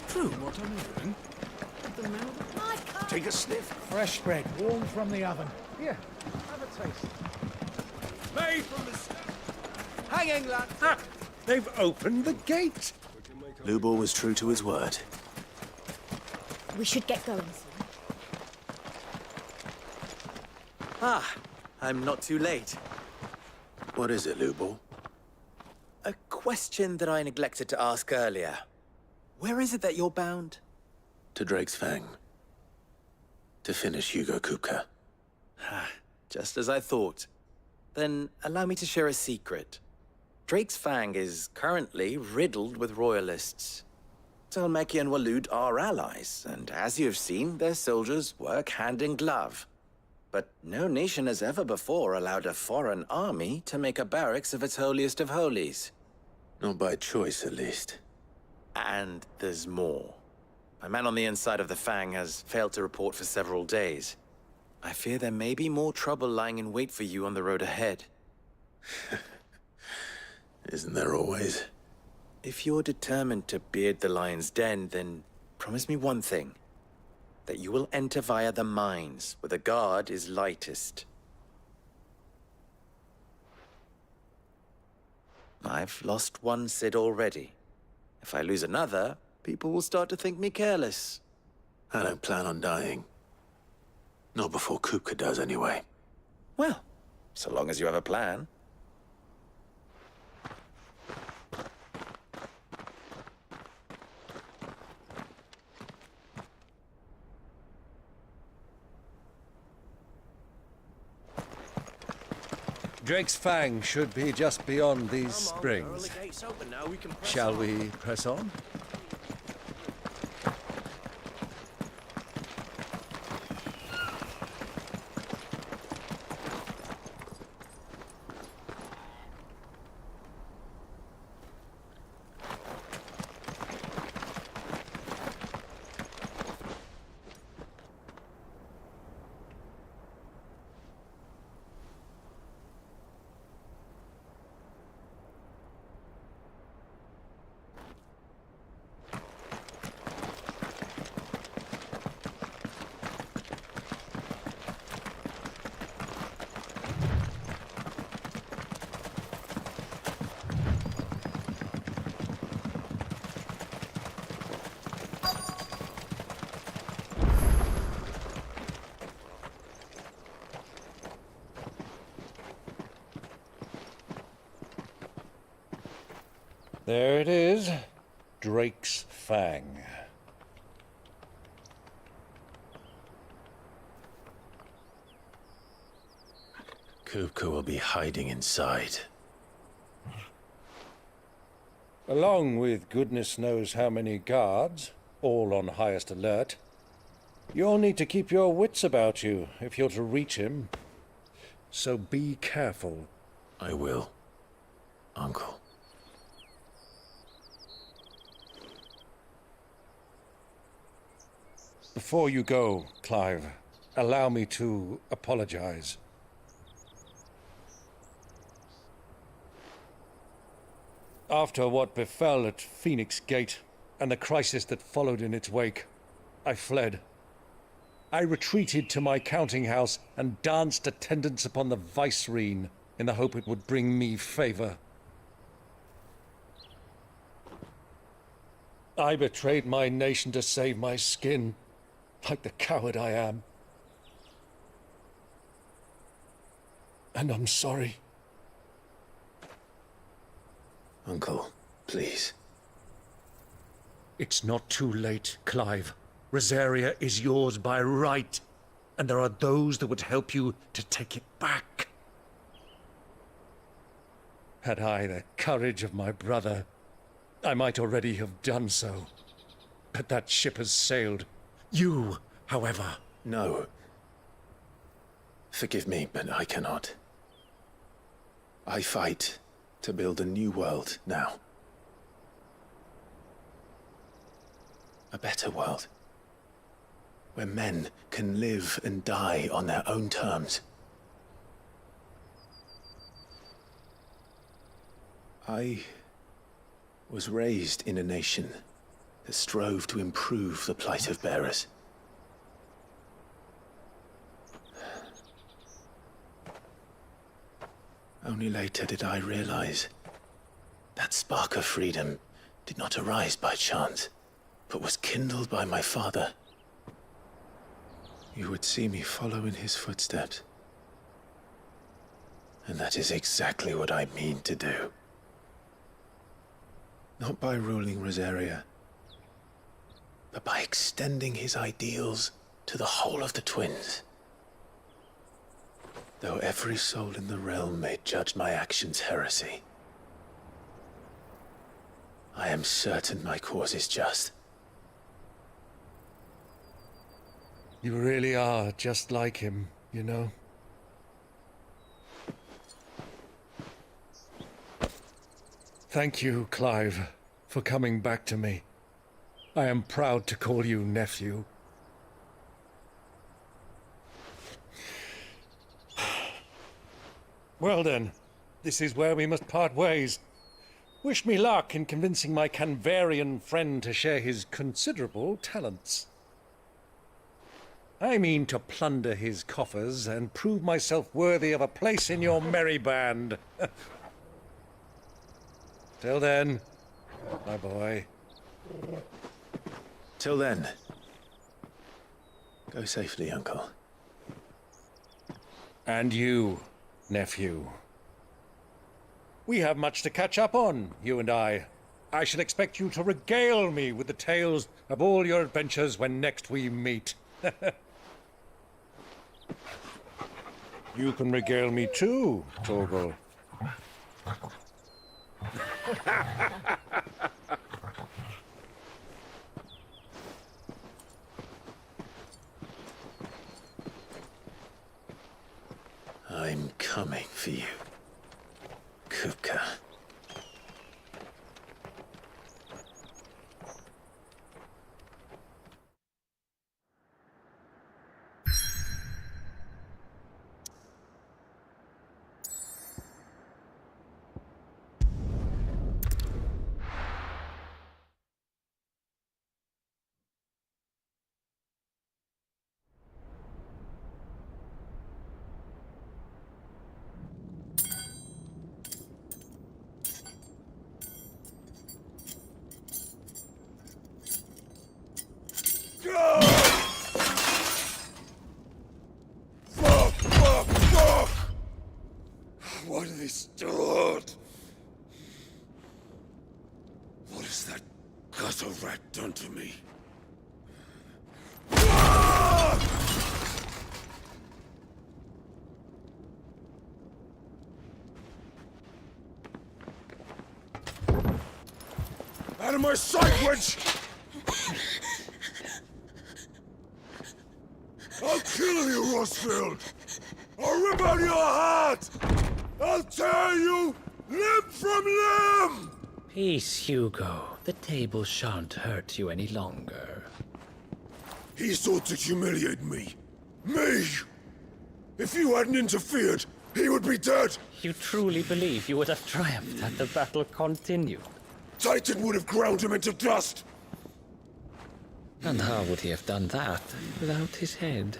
true what I'm hearing. The now take a sniff. Fresh bread, warm from the oven. Here, have a taste. Made from the stone. Hanging, lad! Ah, they've opened the gate. Lubor was true to his word. We should get going soon. Ah, I'm not too late. What is it, Lubor? A question that I neglected to ask earlier. Where is it that you're bound? To Drake's Fang. To finish Hugo Kupka. Just as I thought. Then allow me to share a secret. Drake's Fang is currently riddled with royalists. Talmeki and Walud are allies, and as you've seen, their soldiers work hand in glove. But no nation has ever before allowed a foreign army to make a barracks of its holiest of holies. Not by choice, at least. And there's more. My man on the inside of the Fang has failed to report for several days. I fear there may be more trouble lying in wait for you on the road ahead. Isn't there always? If you're determined to beard the lion's den, then promise me one thing. That you will enter via the mines, where the guard is lightest. I've lost one Cid already. If I lose another, people will start to think me careless. I don't plan on dying. Not before Kupka does, anyway. Well, so long as you have a plan. Drake's Fang should be just beyond these springs. Shall we press on? There it is, Drake's Fang. Kupka will be hiding inside. Along with goodness knows how many guards, all on highest alert. You'll need to keep your wits about you if you're to reach him. So be careful. I will, Uncle. Before you go, Clive, allow me to apologize. After what befell at Phoenix Gate and the crisis that followed in its wake, I fled. I retreated to my counting house and danced attendance upon the vicereine in the hope it would bring me favor. I betrayed my nation to save my skin, like the coward I am. And I'm sorry. Uncle, please. It's not too late, Clive. Rosaria is yours by right, and there are those that would help you to take it back. Had I the courage of my brother, I might already have done so. But that ship has sailed. You, however... No. Forgive me, but I cannot. I fight to build a new world now. A better world. Where men can live and die on their own terms. I was raised in a nation that strove to improve the plight of bearers. Only later did I realize that spark of freedom did not arise by chance, but was kindled by my father. You would see me follow in his footsteps. And that is exactly what I mean to do. Not by ruling Rosaria, but by extending his ideals to the whole of the twins. Though every soul in the realm may judge my actions heresy, I am certain my cause is just. You really are just like him, you know? Thank you, Clive, for coming back to me. I am proud to call you nephew. Well then, this is where we must part ways. Wish me luck in convincing my Canvarian friend to share his considerable talents. I mean to plunder his coffers and prove myself worthy of a place in your merry band. Till then, my boy. Till then, go safely, Uncle. And you, nephew. We have much to catch up on, you and I. I shall expect you to regale me with the tales of all your adventures when next we meet. You can regale me too, Torgal. I'm coming for you, Kupka. Fuck! What have they start? What has that gutter rat done to me? Out of my sight, wench! I'll kill you, Rosfield! I'll rip out your heart! I'll tear you limb from limb! Peace, Hugo. The table shan't hurt you any longer. He sought to humiliate me. Me! If you hadn't interfered, he would be dead! You truly believe you would have triumphed had the battle continued? Titan would have ground him into dust! And how would he have done that without his head?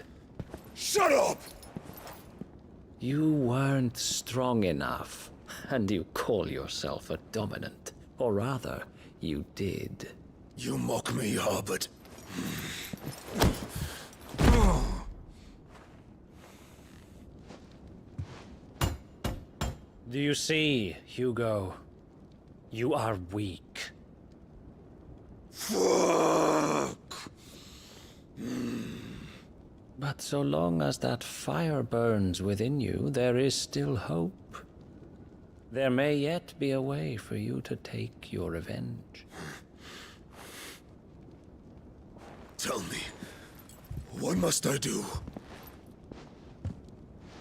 Shut up! You weren't strong enough, and you call yourself a dominant. Or rather, you did. You mock me, Harbert. Do you see, Hugo? You are weak. Fuck! But so long as that fire burns within you, there is still hope. There may yet be a way for you to take your revenge. Tell me, what must I do?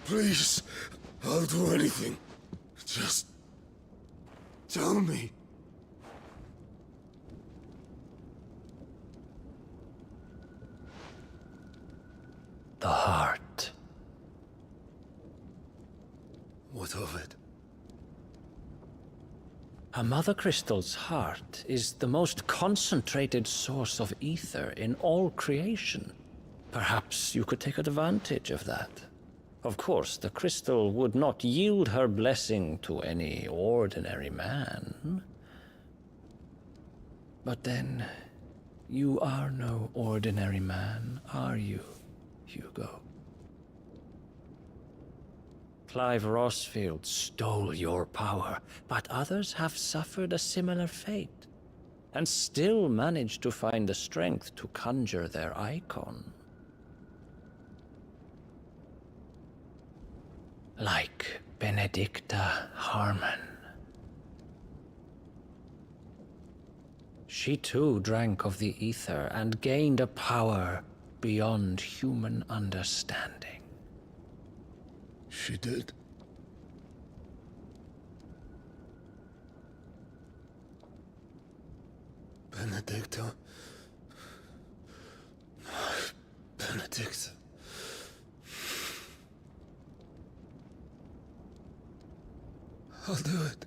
Please, I'll do anything. Just tell me. The heart. What of it? A mother crystal's heart is the most concentrated source of ether in all creation. Perhaps you could take advantage of that. Of course, the crystal would not yield her blessing to any ordinary man. But then, you are no ordinary man, are you, Hugo? Clive Rossfield stole your power, but others have suffered a similar fate, and still managed to find the strength to conjure their icon. Like Benedicta Harmon. She too drank of the ether and gained a power beyond human understanding. She did. Benedicta. Benedicta. I'll do it.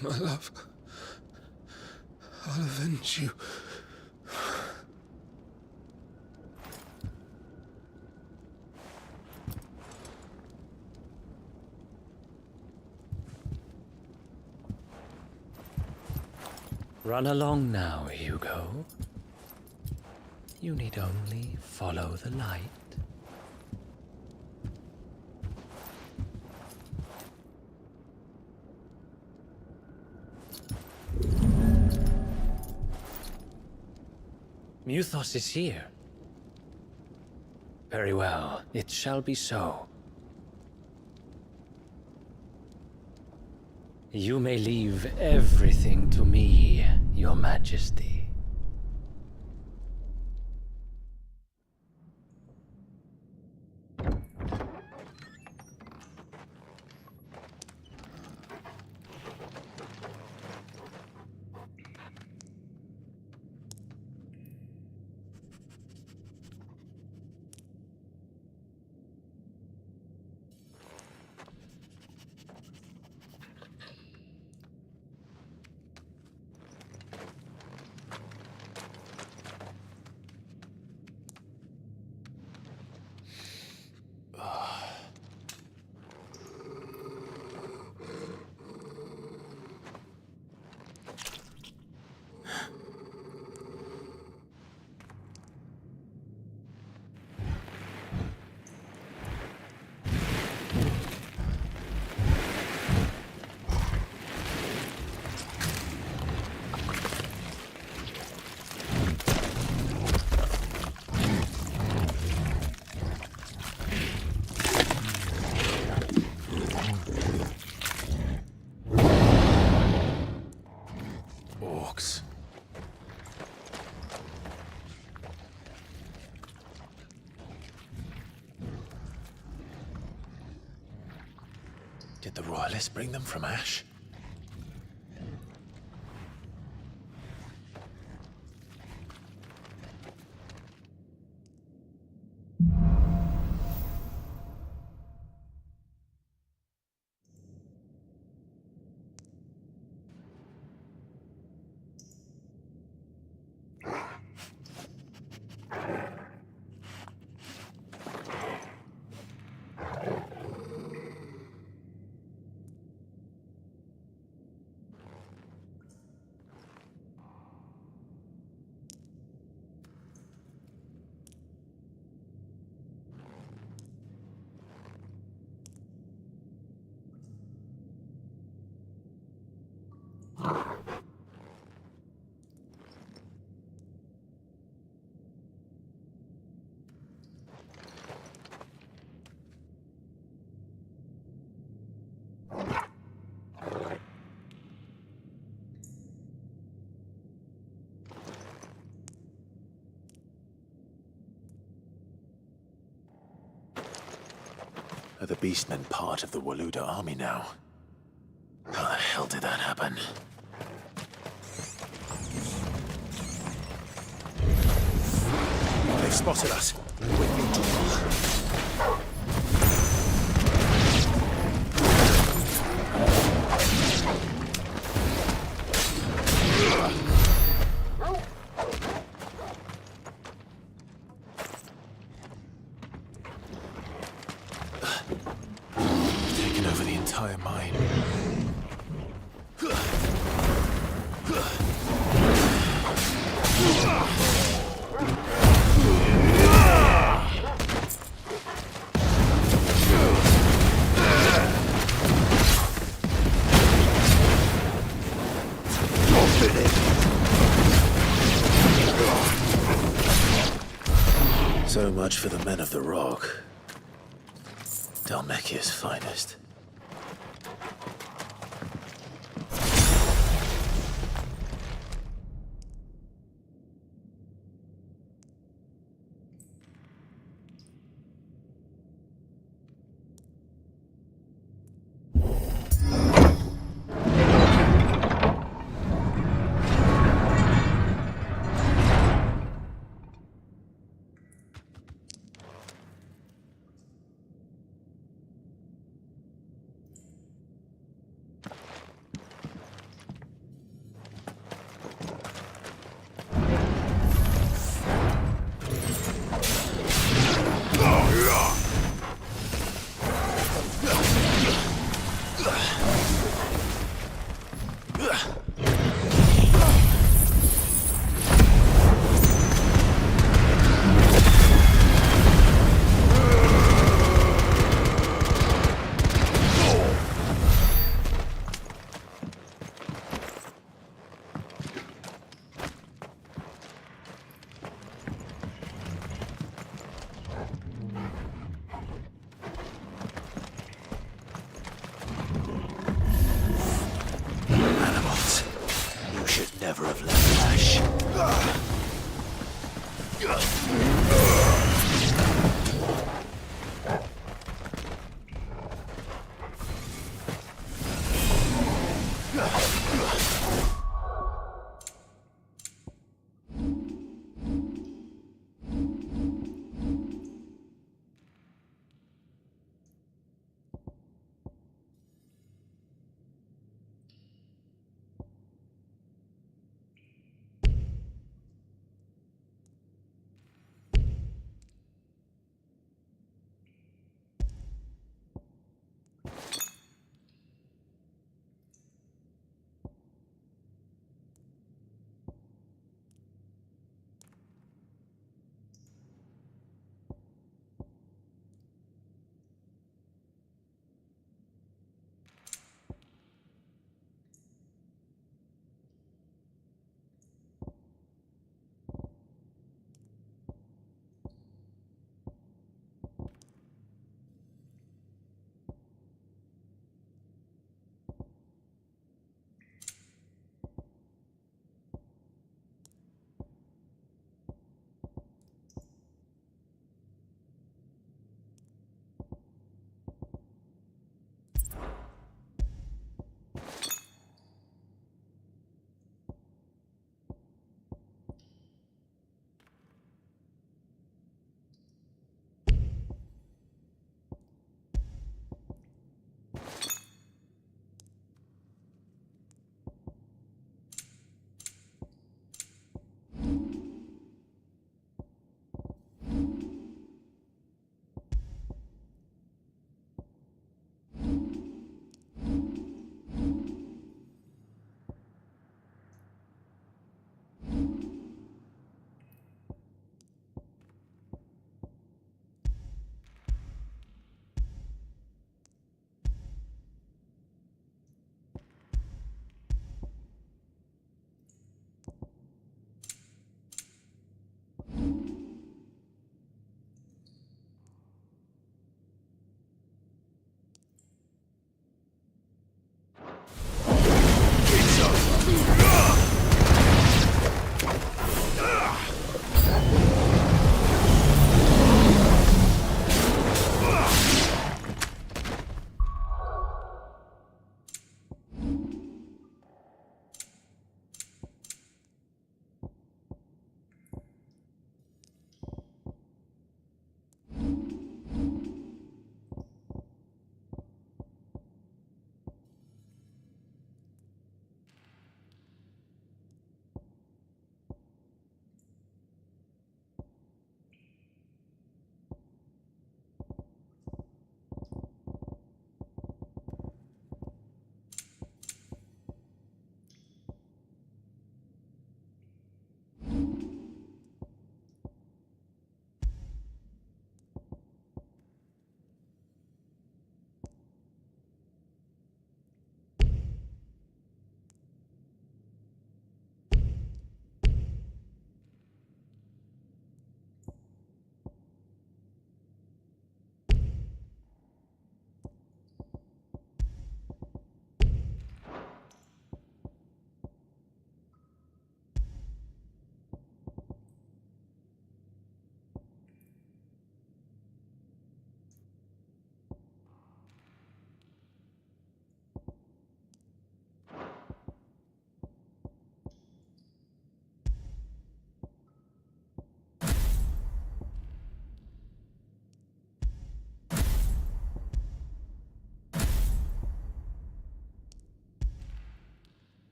My love. I'll avenge you. Run along now, Hugo. You need only follow the light. Muthos is here. Very well, it shall be so. You may leave everything to me, Your Majesty. Orcs. Did the Royalists bring them from Ash? Are the Beastmen part of the Waluda army now? How the hell did that happen? They've spotted us. We're neutral. entire mine. So much for the men of the Rock. Dhalmekia's finest. Animals. You should never have left Flash.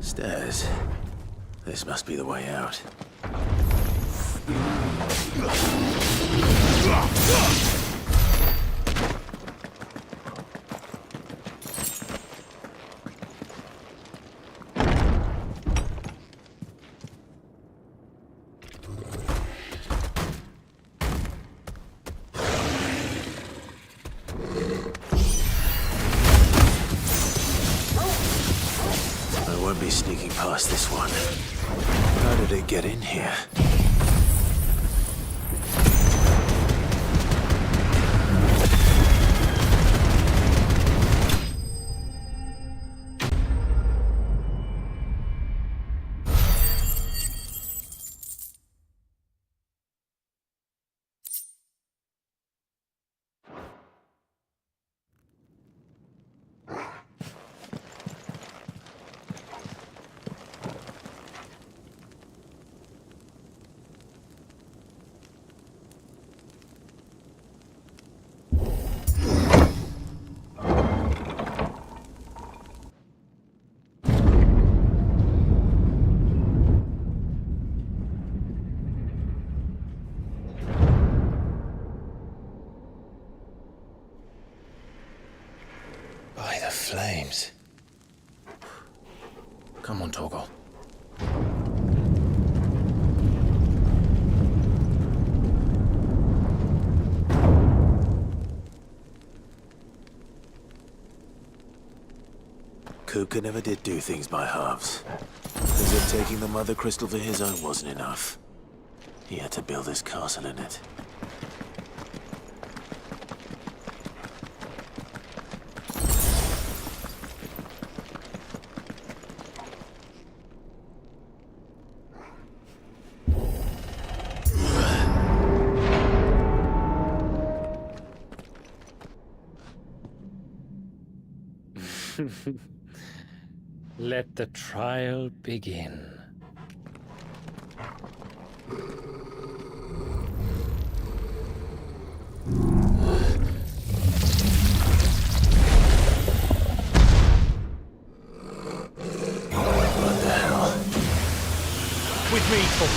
Stairs. This must be the way out. I won't be sneaking past this one. How did it get in here? By the flames. Come on, Torgal. Kupka never did do things by halves. As if taking the Mother Crystal for his own wasn't enough. He had to build his castle in it. Let the trial begin. What the hell? With me, Thor.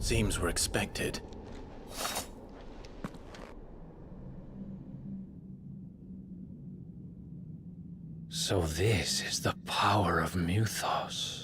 Seems we're expected. So this is the power of Muthos.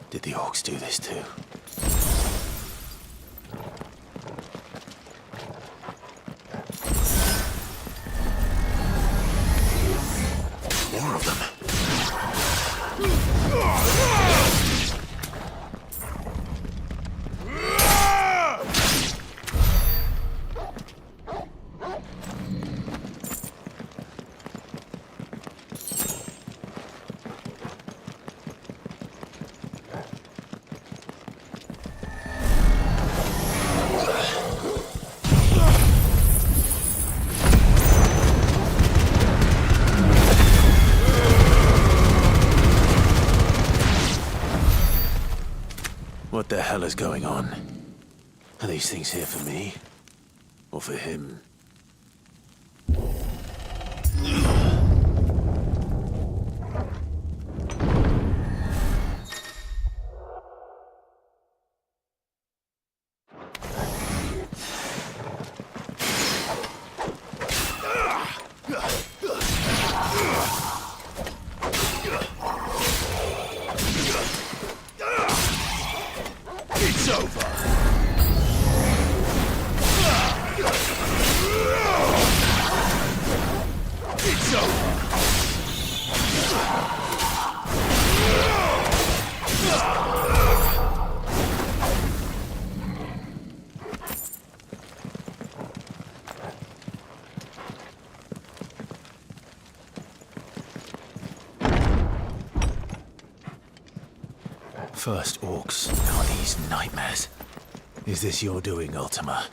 Did the orcs do this too? More of them. What the hell is going on? Are these things here for me? Or for him? It's over! It's over! First orcs, now these nightmares. Is this your doing, Ultima?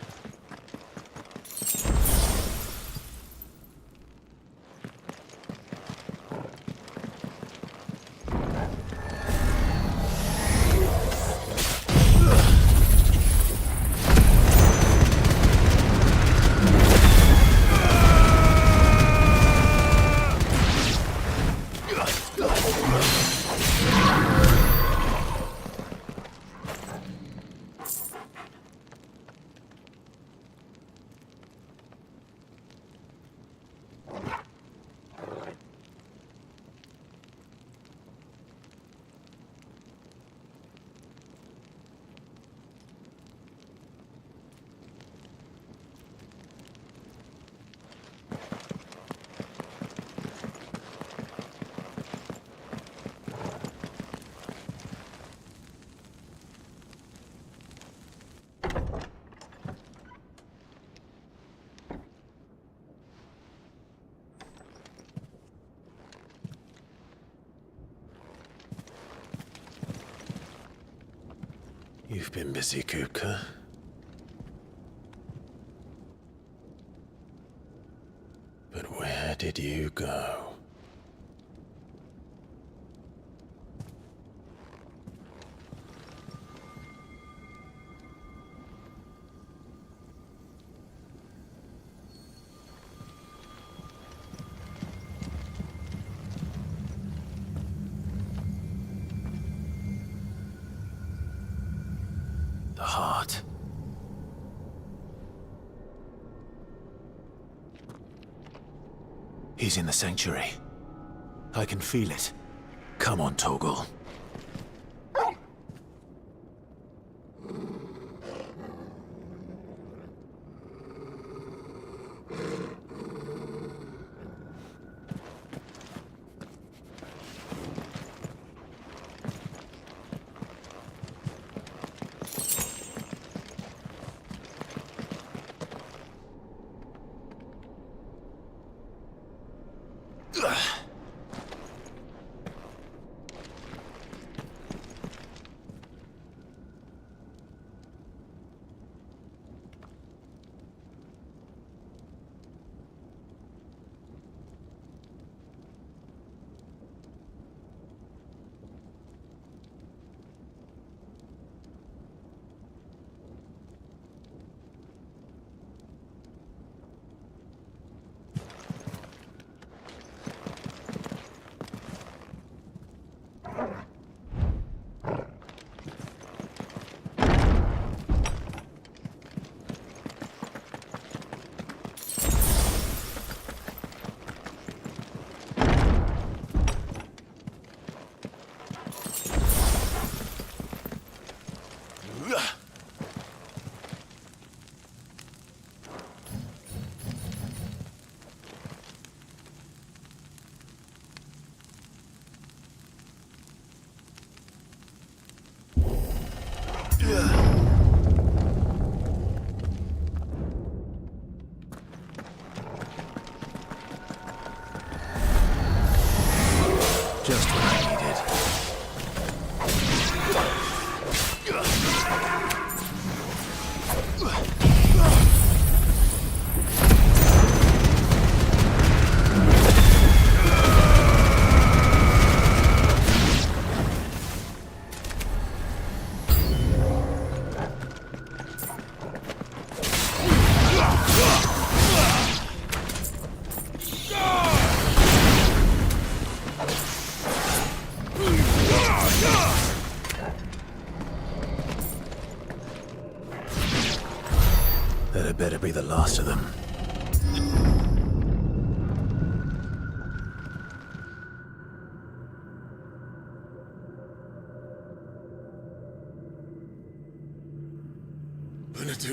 You've been busy, Kupka. But where did you go? The heart. He's in the sanctuary. I can feel it. Come on, Torgal.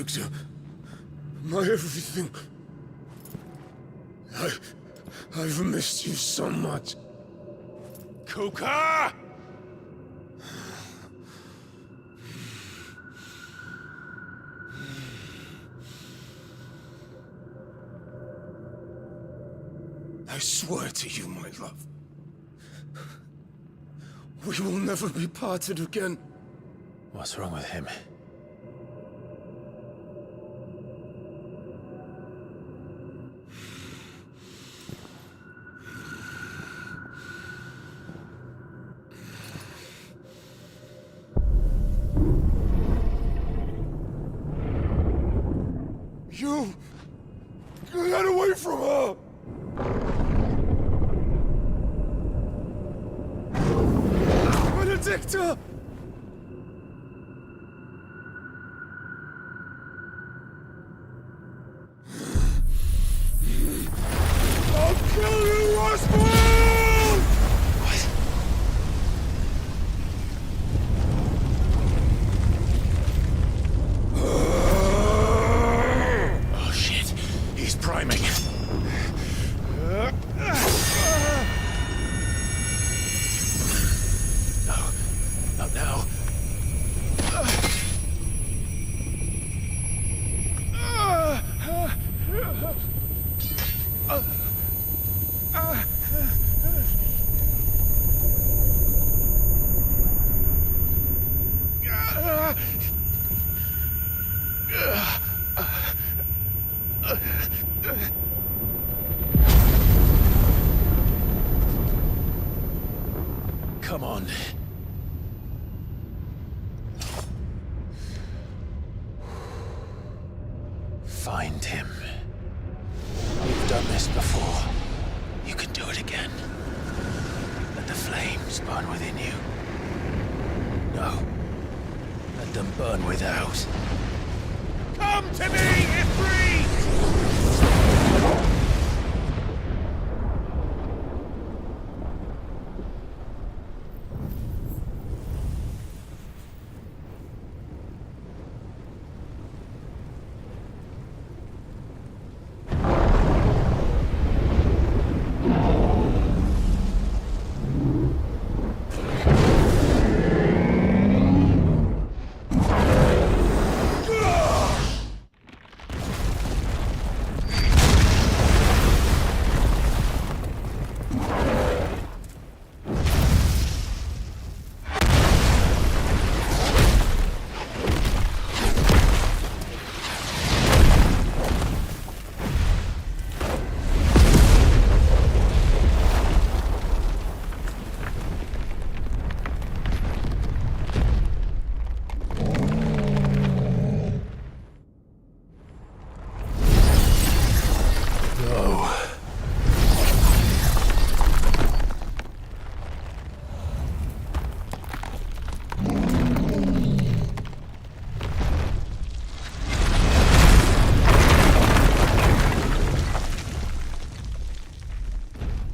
Victor. My everything. I've missed you so much. Kuka! I swear to you, my love, we will never be parted again. What's wrong with him? You get away from her! Benedicta! I'll kill you, Roswell! What? Oh shit, he's priming. No, not now. Come on. Find him. You've done this before. You can do it again. Let the flames burn within you. No. Let them burn without. Come to me, Ifrit!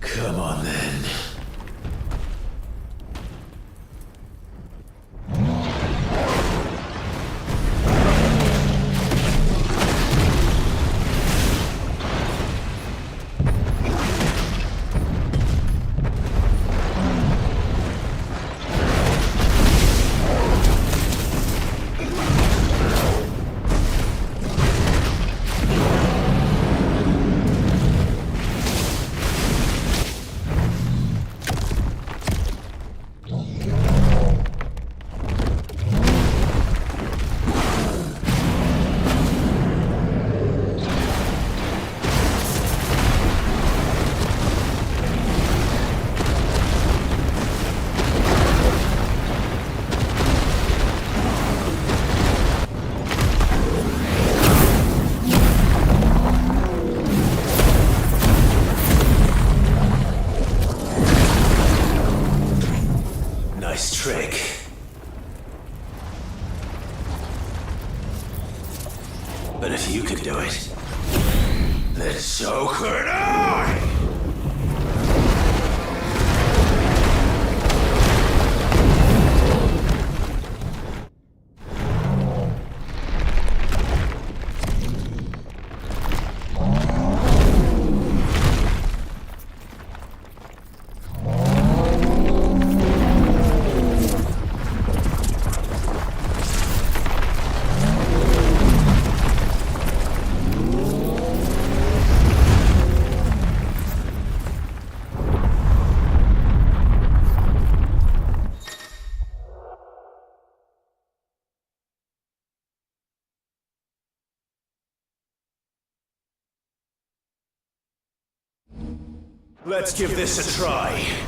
Come on then. Nice trick. But if you can do it, then so could I! Let's give this a try.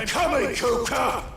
I'm coming, Kuka!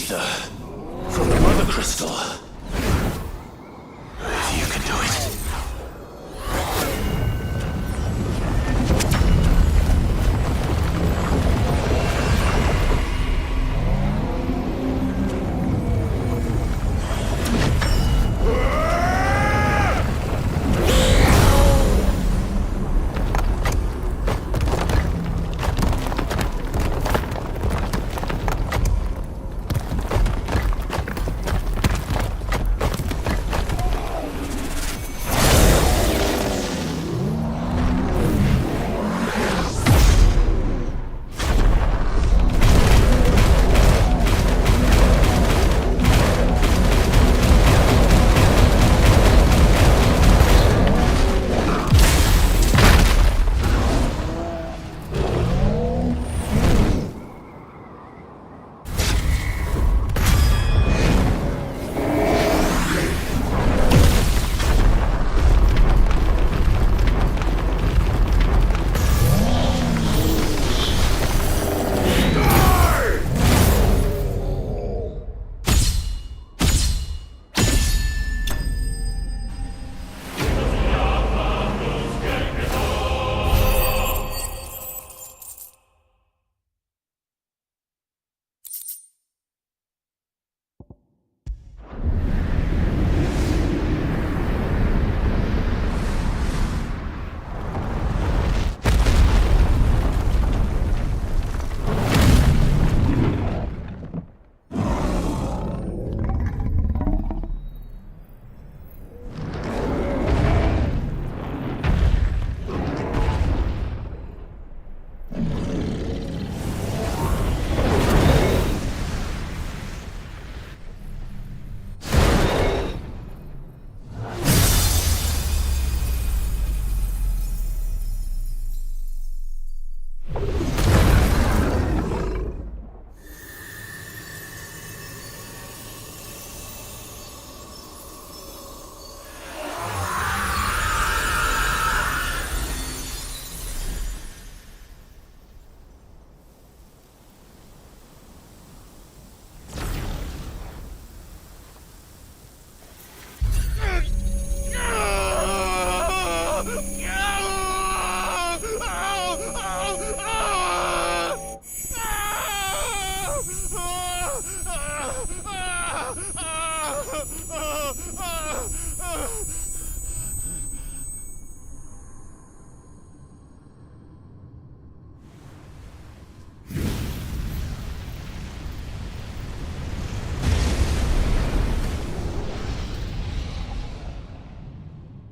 ether from the mother crystal. If you can do it.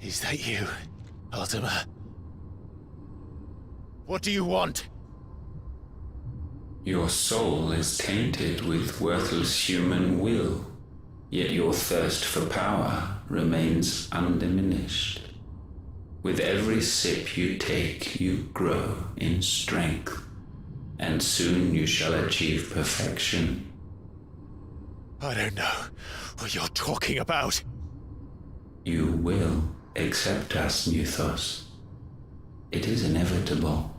Is that you, Ultima? What do you want? Your soul is tainted with worthless human will, yet your thirst for power remains undiminished. With every sip you take, you grow in strength, and soon you shall achieve perfection. I don't know what you're talking about. You will accept us, Muthos. It is inevitable.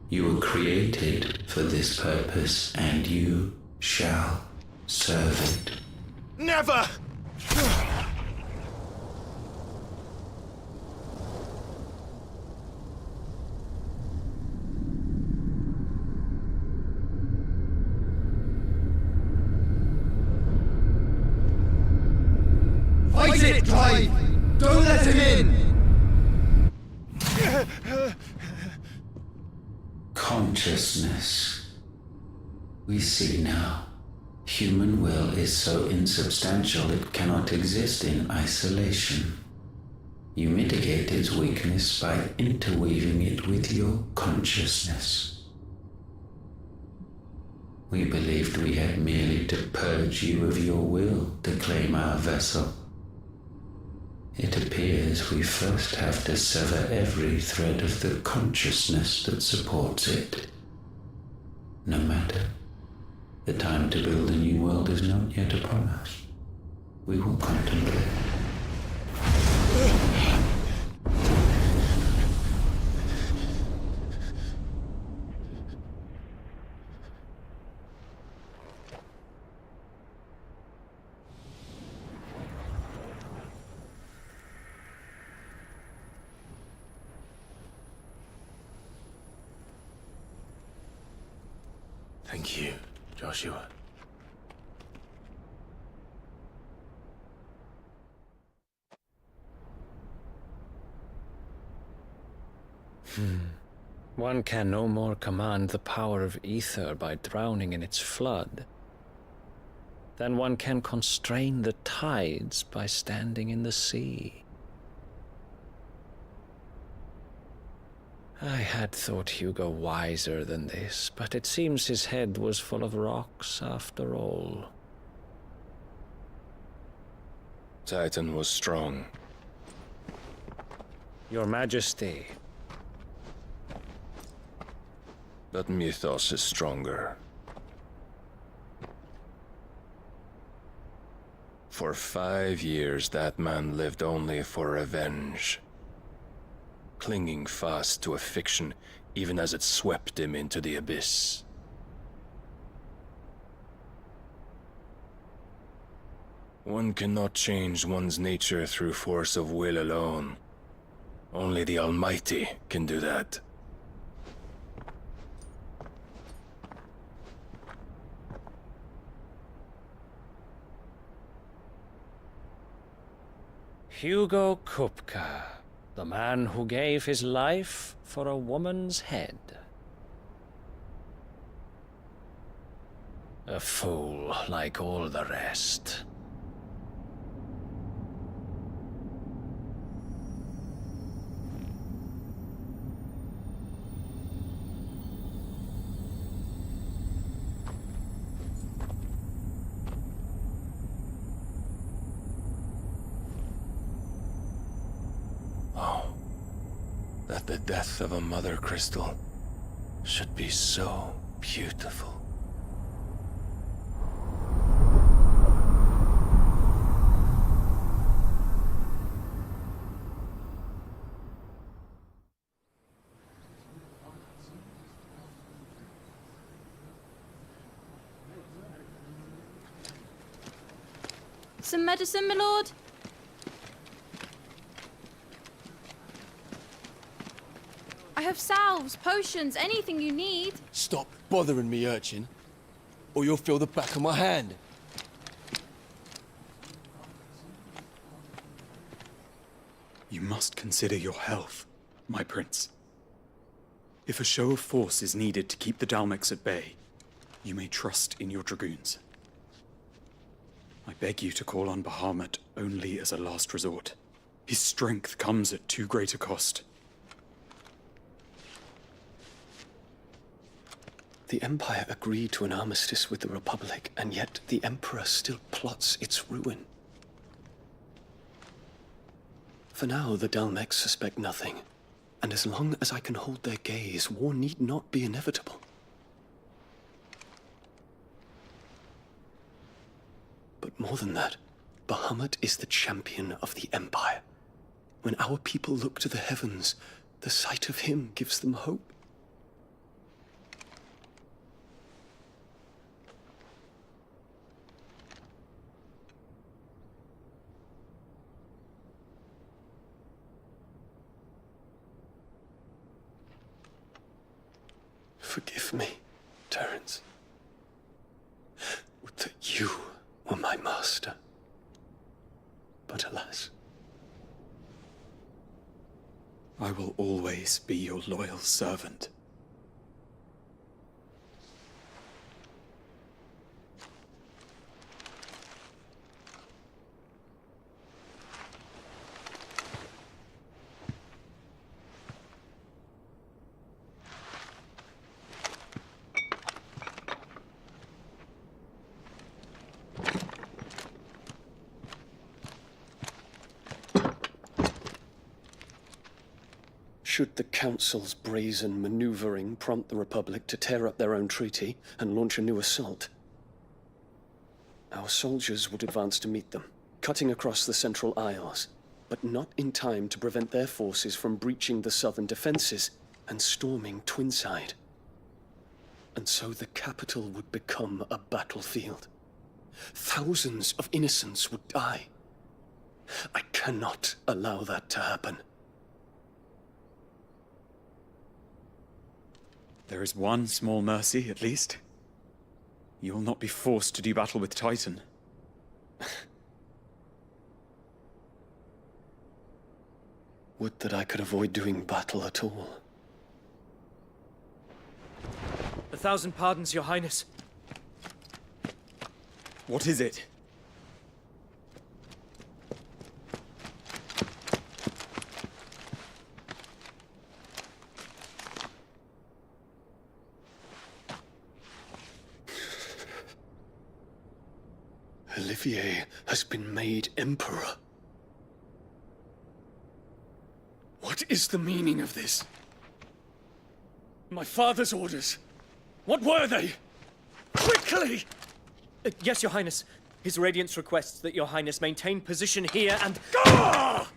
You were created for this purpose, and you shall serve it. Never! Fight it, Clive! Don't let him in! Consciousness. We see now. Human will is so insubstantial it cannot exist in isolation. You mitigate its weakness by interweaving it with your consciousness. We believed we had merely to purge you of your will to claim our vessel. It appears we first have to sever every thread of the consciousness that supports it. No matter. The time to build a new world is not yet upon us. We will contemplate. Thank you, Joshua. One can no more command the power of ether by drowning in its flood than one can constrain the tides by standing in the sea. I had thought Hugo wiser than this, but it seems his head was full of rocks after all. Titan was strong. Your Majesty. But Mythos is stronger. For 5 years, that man lived only for revenge, clinging fast to a fiction even as it swept him into the abyss. One cannot change one's nature through force of will alone. Only the Almighty can do that. Hugo Kupka, the man who gave his life for a woman's head. A fool like all the rest. That the death of a mother crystal should be so beautiful. Some medicine, my lord? I have salves, potions, anything you need. Stop bothering me, urchin, or you'll feel the back of my hand. You must consider your health, my prince. If a show of force is needed to keep the Dalmex at bay, you may trust in your dragoons. I beg you to call on Bahamut only as a last resort. His strength comes at too great a cost. The Empire agreed to an armistice with the Republic, and yet the Emperor still plots its ruin. For now, the Dalmex suspect nothing, and as long as I can hold their gaze, war need not be inevitable. But more than that, Bahamut is the champion of the Empire. When our people look to the heavens, the sight of him gives them hope. Forgive me, Terence. Would that you were my master. But alas. I will always be your loyal servant. Should the Council's brazen maneuvering prompt the Republic to tear up their own treaty and launch a new assault, our soldiers would advance to meet them, cutting across the Central Isles, but not in time to prevent their forces from breaching the southern defenses and storming Twinside. And so the capital would become a battlefield. Thousands of innocents would die. I cannot allow that to happen. There is one small mercy, at least. You will not be forced to do battle with Titan. Would that I could avoid doing battle at all. 1,000 pardons, Your Highness. What is it? Olivier has been made Emperor. What is the meaning of this? My father's orders. What were they? Quickly! Yes, Your Highness. His Radiance requests that Your Highness maintain position here and... Ah!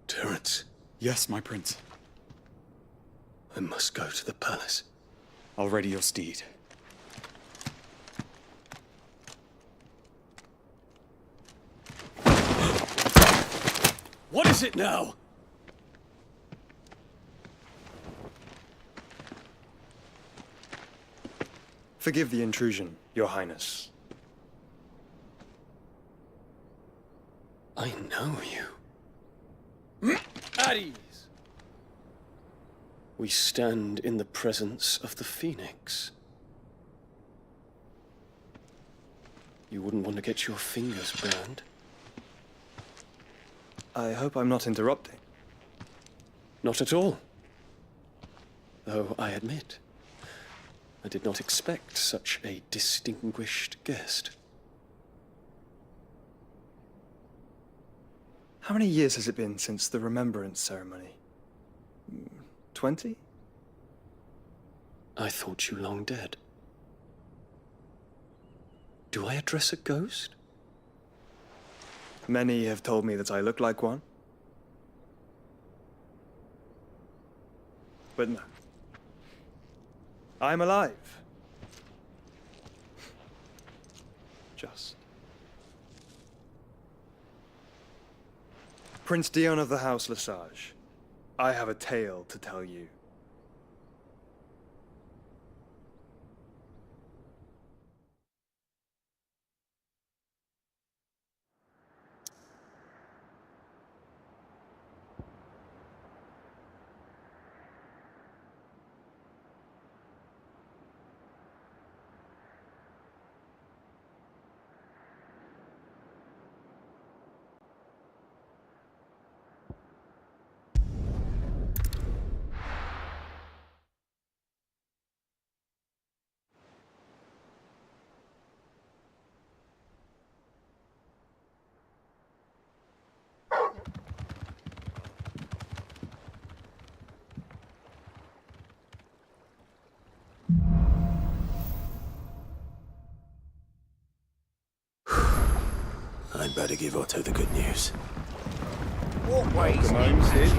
Terence. Yes, my prince. I must go to the palace. I'll ready your steed. What is it now? Forgive the intrusion, Your Highness. I know you. At ease. We stand in the presence of the Phoenix. You wouldn't want to get your fingers burned. I hope I'm not interrupting. Not at all. Though I admit, I did not expect such a distinguished guest. How many years has it been since the Remembrance ceremony? 20? I thought you long dead. Do I address a ghost? Many have told me that I look like one. But no. I'm alive. Just. Prince Dion of the House Lesage, I have a tale to tell you. I'd better give Otto the good news. What ways? Welcome home, Sid.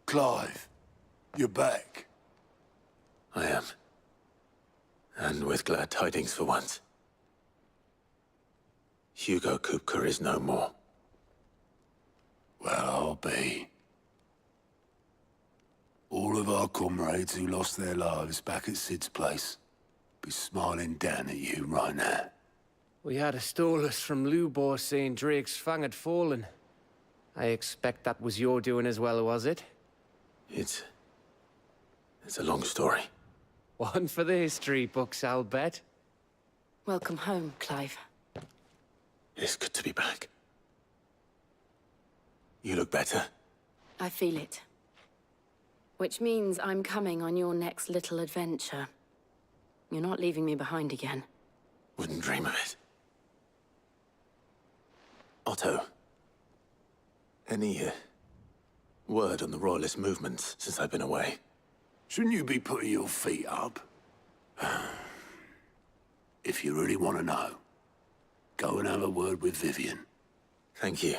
Clive, you're back. I am. And with glad tidings for once. Hugo Kupka is no more. Well, I'll be. All of our comrades who lost their lives back at Sid's place be smiling down at you right now. We had a stolus from Lubor saying Drake's fang had fallen. I expect that was your doing as well, was it? It's a long story. One for the history books, I'll bet. Welcome home, Clive. It's good to be back. You look better. I feel it. Which means I'm coming on your next little adventure. You're not leaving me behind again. Wouldn't dream of it. Otto, any word on the Royalist movements since I've been away? Shouldn't you be putting your feet up? If you really want to know, go and have a word with Vivian. Thank you.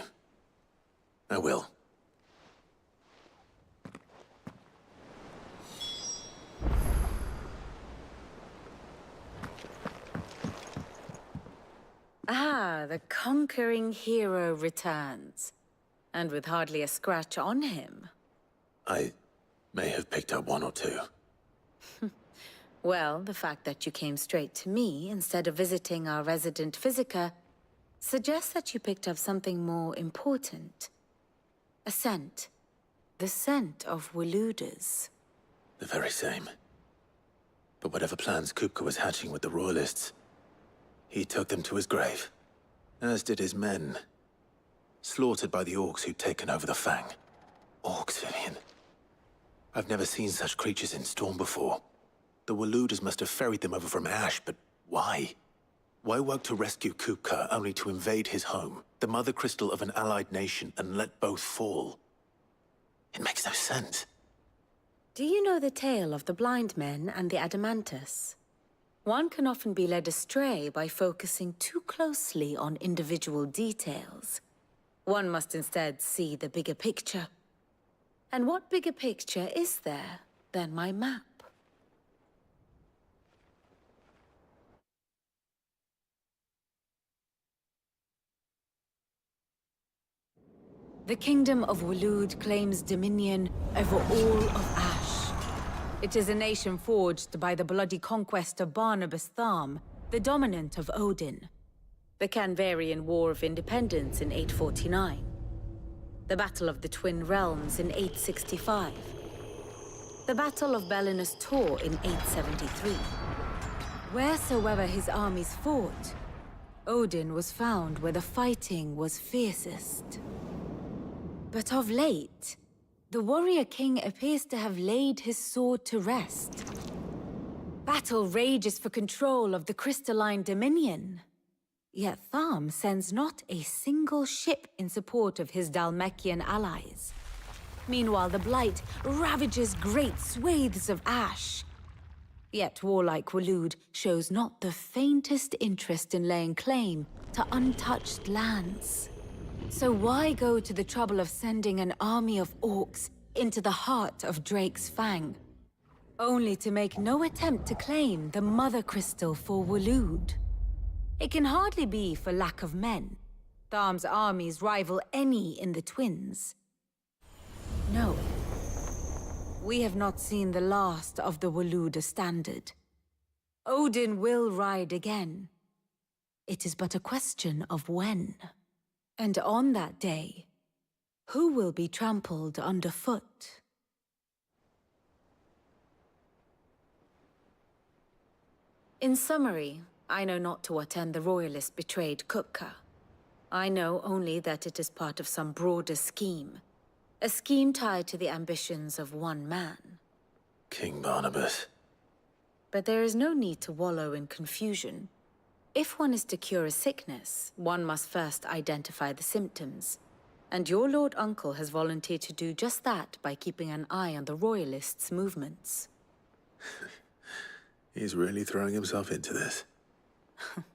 I will. Ah, the conquering hero returns. And with hardly a scratch on him. I may have picked up one or two. Well, the fact that you came straight to me instead of visiting our resident physiker suggests that you picked up something more important. A scent. The scent of Waludas. The very same. But whatever plans Kupka was hatching with the Royalists, he took them to his grave. As did his men. Slaughtered by the orcs who'd taken over the Fang. Orcs, Vivian. I've never seen such creatures in Storm before. The Waludas must have ferried them over from Ash, but why? Why work to rescue Kupka only to invade his home, the mother crystal of an allied nation, and let both fall? It makes no sense. Do you know the tale of the blind men and the Adamantus? One can often be led astray by focusing too closely on individual details. One must instead see the bigger picture. And what bigger picture is there than my map? The Kingdom of Walud claims dominion over all of Ash. It is a nation forged by the bloody conquest of Barnabas Tharm, the dominant of Odin. The Canvarian War of Independence in 849. The Battle of the Twin Realms in 865. The Battle of Belinus Tor in 873. Wheresoever his armies fought, Odin was found where the fighting was fiercest. But of late, the warrior king appears to have laid his sword to rest. Battle rages for control of the crystalline dominion. Yet Tharm sends not a single ship in support of his Dhalmekian allies. Meanwhile, the Blight ravages great swathes of Ash. Yet warlike Walud shows not the faintest interest in laying claim to untouched lands. So why go to the trouble of sending an army of orcs into the heart of Drake's Fang, only to make no attempt to claim the Mother Crystal for Walud? It can hardly be for lack of men. Tharm's armies rival any in the Twins. No. We have not seen the last of the Waluda standard. Odin will ride again. It is but a question of when. And on that day, who will be trampled underfoot? In summary, I know not to what end the Royalists betrayed Kupka. I know only that it is part of some broader scheme. A scheme tied to the ambitions of one man. King Barnabas. But there is no need to wallow in confusion. If one is to cure a sickness, one must first identify the symptoms. And your Lord Uncle has volunteered to do just that by keeping an eye on the Royalists' movements. He's really throwing himself into this.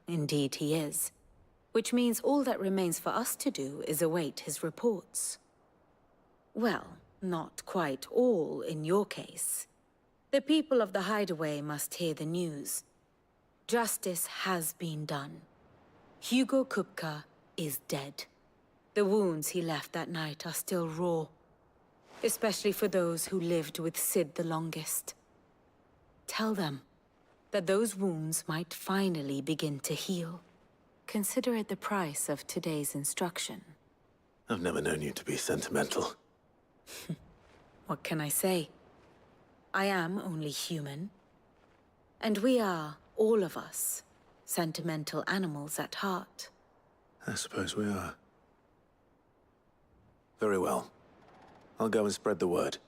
Indeed he is. Which means all that remains for us to do is await his reports. Well, not quite all in your case. The people of the Hideaway must hear the news. Justice has been done. Hugo Kupka is dead. The wounds he left that night are still raw, especially for those who lived with Sid the longest. Tell them that those wounds might finally begin to heal. Consider it the price of today's instruction. I've never known you to be sentimental. What can I say? I am only human. And we are, all of us, sentimental animals at heart. I suppose we are. Very well. I'll go and spread the word.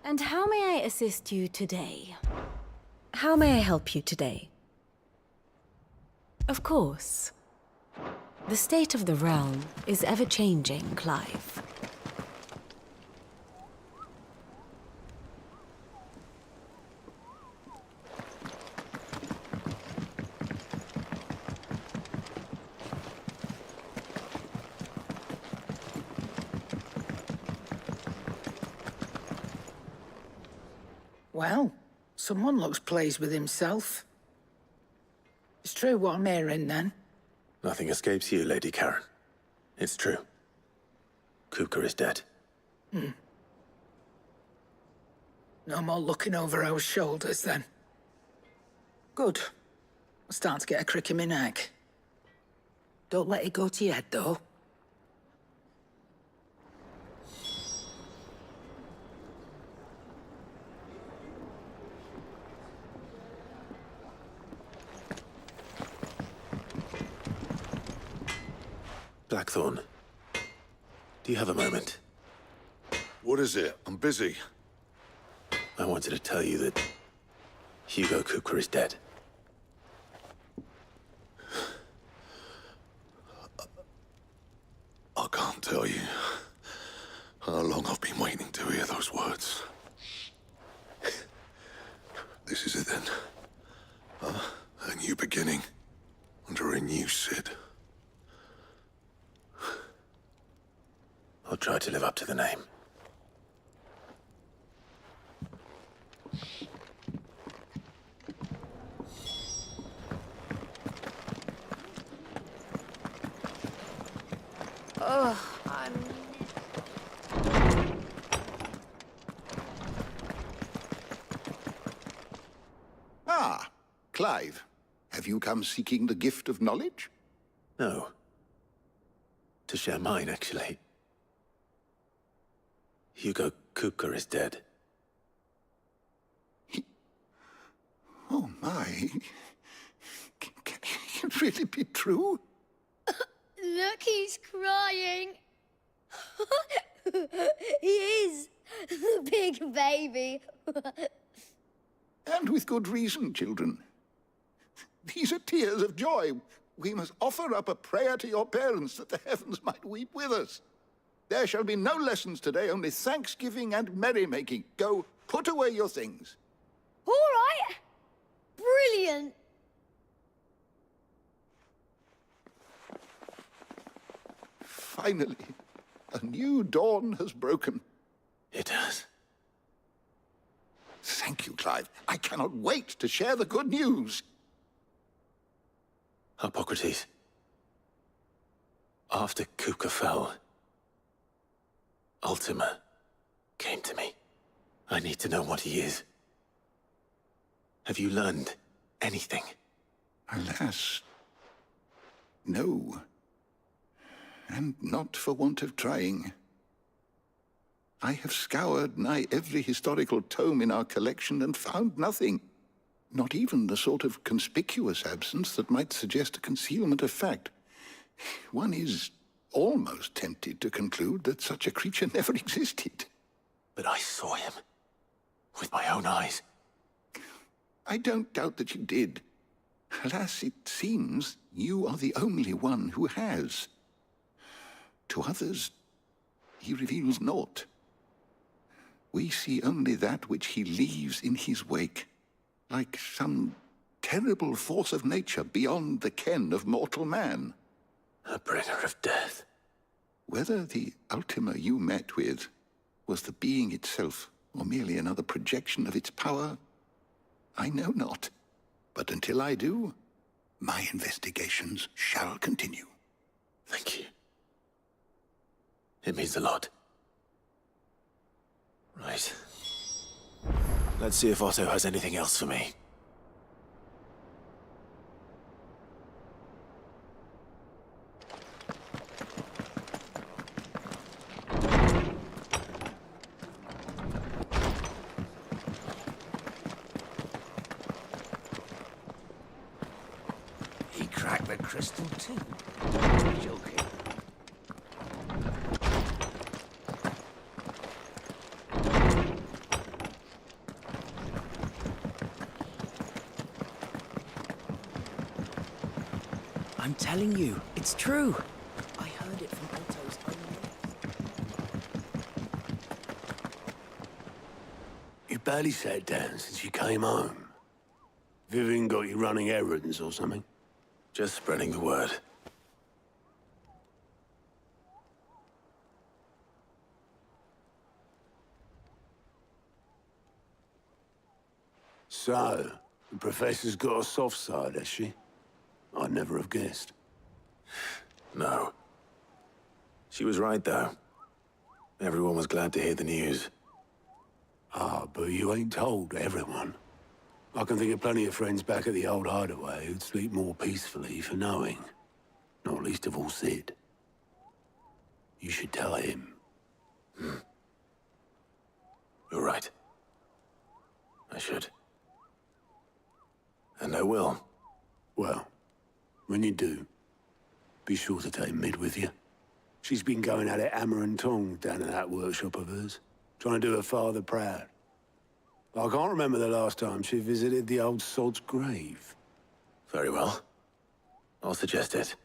And how may I assist you today? How may I help you today? Of course. The state of the realm is ever-changing, Clive. Well, someone looks pleased with himself. It's true what I'm hearing, then. Nothing escapes you, Lady Karen. It's true. Kuka is dead. No more looking over our shoulders, then. Good. I'm starting to get a crick in my neck. Don't let it go to your head, though. Blackthorn, do you have a moment? What is it? I'm busy. I wanted to tell you that Hugo Kuka is dead. I can't tell you how long I've been waiting to hear those words. This is it then. A new beginning under a new Sid. I'll try to live up to the name. Ah, Clive. Have you come seeking the gift of knowledge? No. To share mine, actually. Hugo Kuka is dead. Oh, my. Can it really be true? Look, he's crying. He is. The big baby. And with good reason, children. These are tears of joy. We must offer up a prayer to your parents that the heavens might weep with us. There shall be no lessons today, only thanksgiving and merrymaking. Go, put away your things. All right. Brilliant. Finally, a new dawn has broken. It has. Thank you, Clive. I cannot wait to share the good news. Hippocrates. After Kuka fell, Ultima came to me. I need to know what he is. Have you learned anything? Alas, no. And not for want of trying. I have scoured nigh every historical tome in our collection and found nothing. Not even the sort of conspicuous absence that might suggest a concealment of fact. One is almost tempted to conclude that such a creature never existed. But I saw him. With my own eyes. I don't doubt that you did. Alas, it seems you are the only one who has. To others, he reveals naught. We see only that which he leaves in his wake, like some terrible force of nature beyond the ken of mortal man. A bringer of death. Whether the Ultima you met with was the being itself, or merely another projection of its power, I know not. But until I do, my investigations shall continue. Thank you. It means a lot. Right. Let's see if Otto has anything else for me. He cracked the crystal too. Joking. telling you, it's true. I heard it from Otto's own lips. You barely sat down since you came home. Vivian got you running errands or something? Just spreading the word. So, the Professor's got a soft side, has she? I'd never have guessed. No. She was right, though. Everyone was glad to hear the news. Ah, but you ain't told everyone. I can think of plenty of friends back at the old hideaway who'd sleep more peacefully for knowing. Not least of all Sid. You should tell him. You're right. I should. And I will. Well, when you do, be sure to take Mid with you. She's been going at it hammer and tongs down in that workshop of hers, trying to do her father proud. I can't remember the last time she visited the old sod's grave. Very well. I'll suggest it.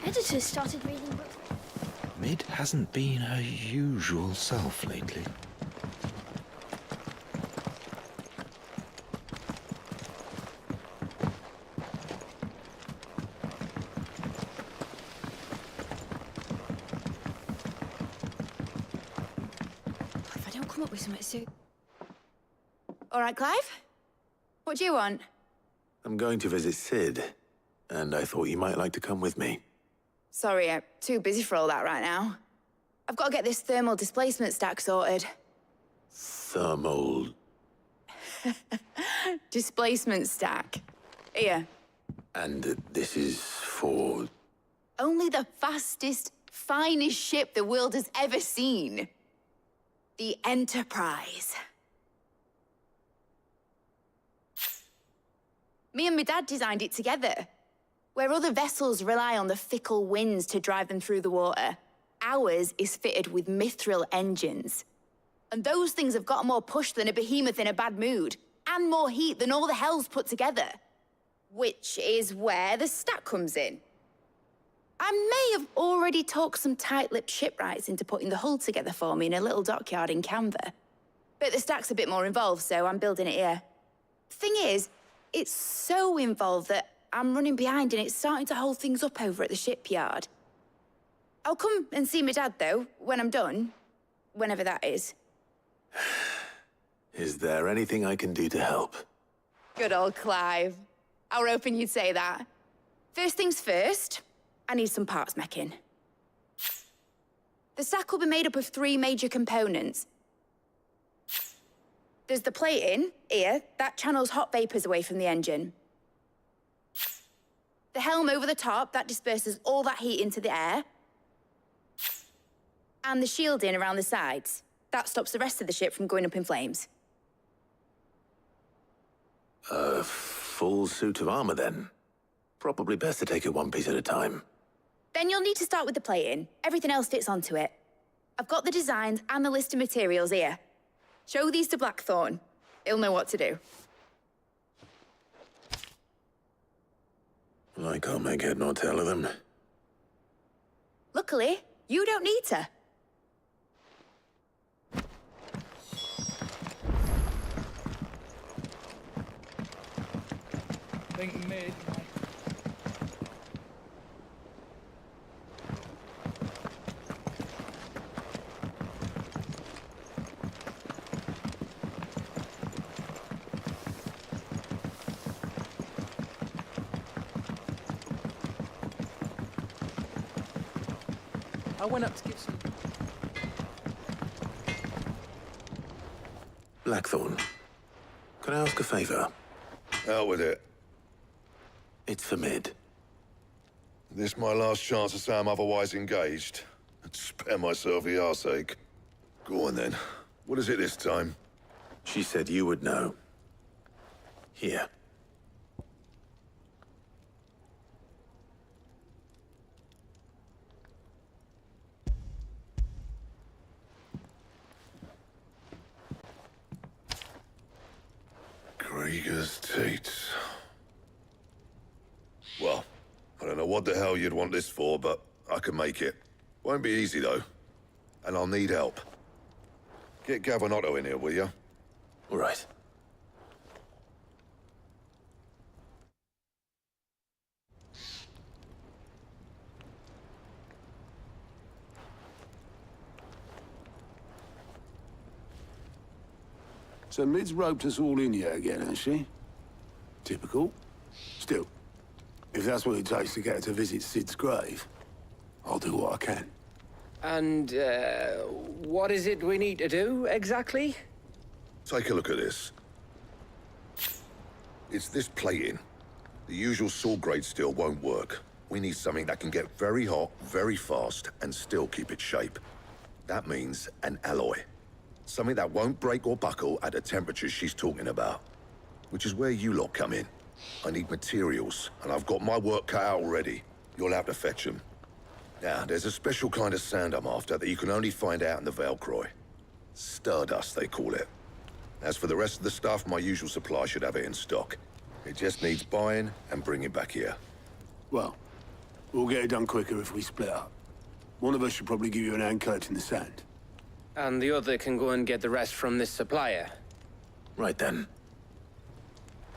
Editors started reading books. Mid hasn't been her usual self lately. If I don't come up with something to... All right, Clive? What do you want? I'm going to visit Sid, and I thought you might like to come with me. Sorry, I'm too busy for all that right now. I've got to get this thermal displacement stack sorted. Thermal... Displacement stack. Here. And this is for... Only the fastest, finest ship the world has ever seen. The Enterprise. Me and my dad designed it together. Where other vessels rely on the fickle winds to drive them through the water, ours is fitted with mithril engines. And those things have got more push than a behemoth in a bad mood, and more heat than all the hells put together. Which is where the stack comes in. I may have already talked some tight-lipped shipwrights into putting the hull together for me in a little dockyard in Canva. But the stack's a bit more involved, so I'm building it here. Thing is, it's so involved that I'm running behind and it's starting to hold things up over at the shipyard. I'll come and see my dad, though, when I'm done. Whenever that is. Is there anything I can do to help? Good old Clive. I were hoping you'd say that. First things first, I need some parts meching. The stack will be made up of 3 major components. There's the plating, here, that channels hot vapors away from the engine. The helm over the top, that disperses all that heat into the air. And the shielding around the sides. That stops the rest of the ship from going up in flames. A full suit of armor, then. Probably best to take it one piece at a time. Then you'll need to start with the plating. Everything else fits onto it. I've got the designs and the list of materials here. Show these to Blackthorn. He'll know what to do. I can't make head nor tail of them. Luckily, you don't need to. Think mid. I went up to get some... Blackthorn, can I ask a favor? Out with it. It's for Mid. This my last chance to say I'm otherwise engaged. I'd spare myself the arseache. Go on then. What is it this time? She said you would know. Here. Krieger's Teats. Well, I don't know what the hell you'd want this for, but I can make it. Won't be easy, though. And I'll need help. Get Gavin in here, will you? All right. So Mid's roped us all in here again, has she? Typical. Still, if that's what it takes to get her to visit Sid's grave, I'll do what I can. And, what is it we need to do, exactly? Take a look at this. It's this plating. The usual sword grade steel won't work. We need something that can get very hot, very fast, and still keep its shape. That means an alloy. Something that won't break or buckle at the temperatures she's talking about. Which is where you lot come in. I need materials, and I've got my work cut out already. You'll have to fetch them. Now, there's a special kind of sand I'm after that you can only find out in the Valcroy. Stardust, they call it. As for the rest of the stuff, my usual supply should have it in stock. It just needs buying and bringing back here. Well, we'll get it done quicker if we split up. One of us should probably give you an hand collecting the sand. And the other can go and get the rest from this supplier. Right then.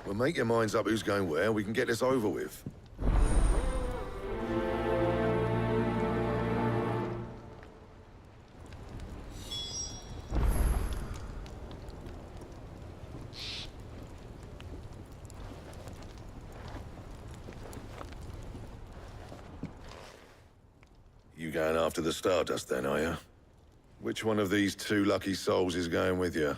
Well, make your minds up who's going where, and we can get this over with. You going after the Stardust then, are you? Which one of these two lucky souls is going with you?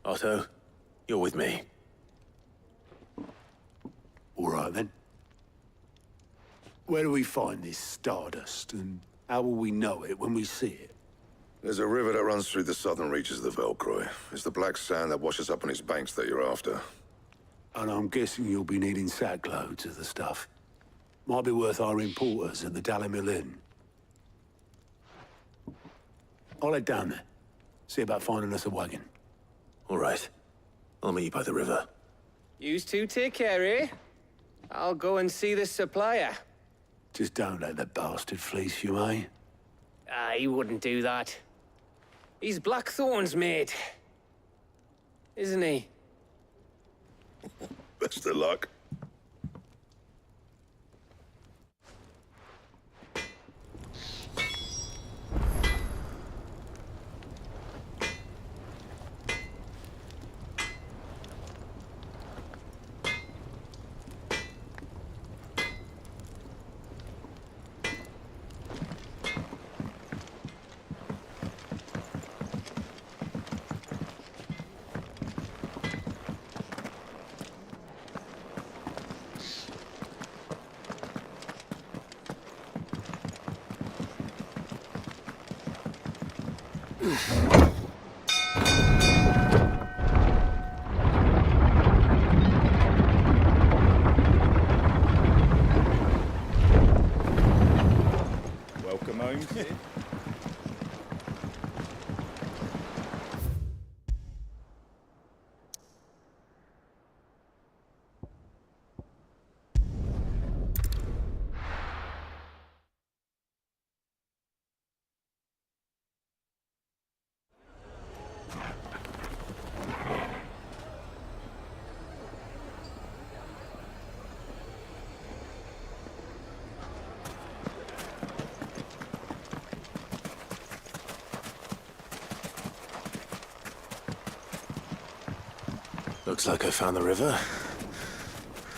Otto, you're with me. All right, then. Where do we find this Stardust, and how will we know it when we see it? There's a river that runs through the southern reaches of the Valcroy. It's the black sand that washes up on its banks that you're after. And I'm guessing you'll be needing sackloads of the stuff. Might be worth our importers at the Dalimil Inn. I'll head down there. See about finding us a wagon. All right. I'll meet you by the river. Yous two take care, eh? I'll go and see the supplier. Just don't let the bastard fleece you, eh? He wouldn't do that. He's Blackthorn's mate. Isn't he? Best of luck. Welcome home, Sid. Looks like I found the river.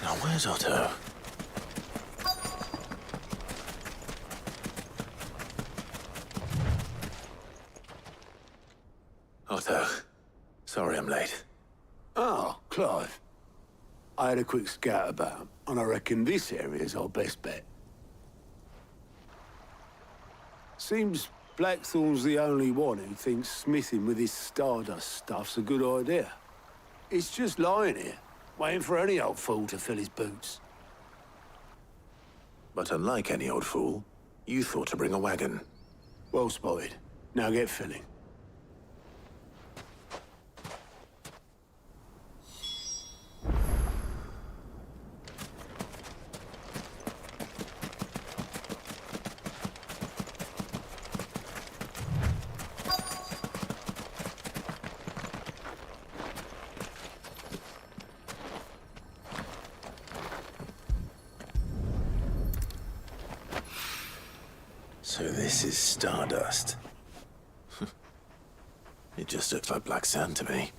Now where's Otto? Otto, sorry I'm late. Oh, Clive. I had a quick scout about, and I reckon this area's our best bet. Seems Blackthorn's the only one who thinks smithing with his Stardust stuff's a good idea. It's just lying here, waiting for any old fool to fill his boots. But unlike any old fool, you thought to bring a wagon. Well spotted. Now get filling. So this is Stardust. It just looks like black sand to me.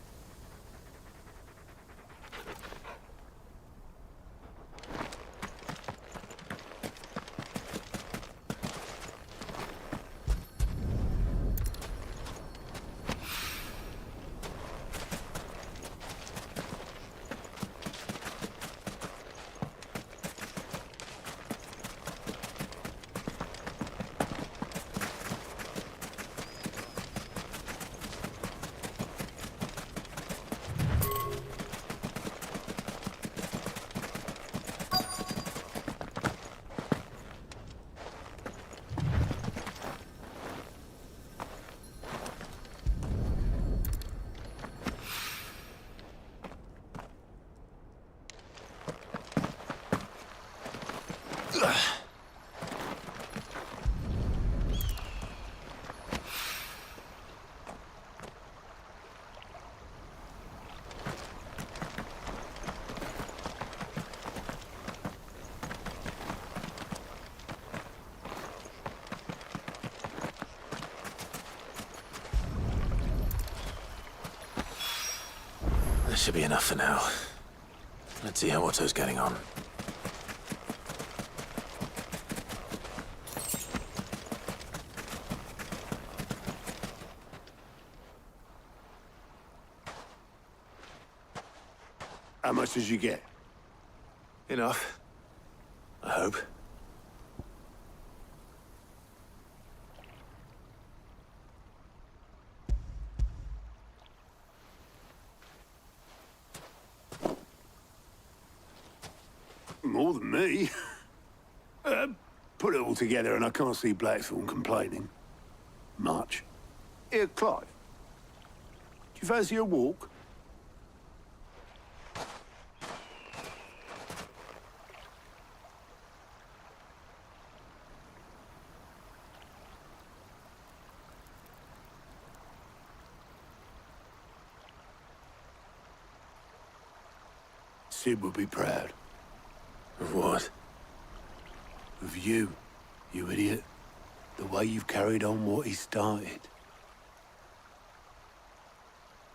That should be enough for now. Let's see how Otto's getting on. How much did you get? Enough. I hope. More than me. Put it all together and I can't see Blackthorn complaining. Much. Here, Clive. Do you fancy a walk? Sid would be proud. Of what? Of you, you idiot. The way you've carried on what he started.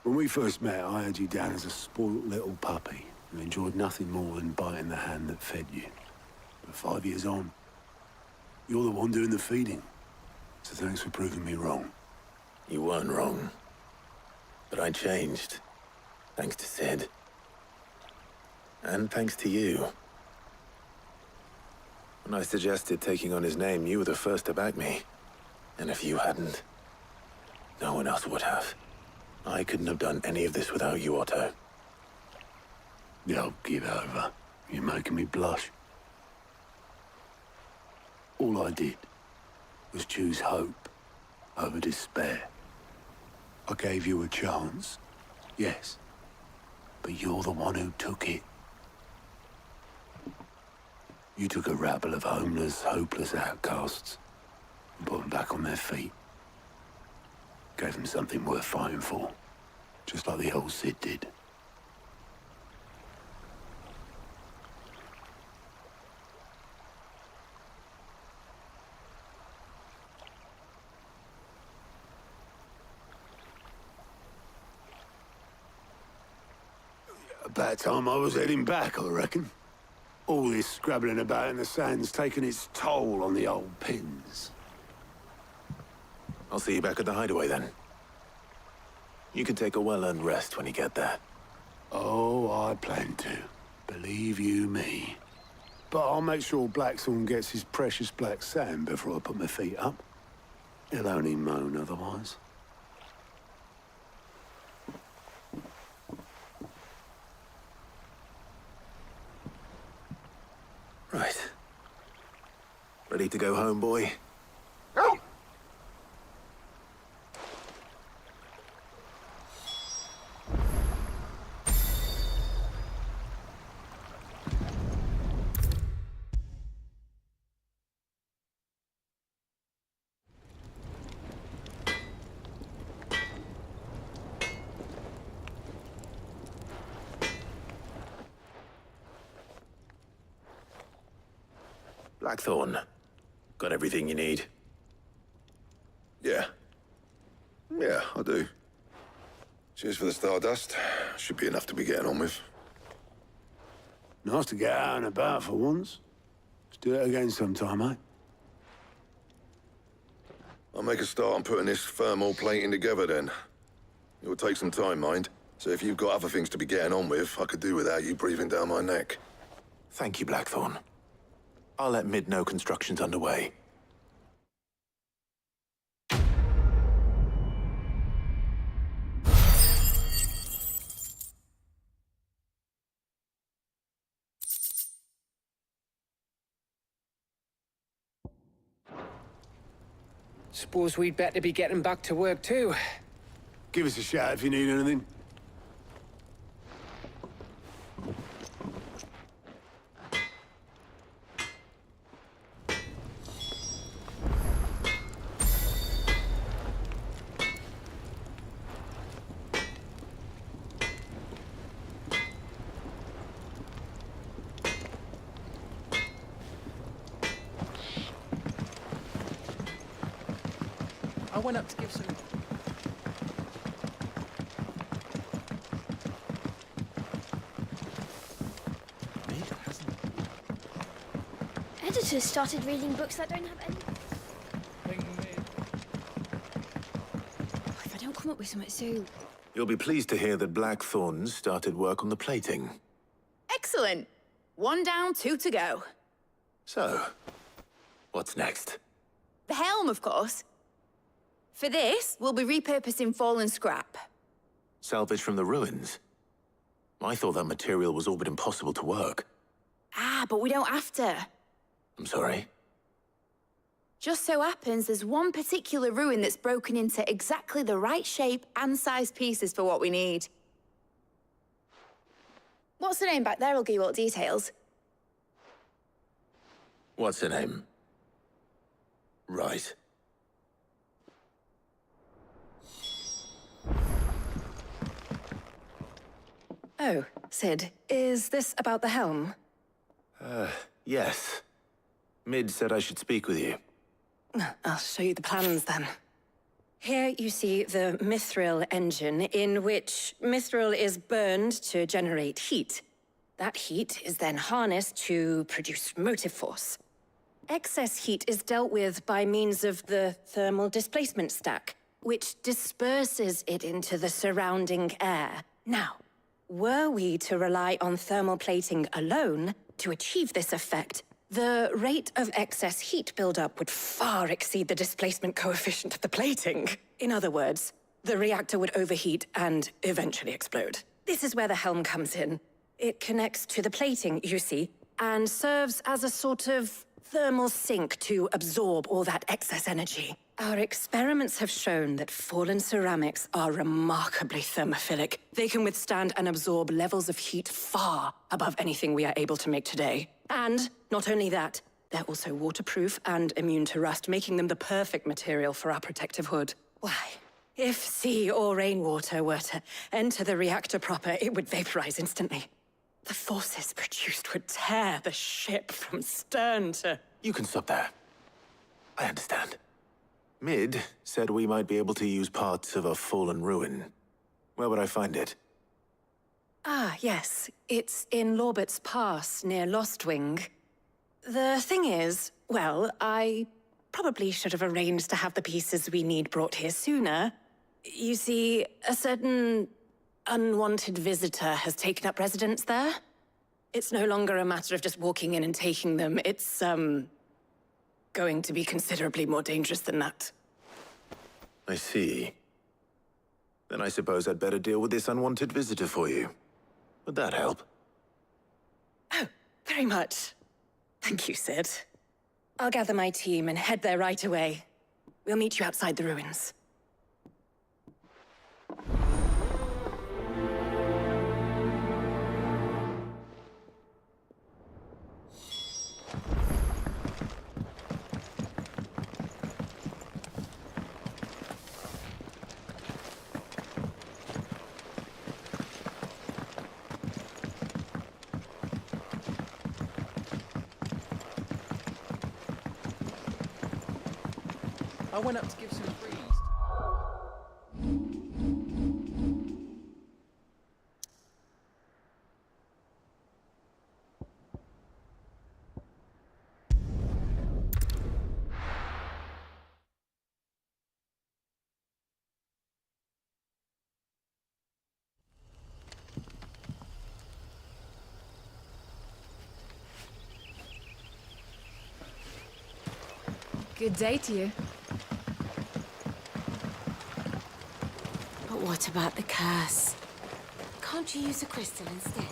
When we first met, I had you down as a spoilt little puppy who enjoyed nothing more than biting the hand that fed you. But 5 years on, you're the one doing the feeding. So thanks for proving me wrong. You weren't wrong. But I changed. Thanks to Sid. And thanks to you. When I suggested taking on his name, you were the first to back me. And if you hadn't, no one else would have. I couldn't have done any of this without you, Otto. Yo, give over. You're making me blush. All I did was choose hope over despair. I gave you a chance, yes. But you're the one who took it. You took a rabble of homeless, hopeless outcasts and put them back on their feet. Gave them something worth fighting for, just like the old Sid did. About time I was heading back, I reckon. All this scrabbling about in the sand's taken its toll on the old pins. I'll see you back at the hideaway then. You can take a well-earned rest when you get there. Oh, I plan to. Believe you me. But I'll make sure Blackthorn gets his precious black sand before I put my feet up. He'll only moan otherwise. Right. Ready to go home, boy? Blackthorn. Got everything you need? Yeah. Yeah, I do. Cheers for the stardust. Should be enough to be getting on with. Nice to get out and about for once. Let's do it again sometime, eh? I'll make a start on putting this thermal plating together then. It will take some time, mind. So if you've got other things to be getting on with, I could do without you breathing down my neck. Thank you, Blackthorn. I'll let Mid know construction's underway. Suppose we'd better be getting back to work too. Give us a shout if you need anything. I went up to give some... Editors started reading books that don't have any... If I don't come up with something soon... You'll be pleased to hear that Blackthorn's started work on the plating. Excellent. 1 down, 2 to go. So, what's next? The helm, of course. For this, we'll be repurposing fallen scrap. Salvage from the ruins? I thought that material was all but impossible to work. Ah, but we don't have to. I'm sorry? Just so happens there's one particular ruin that's broken into exactly the right shape and size pieces for what we need. What's the name back there? I'll give you all the details. What's her name? Right. Oh, Sid, is this about the helm? Yes. Mid said I should speak with you. I'll show you the plans then. Here you see the mithril engine, in which mithril is burned to generate heat. That heat is then harnessed to produce motive force. Excess heat is dealt with by means of the thermal displacement stack, which disperses it into the surrounding air. Now, were we to rely on thermal plating alone to achieve this effect, the rate of excess heat buildup would far exceed the displacement coefficient of the plating. In other words, the reactor would overheat and eventually explode. This is where the helm comes in. It connects to the plating, you see, and serves as a sort of thermal sink to absorb all that excess energy. Our experiments have shown that fallen ceramics are remarkably thermophilic. They can withstand and absorb levels of heat far above anything we are able to make today. And not only that, they're also waterproof and immune to rust, making them the perfect material for our protective hood. Why, if sea or rainwater were to enter the reactor proper, it would vaporize instantly. The forces produced would tear the ship from stern to... You can stop there. I understand. Mid said we might be able to use parts of a fallen ruin. Where would I find it? Ah, yes. It's in Lorbert's Pass, near Lostwing. The thing is, well, I probably should have arranged to have the pieces we need brought here sooner. You see, a certain unwanted visitor has taken up residence there. It's no longer a matter of just walking in and taking them. It's, going to be considerably more dangerous than that. I see. Then I suppose I'd better deal with this unwanted visitor for you. Would that help? Oh, very much. Thank you, Sid. I'll gather my team and head there right away. We'll meet you outside the ruins. I went up to give some freeze. Good day to you. But what about the curse? Can't you use a crystal instead?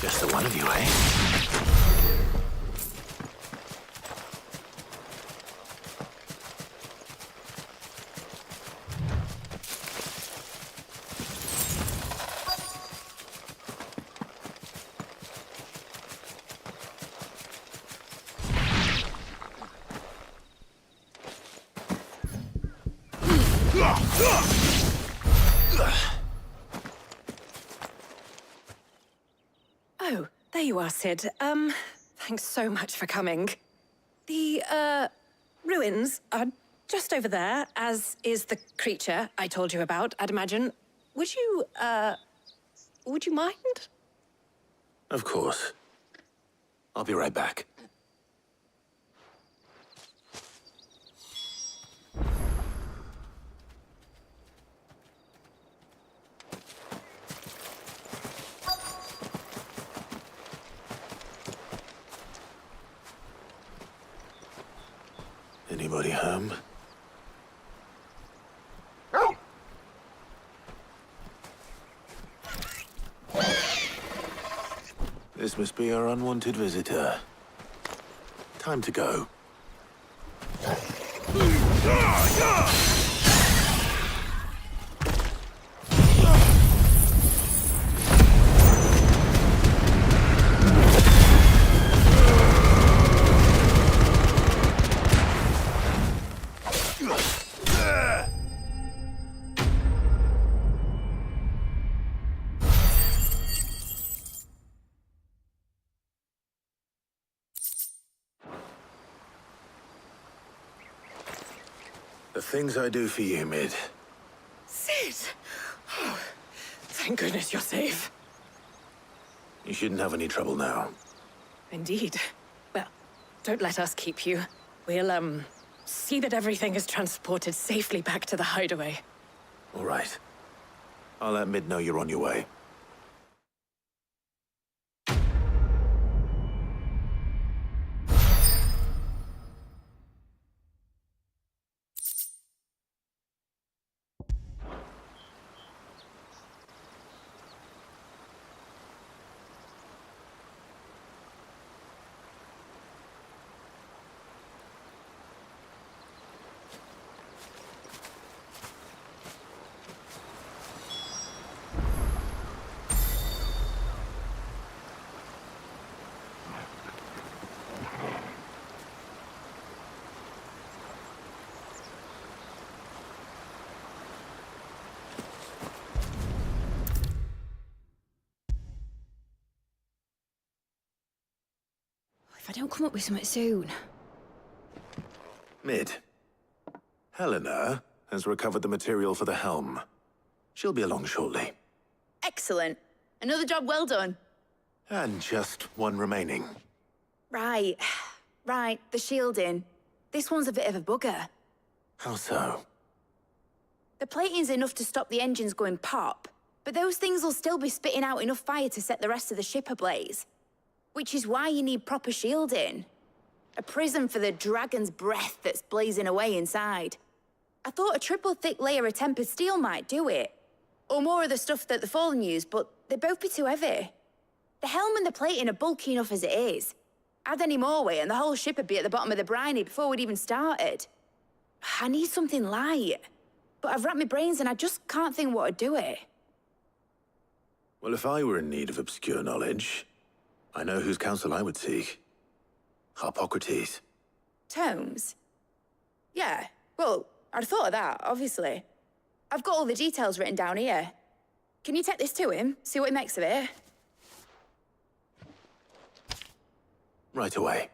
Just the one of you, eh? Oh, there you are, Sid. Thanks so much for coming. The, ruins are just over there, as is the creature I told you about, I'd imagine. Would you mind? Of course. I'll be right back. Anybody home? This must be our unwanted visitor. Time to go. The things I do for you, Mid. Sid! Oh, thank goodness you're safe. You shouldn't have any trouble now. Indeed. Well, don't let us keep you. We'll, see that everything is transported safely back to the hideaway. All right. I'll let Mid know you're on your way. If I don't come up with something soon. Mid. Helena has recovered the material for the helm. She'll be along shortly. Excellent. Another job well done. And just one remaining. Right. Right, the shielding. This one's a bit of a bugger. How so? The plating's enough to stop the engines going pop, but those things will still be spitting out enough fire to set the rest of the ship ablaze. Which is why you need proper shielding. A prism for the dragon's breath that's blazing away inside. I thought a triple thick layer of tempered steel might do it. Or more of the stuff that the Fallen use, but they'd both be too heavy. The helm and the plating are bulky enough as it is. Add any more weight and the whole ship would be at the bottom of the briny before we'd even started. I need something light. But I've racked my brains and I just can't think what would do it. Well, if I were in need of obscure knowledge, I know whose counsel I would seek. Harpocrates. Tomes? Yeah, well, I'd thought of that, obviously. I've got all the details written down here. Can you take this to him, see what he makes of it? Right away.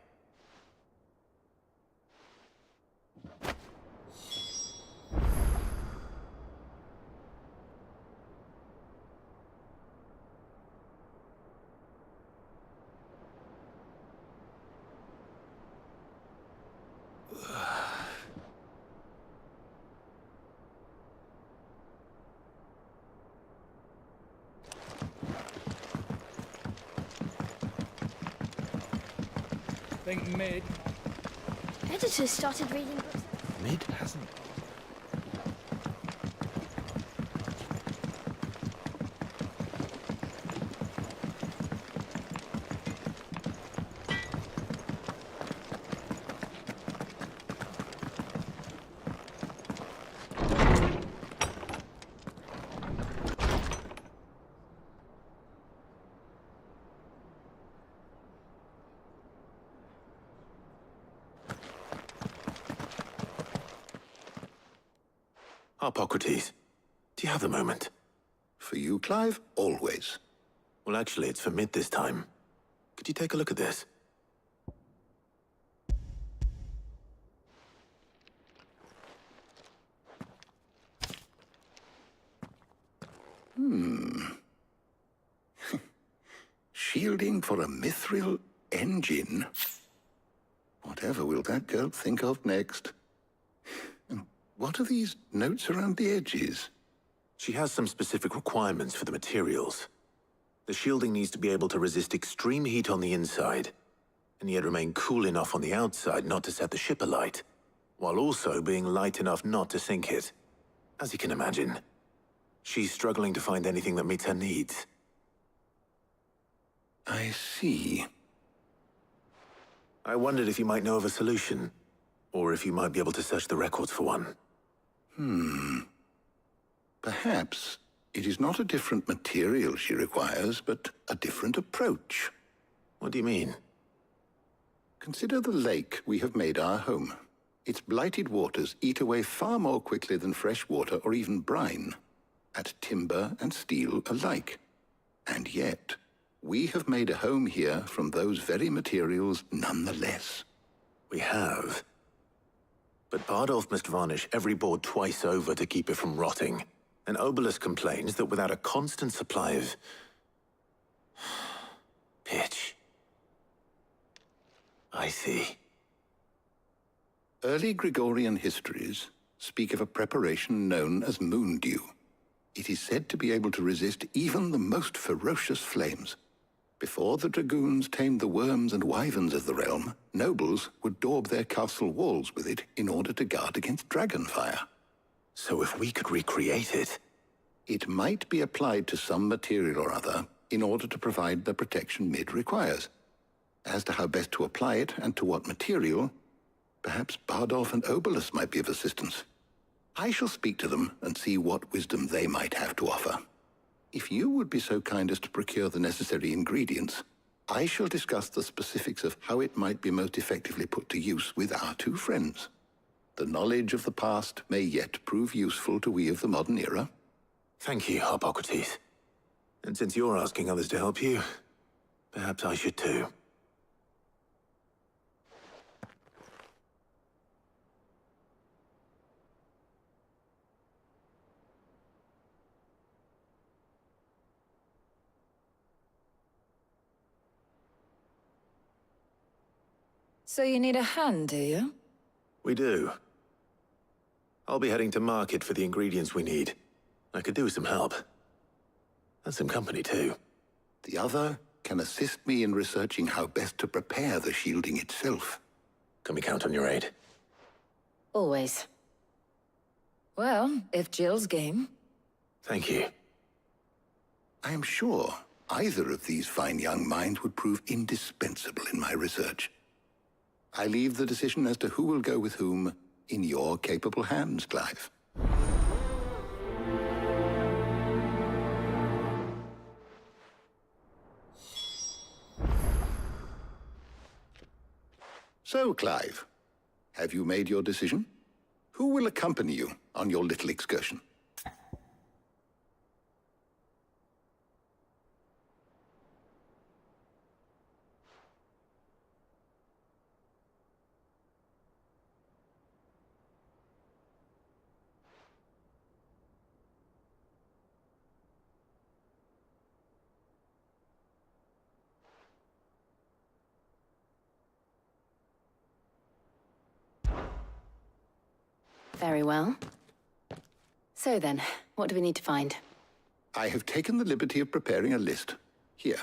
Think Mid. Editors started reading books. Mid hasn't. Harpocrates, do you have a moment? For you, Clive, always. Well, actually, it's for Mid this time. Could you take a look at this? Shielding for a mithril engine? Whatever will that girl think of next? And what are these notes around the edges? She has some specific requirements for the materials. The shielding needs to be able to resist extreme heat on the inside, and yet remain cool enough on the outside not to set the ship alight, while also being light enough not to sink it. As you can imagine, she's struggling to find anything that meets her needs. I see. I wondered if you might know of a solution, or if you might be able to search the records for one. Perhaps it is not a different material she requires, but a different approach. What do you mean? Consider the lake we have made our home. Its blighted waters eat away far more quickly than fresh water or even brine, at timber and steel alike. And yet, we have made a home here from those very materials nonetheless. We have. But Bardolph must varnish every board twice over to keep it from rotting. And Obelus complains that without a constant supply of pitch. I see. Early Gregorian histories speak of a preparation known as moon dew. It is said to be able to resist even the most ferocious flames. Before the dragoons tamed the worms and wyverns of the realm, nobles would daub their castle walls with it in order to guard against dragonfire. So if we could recreate it... It might be applied to some material or other in order to provide the protection Mid requires. As to how best to apply it and to what material, perhaps Bardolph and Obelus might be of assistance. I shall speak to them and see what wisdom they might have to offer. If you would be so kind as to procure the necessary ingredients, I shall discuss the specifics of how it might be most effectively put to use with our two friends. The knowledge of the past may yet prove useful to we of the modern era. Thank you, Hippocrates. And since you're asking others to help you, perhaps I should too. So you need a hand, do you? We do. I'll be heading to market for the ingredients we need. I could do with some help. And some company, too. The other can assist me in researching how best to prepare the shielding itself. Can we count on your aid? Always. Well, if Jill's game. Thank you. I am sure either of these fine young minds would prove indispensable in my research. I leave the decision as to who will go with whom in your capable hands, Clive. So, Clive, have you made your decision? Who will accompany you on your little excursion? Very well. So then, what do we need to find? I have taken the liberty of preparing a list. Here.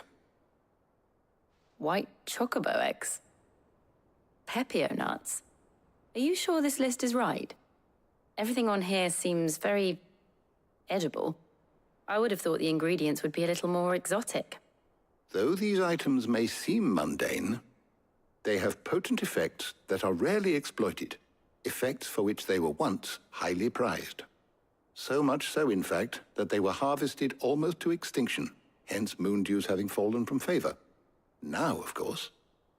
White chocobo eggs? Pepio nuts? Are you sure this list is right? Everything on here seems very... edible. I would have thought the ingredients would be a little more exotic. Though these items may seem mundane, they have potent effects that are rarely exploited. Effects for which they were once highly prized. So much so, in fact, that they were harvested almost to extinction, hence moon dews having fallen from favor. Now, of course,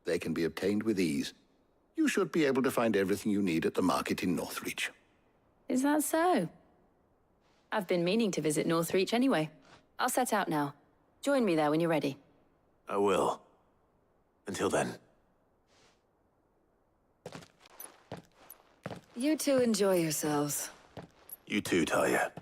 they can be obtained with ease. You should be able to find everything you need at the market in Northreach. Is that so? I've been meaning to visit Northreach anyway. I'll set out now. Join me there when you're ready. I will. Until then. You two enjoy yourselves. You too, Talia.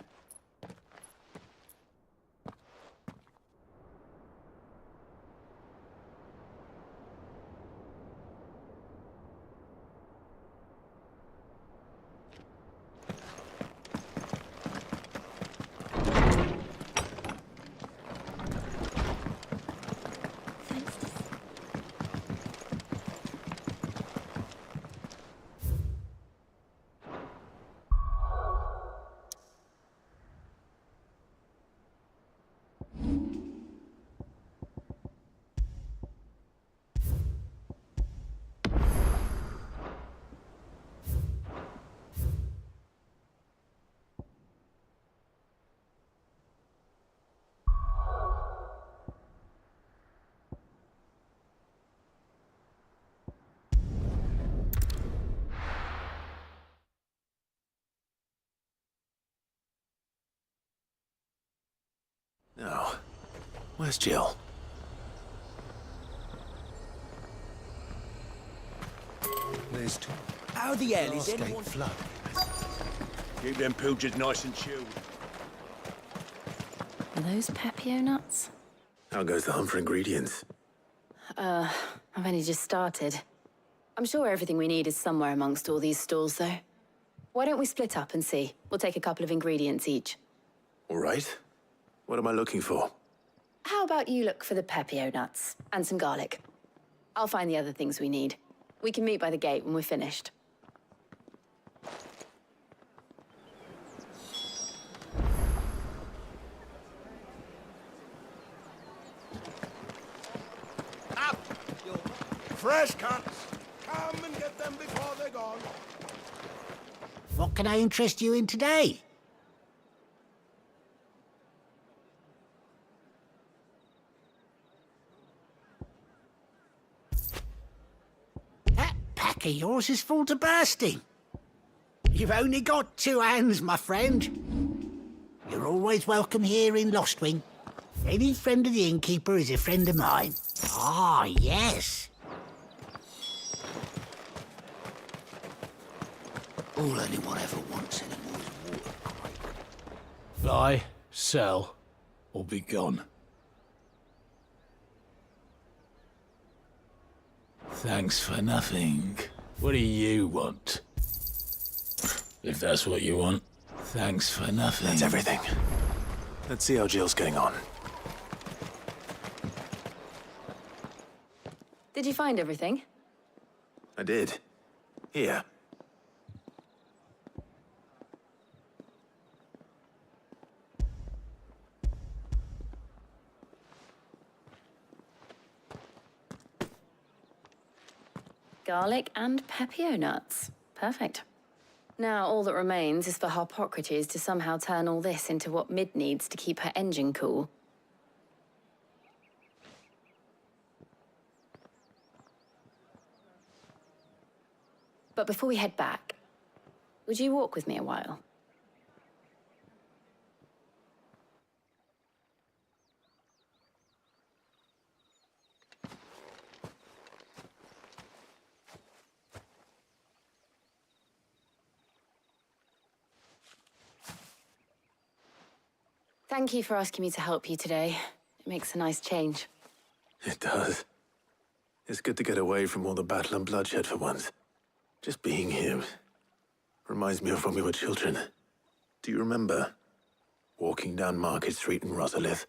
No. Where's Jill? There's two. How the hell is anyone... flood. Keep them pilchards nice and chilled. Are those Pepio nuts? How goes the hunt for ingredients? I've only just started. I'm sure everything we need is somewhere amongst all these stalls, though. Why don't we split up and see? We'll take a couple of ingredients each. All right. What am I looking for? How about you look for the Pepio nuts and some garlic? I'll find the other things we need. We can meet by the gate when we're finished. Fresh cuts! Come and get them before they're gone. What can I interest you in today? That pack of yours is full to bursting. You've only got 2 hands, my friend. You're always welcome here in Lostwing. Any friend of the innkeeper is a friend of mine. Ah, yes. All anyone ever wants anymore is water. Buy, sell, or be gone. Thanks for nothing. What do you want? If that's what you want. Thanks for nothing. That's everything. Let's see how Jill's getting on. Did you find everything? I did. Here. Garlic and Pepio nuts. Perfect. Now, all that remains is for Harpocrates to somehow turn all this into what Mid needs to keep her engine cool. But before we head back, would you walk with me a while? Thank you for asking me to help you today. It makes a nice change. It does. It's good to get away from all the battle and bloodshed for once. Just being here reminds me of when we were children. Do you remember? Walking down Market Street in Rosalith,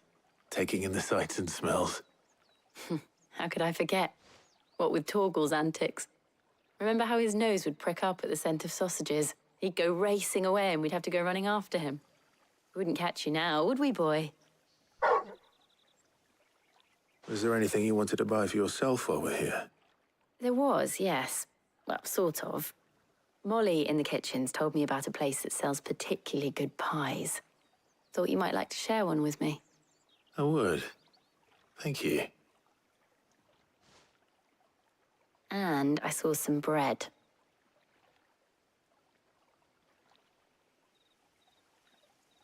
taking in the sights and smells. How could I forget? What with Torgal's antics. Remember how his nose would prick up at the scent of sausages? He'd go racing away and we'd have to go running after him. We wouldn't catch you now, would we, boy? Was there anything you wanted to buy for yourself while we're here? There was, yes. Well, sort of. Molly in the kitchens told me about a place that sells particularly good pies. Thought you might like to share one with me. I would. Thank you. And I saw some bread.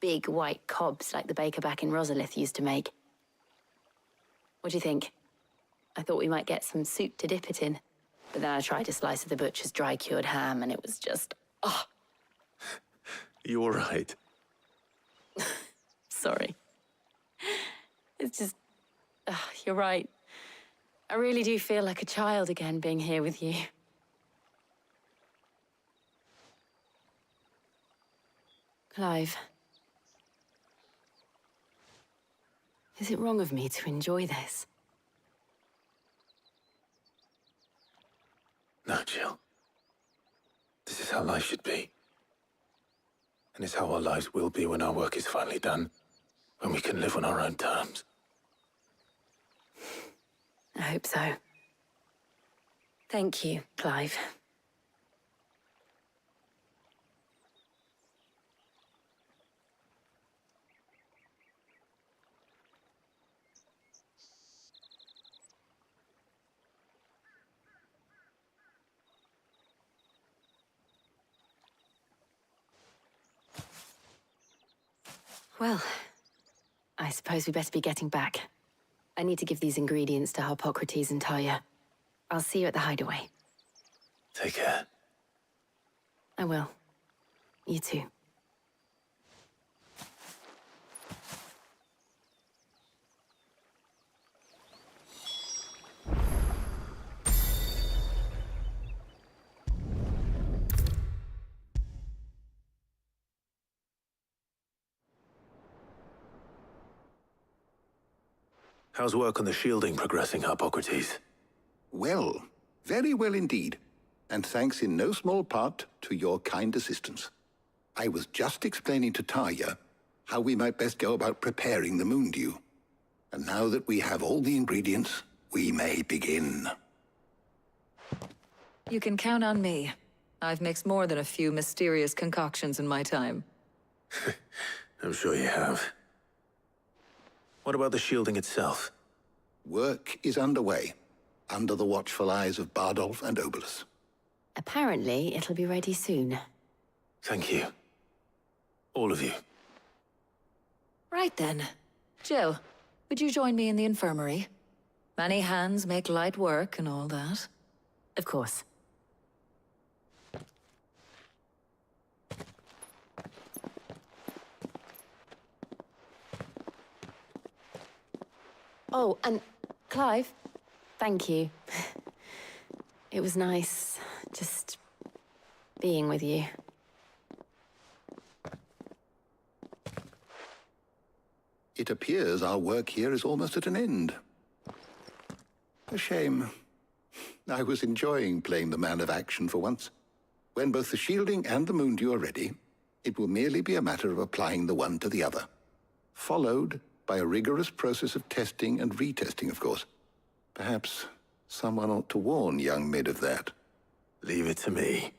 Big white cobs like the baker back in Rosalith used to make. What do you think? I thought we might get some soup to dip it in. But then I tried a slice of the butcher's dry-cured ham and it was just... oh! You all right? Sorry. It's just... you're right. I really do feel like a child again being here with you. Clive. Is it wrong of me to enjoy this? No, Jill. This is how life should be. And it's how our lives will be when our work is finally done. When we can live on our own terms. I hope so. Thank you, Clive. Well, I I suppose we better be getting back. I need to give these ingredients to Harpocrates and Talia. I'll see you at the hideaway. Take care. I will. You too. How's work on the shielding progressing, Harpocrates? Well, very well indeed. And thanks in no small part to your kind assistance. I was just explaining to Talia how we might best go about preparing the moon dew. And now that we have all the ingredients, we may begin. You can count on me. I've mixed more than a few mysterious concoctions in my time. I'm sure you have. What about the shielding itself? Work is underway, under the watchful eyes of Bardolph and Obolus. Apparently, it'll be ready soon. Thank you. All of you. Right then. Jill, would you join me in the infirmary? Many hands make light work and all that. Of course. Oh, and Clive, thank you. It was nice, just being with you. It appears our work here is almost at an end. A shame. I was enjoying playing the man of action for once. When both the shielding and the moon dew are ready, it will merely be a matter of applying the one to the other. Followed by a rigorous process of testing and retesting, of course. Perhaps someone ought to warn young Mid of that. Leave it to me.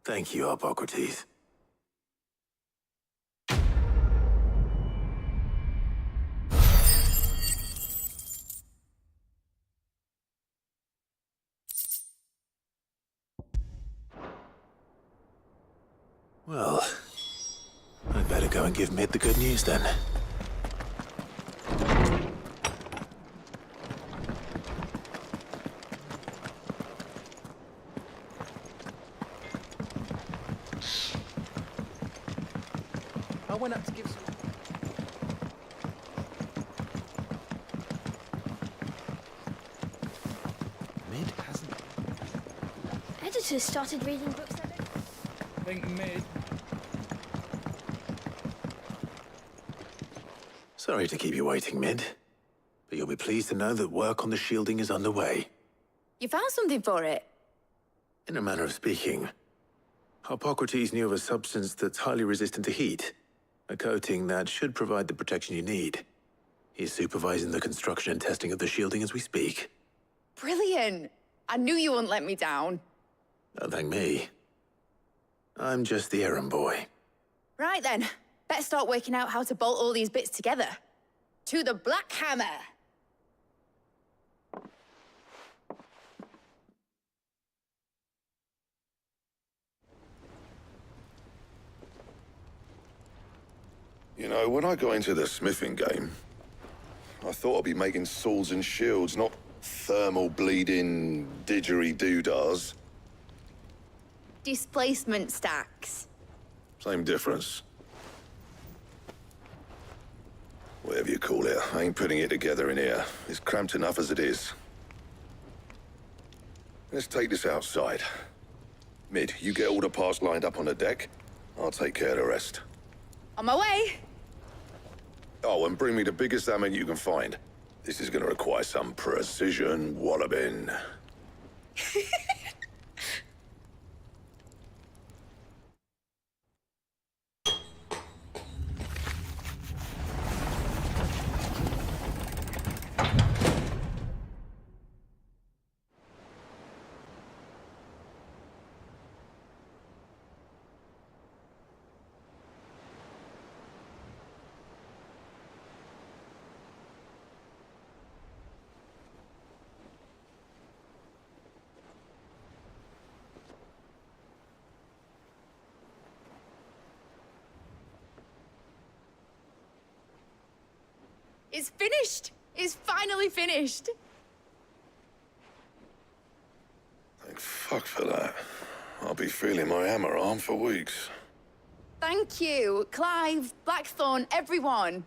Thank you, Harpocrates. Well, I'd better go and give Mid the good news then. I went up to give some... Mid hasn't... Editors started reading books that day. Think Mid. Sorry to keep you waiting, Mid. But you'll be pleased to know that work on the shielding is underway. You found something for it? In a manner of speaking, Harpocrates knew of a substance that's highly resistant to heat. A coating that should provide the protection you need. He's supervising the construction and testing of the shielding as we speak. Brilliant! I knew you wouldn't let me down. Don't thank me. I'm just the errand boy. Right then, better start working out how to bolt all these bits together. To the Black Hammer! You know, when I got into the smithing game, I thought I'd be making swords and shields, not thermal bleeding didgeridoo-dahs. Displacement stacks. Same difference. Whatever you call it, I ain't putting it together in here. It's cramped enough as it is. Let's take this outside. Mid, you get all the parts lined up on the deck. I'll take care of the rest. On my way! Oh, and bring me the biggest hammer you can find. This is gonna require some precision walloping. It's finished! It's finally finished! Thank fuck for that. I'll be feeling my hammer arm for weeks. Thank you, Clive, Blackthorn, everyone.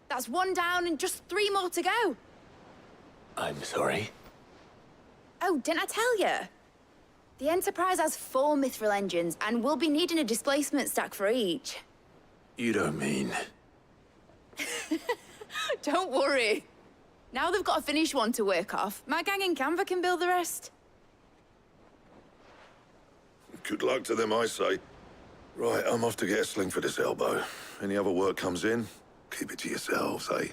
That's one down and just 3 more to go. I'm sorry. Oh, didn't I tell you? The Enterprise has 4 mithril engines, and we'll be needing a displacement stack for each. You don't mean... Don't worry. Now they've got a finished one to work off, my gang in Canva can build the rest. Good luck to them, I say. Right, I'm off to get a sling for this elbow. Any other work comes in, keep it to yourselves, eh?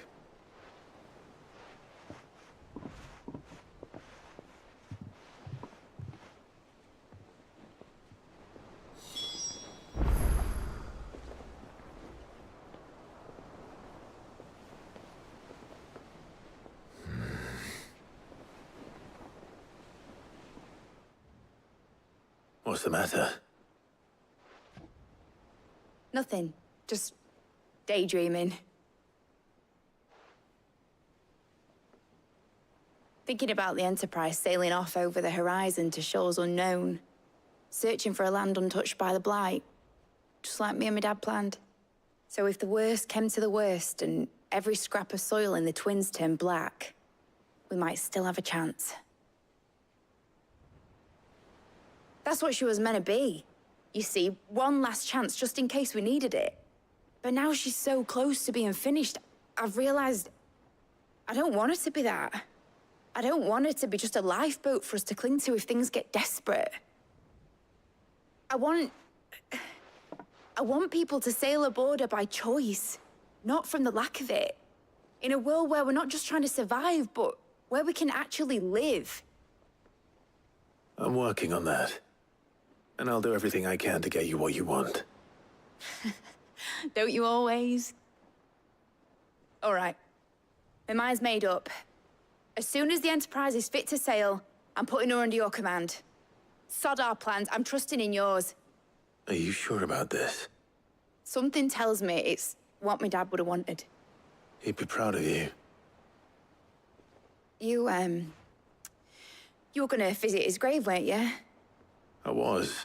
What's the matter? Nothing. Just daydreaming. Thinking about the Enterprise sailing off over the horizon to shores unknown. Searching for a land untouched by the Blight. Just like me and my dad planned. So if the worst came to the worst and every scrap of soil in the Twins turned black, we might still have a chance. That's what she was meant to be. You see, one last chance just in case we needed it. But now she's so close to being finished, I've realized I don't want her to be that. I don't want her to be just a lifeboat for us to cling to if things get desperate. I want people to sail aboard her by choice, not from the lack of it. In a world where we're not just trying to survive, but where we can actually live. I'm working on that. And I'll do everything I can to get you what you want. Don't you always? All right. My mind's made up. As soon as the Enterprise is fit to sail, I'm putting her under your command. Sod our plans, I'm trusting in yours. Are you sure about this? Something tells me it's what my dad would have wanted. He'd be proud of you. You were gonna visit his grave, weren't you? I was.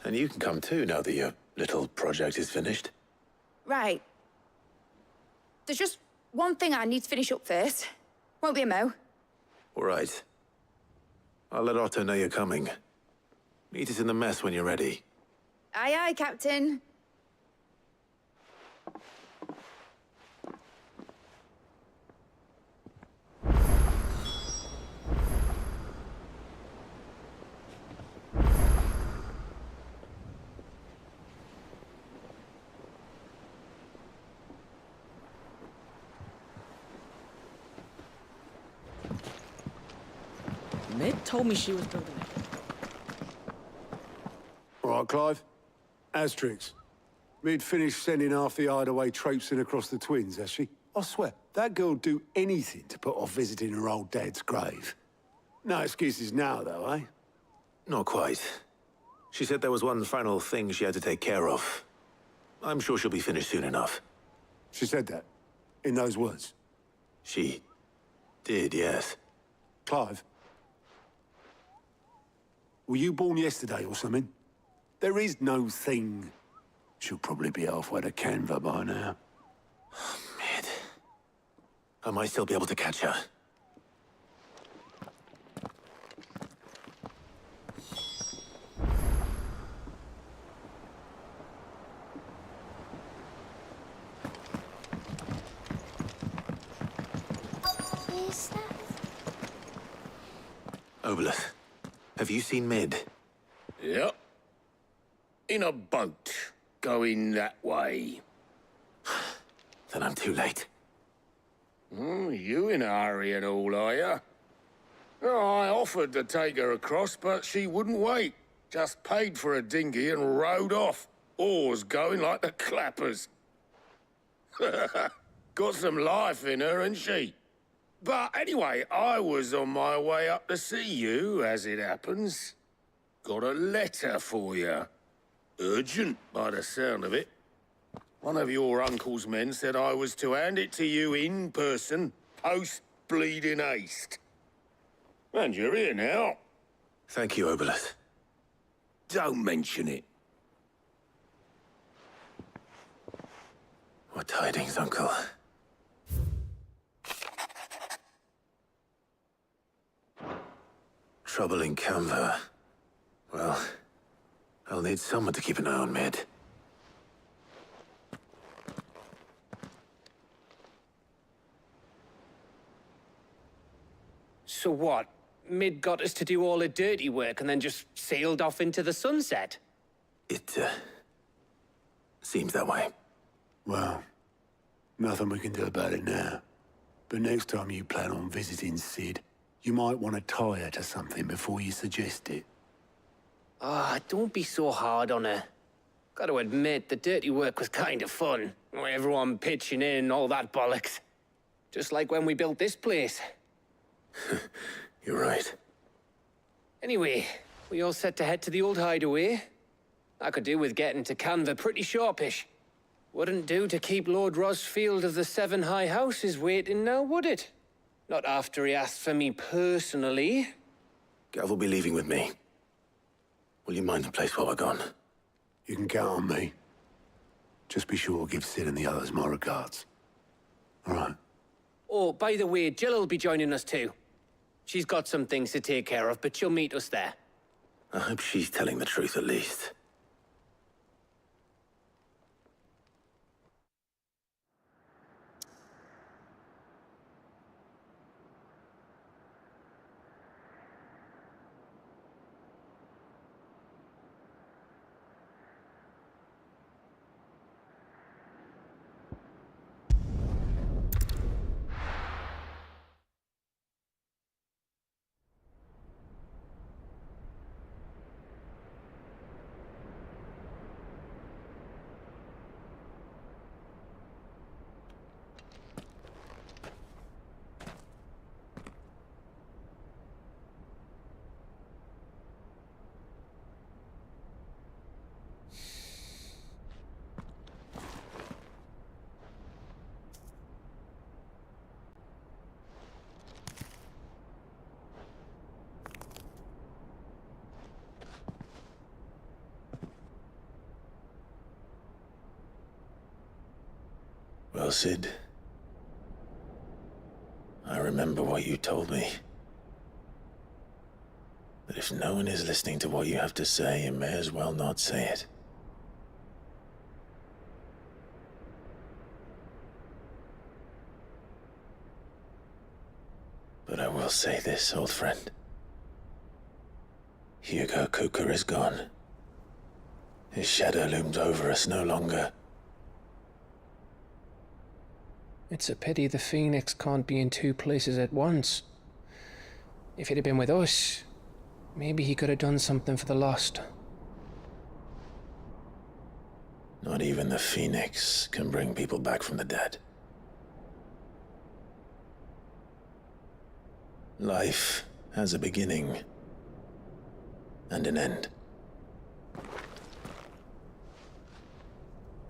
And you can come too, now that your little project is finished. Right. There's just one thing I need to finish up first. Won't be a mo. All right. I'll let Otto know you're coming. Meet us in the mess when you're ready. Aye, aye, Captain. Mid told me she was building it. All right, Clive. Asterix. Mid finished sending half the hideaway traipsing across the Twins, has she? I swear, that girl'd do anything to put off visiting her old dad's grave. No excuses now, though, eh? Not quite. She said there was one final thing she had to take care of. I'm sure she'll be finished soon enough. She said that? In those words? She did, yes. Clive? Were you born yesterday or something? There is no thing. She'll probably be halfway to Canva by now. Mid. I might still be able to catch her. Is that... Obolus, have you seen Mid? Yep. In a boat, going that way. Then I'm too late. You in a hurry and all, are you? Oh, I offered to take her across, but she wouldn't wait. Just paid for a dinghy and rowed off. Oars going like the clappers. Got some life in her, ain't she? But anyway, I was on my way up to see you, as it happens. Got a letter for you. Urgent, by the sound of it. One of your uncle's men said I was to hand it to you in person, post-bleeding haste. And you're here now. Thank you, Obeleth. Don't mention it. What tidings, Uncle? Trouble in Canva. Well, I'll need someone to keep an eye on Mid. So what? Mid got us to do all the dirty work and then just sailed off into the sunset? It, seems that way. Well, nothing we can do about it now. But next time you plan on visiting Sid, you might want to tie her to something before you suggest it. Ah, don't be so hard on her. Gotta admit, the dirty work was kind of fun. Everyone pitching in, all that bollocks. Just like when we built this place. You're right. Anyway, we all set to head to the old hideaway. I could do with getting to Canva pretty sharpish. Wouldn't do to keep Lord Rosfield of the Seven High Houses waiting now, would it? Not after he asked for me personally. Gav will be leaving with me. Will you mind the place while we're gone? You can count on me. Just be sure to give Sid and the others my regards. All right. Oh, by the way, Jill will be joining us too. She's got some things to take care of, but she'll meet us there. I hope she's telling the truth at least. Well, Sid, I remember what you told me. That if no one is listening to what you have to say, you may as well not say it. But I will say this, old friend. Hugo Kuka is gone. His shadow looms over us no longer. It's a pity the Phoenix can't be in two places at once. If he'd have been with us, maybe he could have done something for the Lost. Not even the Phoenix can bring people back from the dead. Life has a beginning and an end.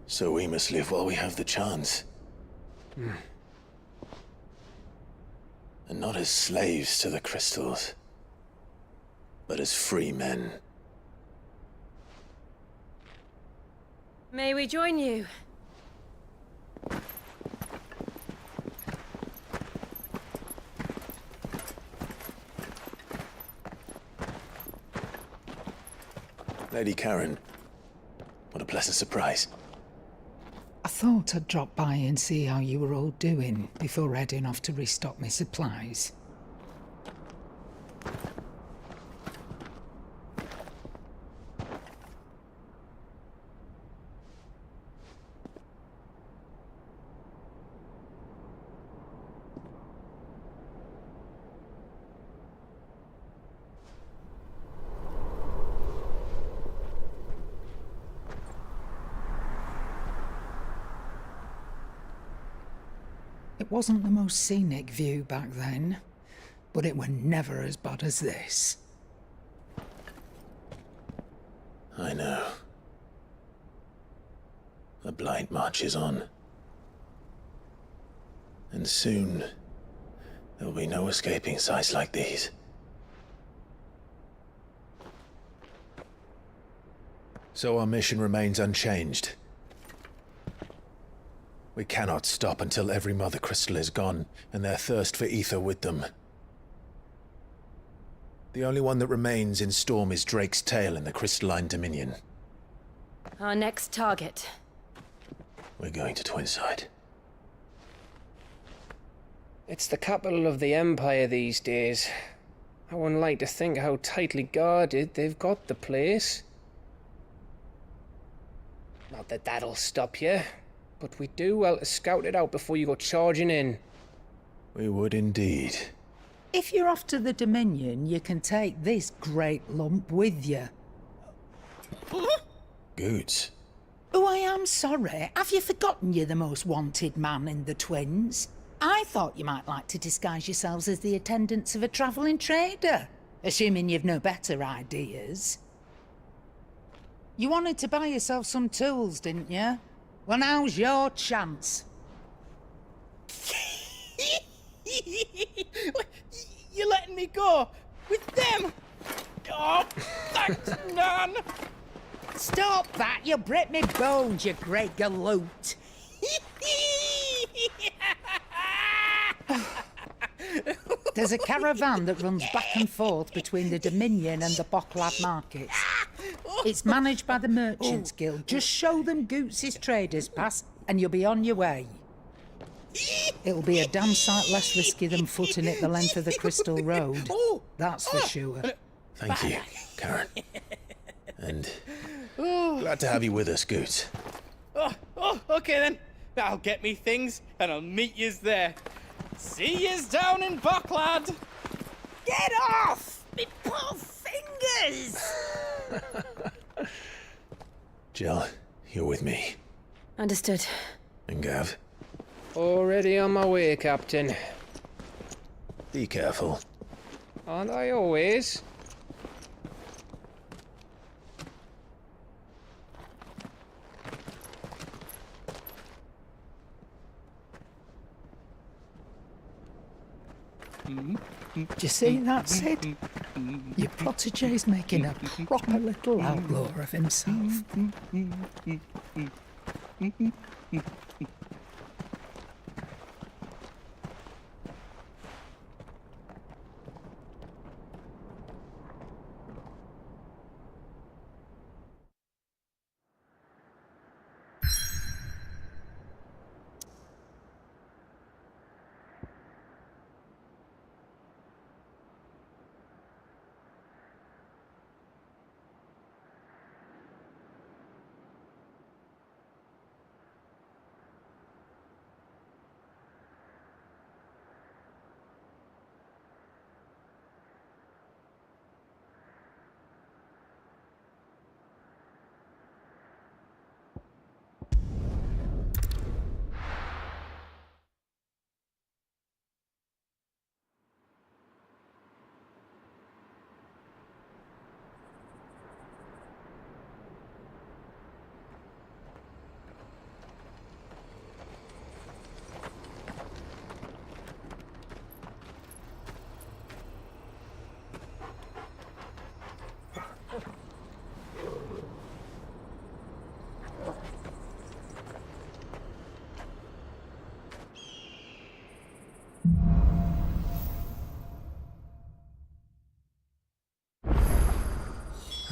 So we must live while we have the chance. And not as slaves to the crystals, but as free men. May we join you? Lady Karen, what a pleasant surprise. I thought I'd drop by and see how you were all doing before heading off to restock my supplies. It wasn't the most scenic view back then, but it were never as bad as this. I know. The blight marches on. And soon, there will be no escaping sights like these. So our mission remains unchanged. We cannot stop until every Mother Crystal is gone, and their thirst for ether with them. The only one that remains in Storm is Drake's tail in the Crystalline Dominion. Our next target. We're going to Twinside. It's the capital of the Empire these days. I wouldn't like to think how tightly guarded they've got the place. Not that that'll stop you, but we do well to scout it out before you go charging in. We would indeed. If you're off to the Dominion, you can take this great lump with you. Goods. Oh, I am sorry. Have you forgotten you're the most wanted man in the Twins? I thought you might like to disguise yourselves as the attendants of a travelling trader, assuming you've no better ideas. You wanted to buy yourself some tools, didn't you? Well, now's your chance. You're letting me go? With them? Oh, thanks, Nan! Stop that! You'll break me bones, you great galoot! There's a caravan that runs back and forth between the Dominion and the Bocklad markets. It's managed by the Merchants Guild. Just show them Goots' traders pass and you'll be on your way. It'll be a damn sight less risky than footing it the length of the Crystal Road. That's for sure. Thank you, Karen. And glad to have you with us, Goots. Okay then. I'll get me things and I'll meet yous there. See yous down in Bocklad. Get off! Me poor fingers! Jill, you're with me. Understood. And Gav? Already on my way, Captain. Be careful. Aren't I always? Do you see that, Sid? Your protege's making a proper little outlaw of himself.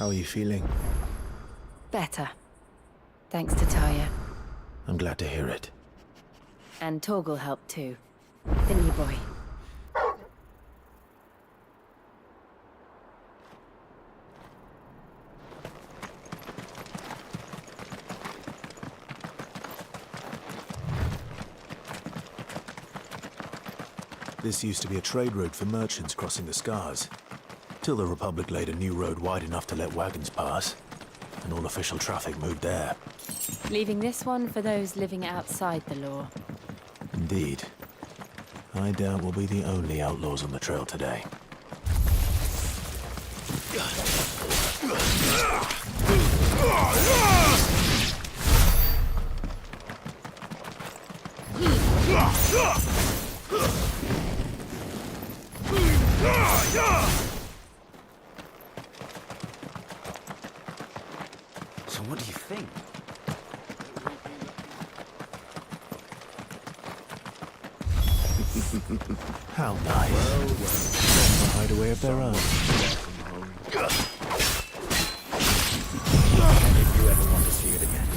How are you feeling? Better. Thanks to Taya. I'm glad to hear it. And Torgal helped too. Didn't you, boy? This used to be a trade route for merchants crossing the Scars, till the Republic laid a new road wide enough to let wagons pass, and all official traffic moved there. Leaving this one for those living outside the law. Indeed. I doubt we'll be the only outlaws on the trail today. So what do you think? How nice. A hideaway of their own. If you ever want to see it again.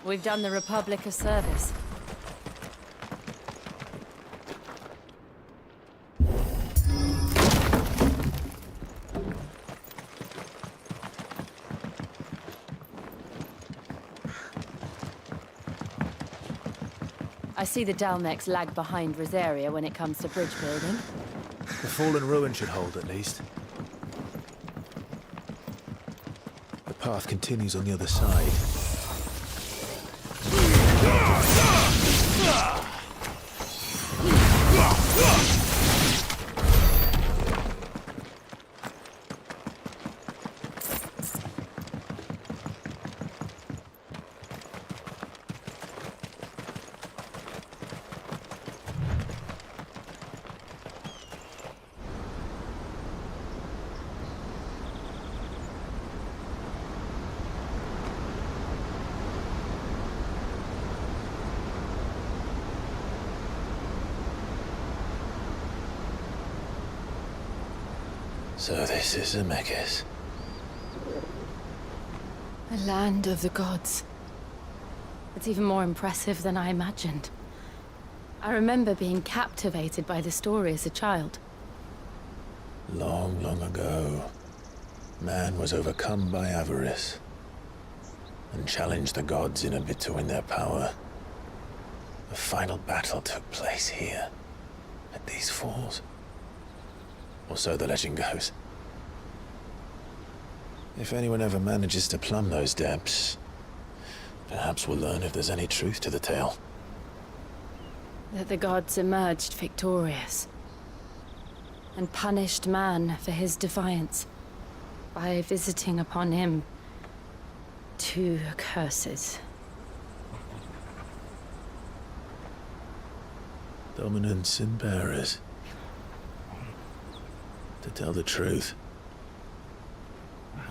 We've done the Republic a service. I see the Dalmex lag behind Rosaria when it comes to bridge building. The fallen ruin should hold, at least. The path continues on the other side. So this is Zemeckis. The land of the gods. It's even more impressive than I imagined. I remember being captivated by the story as a child. Long, long ago, man was overcome by avarice and challenged the gods in a bid to win their power. The final battle took place here, at these falls. Or so the legend goes. If anyone ever manages to plumb those depths, perhaps we'll learn if there's any truth to the tale. That the gods emerged victorious and punished man for his defiance by visiting upon him 2 curses. Dominance and bearers. To tell the truth,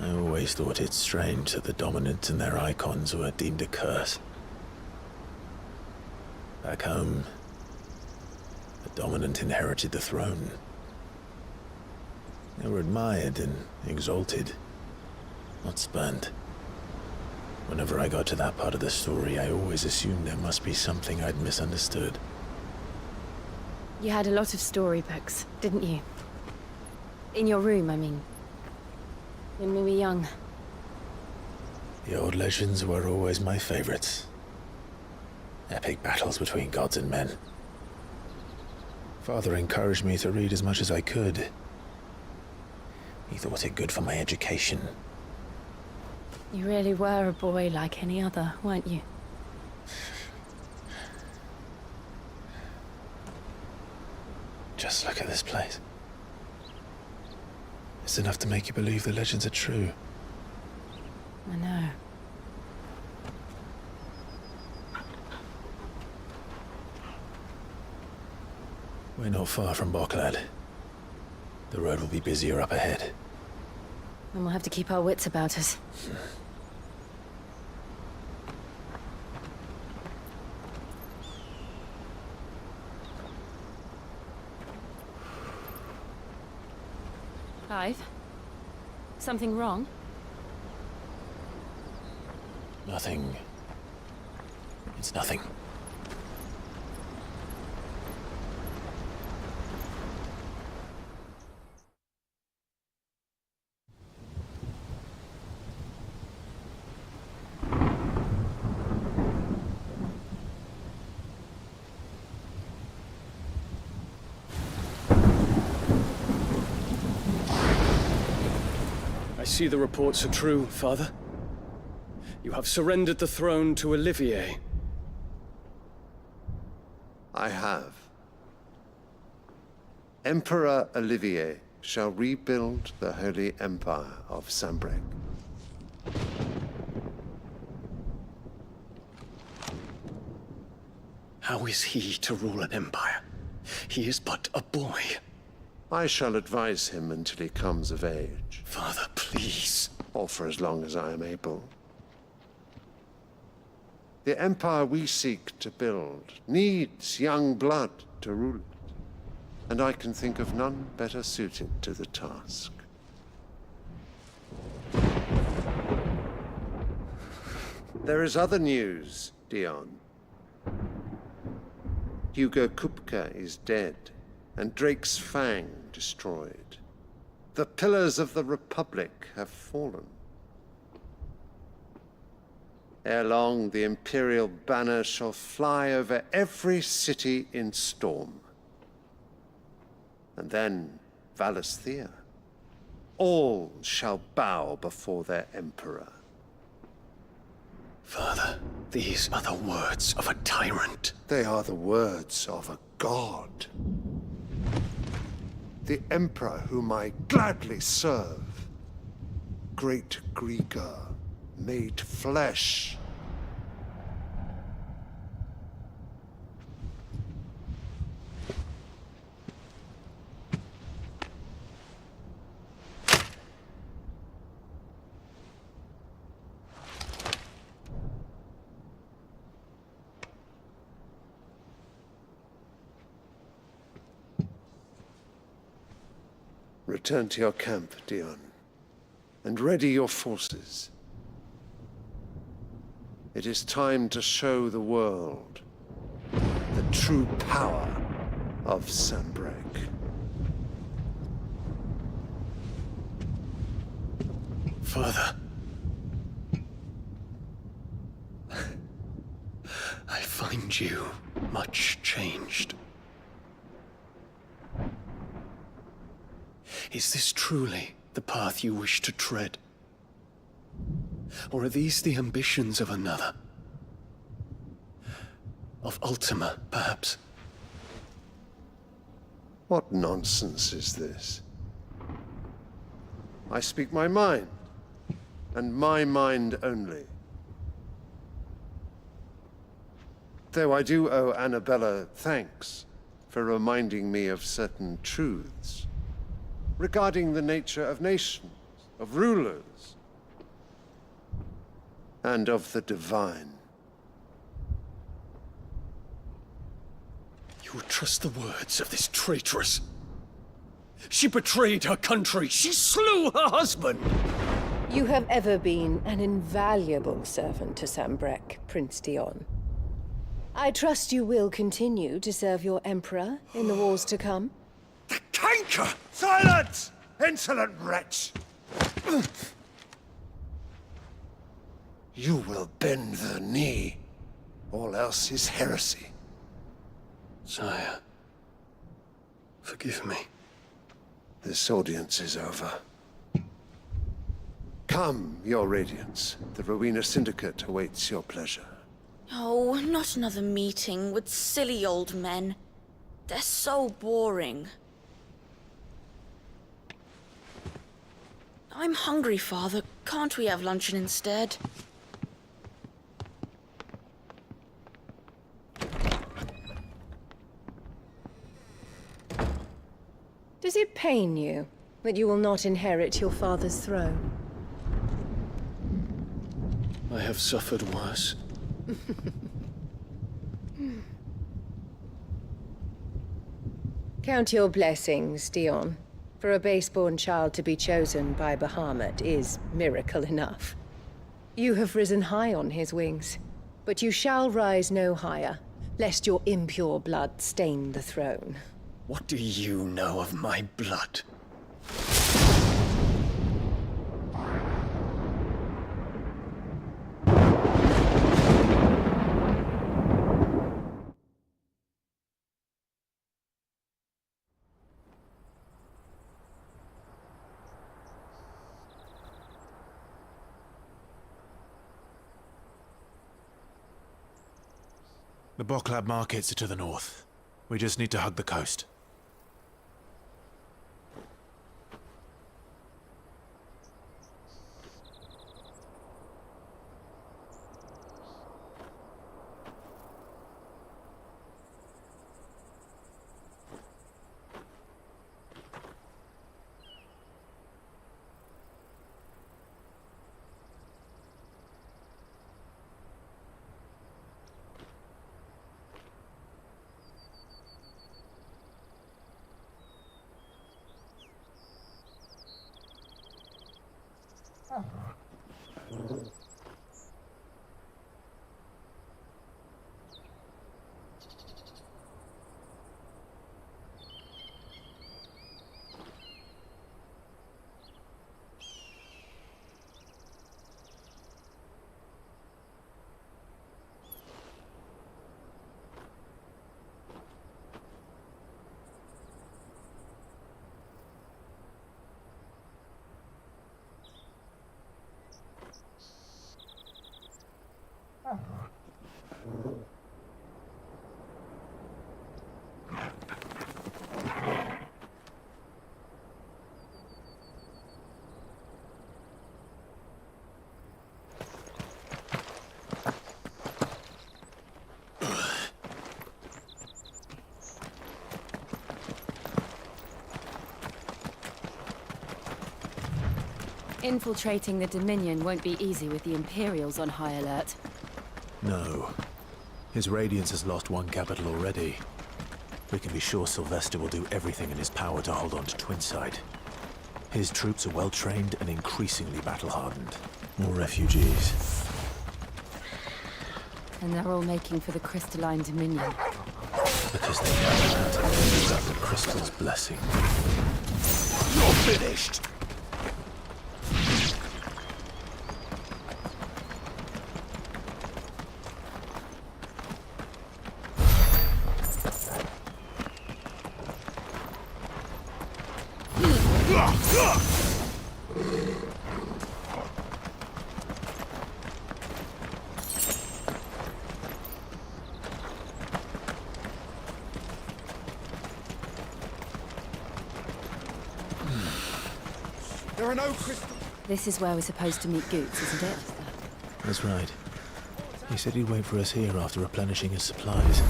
I always thought it strange that the dominant and their icons were deemed a curse. Back home, the dominant inherited the throne. They were admired and exalted, not spurned. Whenever I got to that part of the story, I always assumed there must be something I'd misunderstood. You had a lot of storybooks, didn't you? In your room, I mean. When we were young. The old legends were always my favorites. Epic battles between gods and men. Father encouraged me to read as much as I could. He thought it good for my education. You really were a boy like any other, weren't you? Just look at this place. It's enough to make you believe the legends are true. I know. We're not far from Boklad. The road will be busier up ahead. And we'll have to keep our wits about us. Clive? Something wrong? Nothing. It's nothing. I see the reports are true, Father. You have surrendered the throne to Olivier. I have. Emperor Olivier shall rebuild the Holy Empire of Sambrec. How is he to rule an empire? He is but a boy. I shall advise him until he comes of age. Father, please. Or for as long as I am able. The empire we seek to build needs young blood to rule it. And I can think of none better suited to the task. There is other news, Dion. Hugo Kupka is dead, and Drake's Fang destroyed. The pillars of the Republic have fallen. Ere long, the Imperial banner shall fly over every city in Storm. And then Valisthea. All shall bow before their Emperor. Father, these are the words of a tyrant. They are the words of a god. The Emperor whom I gladly serve. Great Grieger, made flesh. Return to your camp, Dion, and ready your forces. It is time to show the world the true power of Sambrec. Father. I find you much changed. Is this truly the path you wish to tread? Or are these the ambitions of another? Of Ultima, perhaps? What nonsense is this? I speak my mind, and my mind only. Though I do owe Annabella thanks for reminding me of certain truths regarding the nature of nations, of rulers, and of the divine. You would trust the words of this traitress? She betrayed her country. She slew her husband. You have ever been an invaluable servant to Sambrec, Prince Dion. I trust you will continue to serve your Emperor in the wars to come. Canker! Silence! Insolent wretch! You will bend the knee. All else is heresy. Sire, forgive me. This audience is over. Come, your Radiance. The Rowena Syndicate awaits your pleasure. Oh, not another meeting with silly old men. They're so boring. I'm hungry, Father. Can't we have luncheon instead? Does it pain you that you will not inherit your father's throne? I have suffered worse. Count your blessings, Dion. For a base-born child to be chosen by Bahamut is miracle enough. You have risen high on his wings, but you shall rise no higher, lest your impure blood stain the throne. What do you know of my blood? The Boklab markets are to the north. We just need to hug the coast. Infiltrating the Dominion won't be easy with the Imperials on high alert. No. His Radiance has lost one capital already. We can be sure Sylvester will do everything in his power to hold on to Twinside. His troops are well-trained and increasingly battle-hardened. More refugees. And they're all making for the Crystalline Dominion. Because they haven't got the Crystal's blessing. You're finished! There are no crystals. This is where we're supposed to meet Goots, isn't it? That's right. He said he'd wait for us here after replenishing his supplies.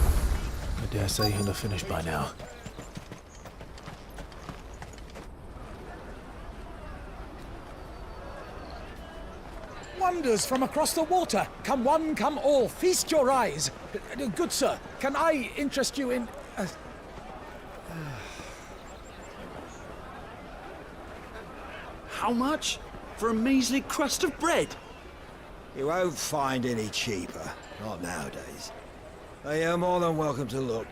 I dare say he'll have finished by now. Wonders from across the water. Come one, come all. Feast your eyes. Good sir, can I interest you in... How much? For a measly crust of bread? You won't find any cheaper. Not nowadays. You're more than welcome to look.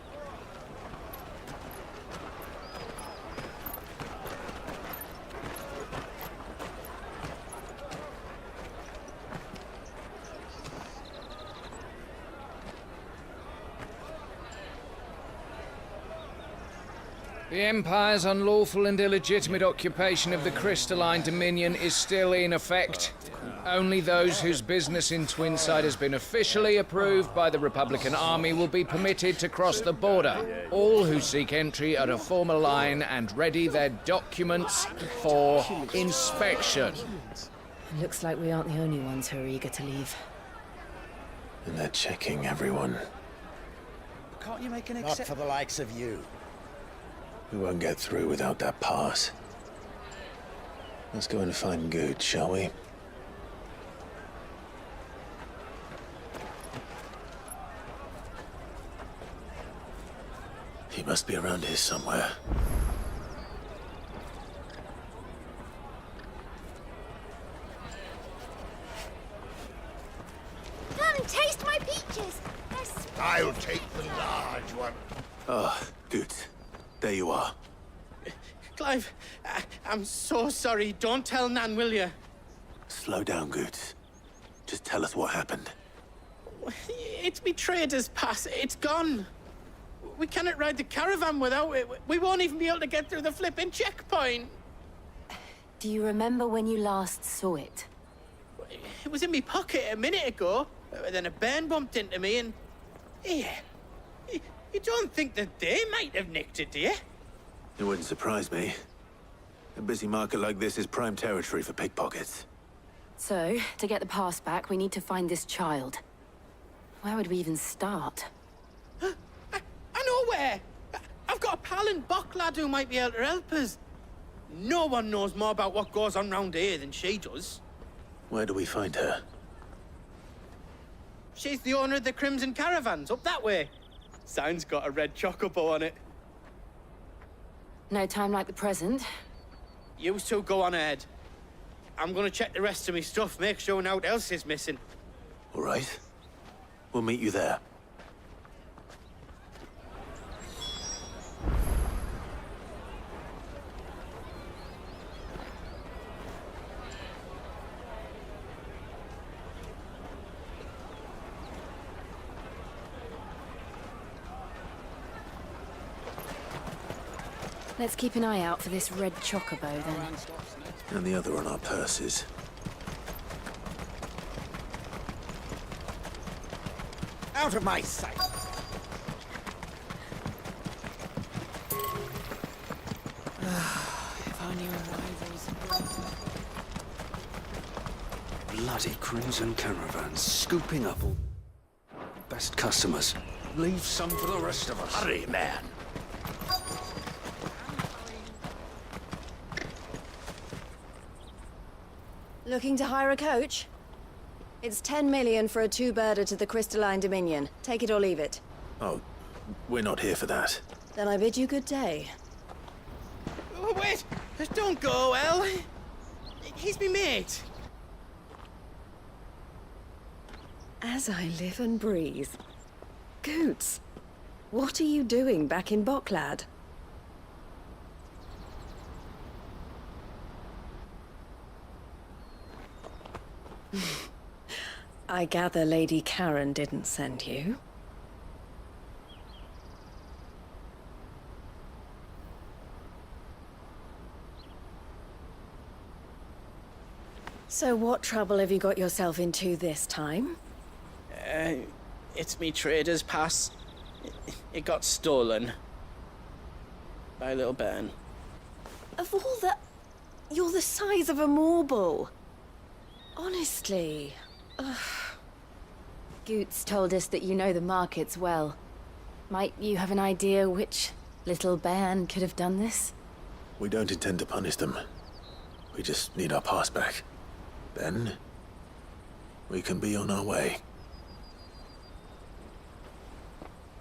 The Empire's unlawful and illegitimate occupation of the Crystalline Dominion is still in effect. Only those whose business in Twinside has been officially approved by the Republican Army will be permitted to cross the border. All who seek entry are to form a line and ready their documents for inspection. Looks like we aren't the only ones who are eager to leave. And they're checking everyone. Can't you make an Not for the likes of you. We won't get through without that pass. Let's go and find Good, shall we? He must be around here somewhere. Come, taste my peaches. I'll take the large one. Ah, Good. There you are. Clive, I'm so sorry. Don't tell Nan, will you? Slow down, Good. Just tell us what happened. It's me trader's pass. It's gone. We cannot ride the caravan without it. We won't even be able to get through the flipping checkpoint. Do you remember when you last saw it? It was in my pocket a minute ago. Then a bairn bumped into me and... Here, You don't think that they might have nicked it, do you? It wouldn't surprise me. A busy market like this is prime territory for pickpockets. So, to get the pass back, we need to find this child. Where would we even start? I know where! I've got a pal in Bock lad who might be able to help us. No one knows more about what goes on round here than she does. Where do we find her? She's the owner of the Crimson Caravans, up that way. Sign's got a red chocobo on it. No time like the present. You two go on ahead. I'm gonna check the rest of my stuff, make sure no one else is missing. All right. We'll meet you there. Let's keep an eye out for this red chocobo, then. And the other on our purses. Out of my sight! If only arrivals. Bloody Crimson Caravans, scooping up all best customers. Leave some for the rest of us. Hurry, man! Looking to hire a coach? It's 10 million for a two-birder to the Crystalline Dominion. Take it or leave it. Oh, we're not here for that. Then I bid you good day. Oh, wait! Don't go, El! He's me mate. As I live and breathe. Goots, what are you doing back in Bocklad? I gather Lady Karen didn't send you. So what trouble have you got yourself into this time? It's me trader's pass. It got stolen. By little Ben. Of all the... You're the size of a marble. Honestly. Ugh. Goots told us that you know the markets well. Might you have an idea which little bairn could have done this? We don't intend to punish them. We just need our pass back. Then, we can be on our way.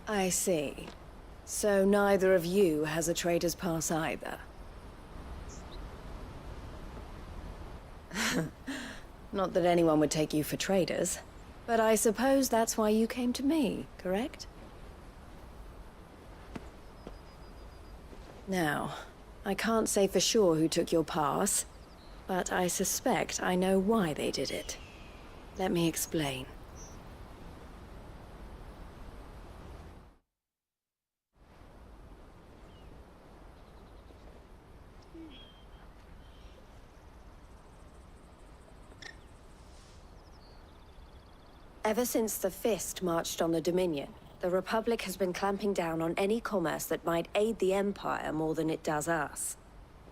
I see. So neither of you has a trader's pass either. Not that anyone would take you for traders, but I suppose that's why you came to me, correct? Now, I can't say for sure who took your pass, but I suspect I know why they did it. Let me explain. Ever since the Fist marched on the Dominion, the Republic has been clamping down on any commerce that might aid the Empire more than it does us.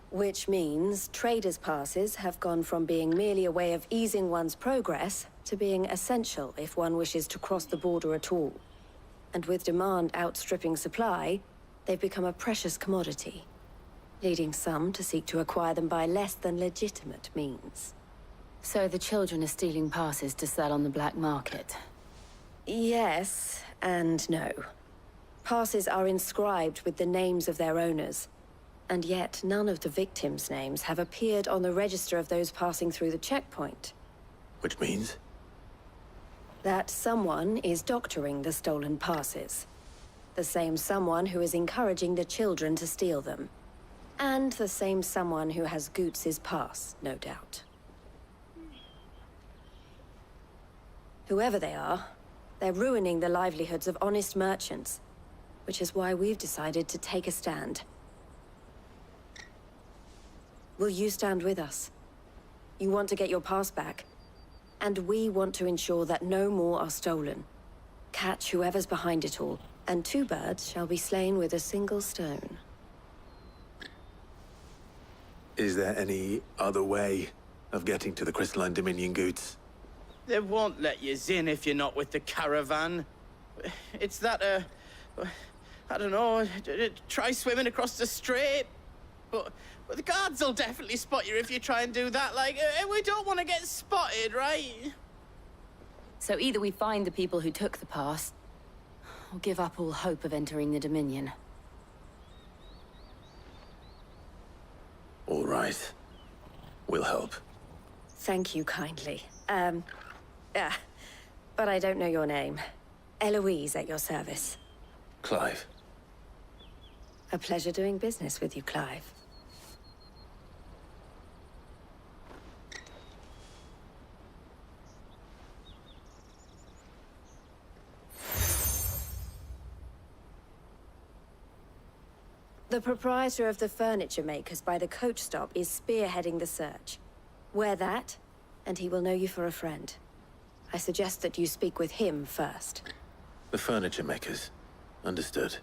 Which means traders' passes have gone from being merely a way of easing one's progress to being essential if one wishes to cross the border at all. And with demand outstripping supply, they've become a precious commodity, leading some to seek to acquire them by less than legitimate means. So the children are stealing passes to sell on the black market? Yes, and no. Passes are inscribed with the names of their owners, and yet none of the victims' names have appeared on the register of those passing through the checkpoint. Which means? That someone is doctoring the stolen passes. The same someone who is encouraging the children to steal them. And the same someone who has Goots' pass, no doubt. Whoever they are, they're ruining the livelihoods of honest merchants, which is why we've decided to take a stand. Will you stand with us? You want to get your pass back, and we want to ensure that no more are stolen. Catch whoever's behind it all, And 2 birds shall be slain with a single stone. Is there any other way of getting to the Crystalline Dominion goods? They won't let you in if you're not with the caravan. It's that, I don't know, try swimming across the strait. But the guards will definitely spot you if you try and do that. Like, we don't want to get spotted, right? So either we find the people who took the pass, or give up all hope of entering the Dominion. All right. We'll help. Thank you kindly. But I don't know your name. Eloise at your service. Clive. A pleasure doing business with you, Clive. The proprietor of the furniture makers by the coach stop is spearheading the search. Wear that, and he will know you for a friend. I suggest that you speak with him first. The furniture makers. Understood.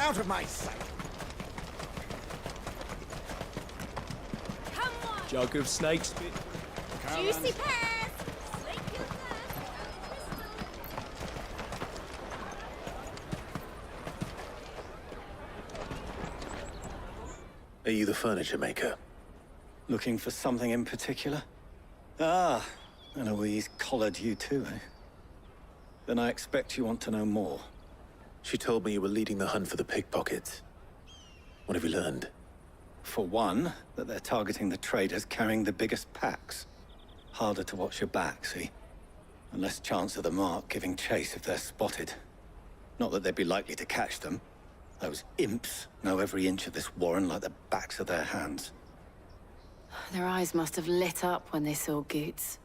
Out of my sight! Come on! Jug of snake spit. Juicy pears! Are you the furniture maker? Looking for something in particular? Ah, Eloise collared you too, eh? Then I expect you want to know more. She told me you were leading the hunt for the pickpockets. What have you learned? For one, that they're targeting the traders carrying the biggest packs. Harder to watch your back, see? And less chance of the mark giving chase if they're spotted. Not that they'd be likely to catch them. Those imps know every inch of this warren like the backs of their hands. Their eyes must have lit up when they saw Goots.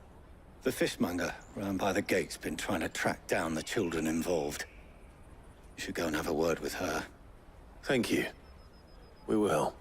The fishmonger round by the gate's been trying to track down the children involved. You should go and have a word with her. Thank you. We will.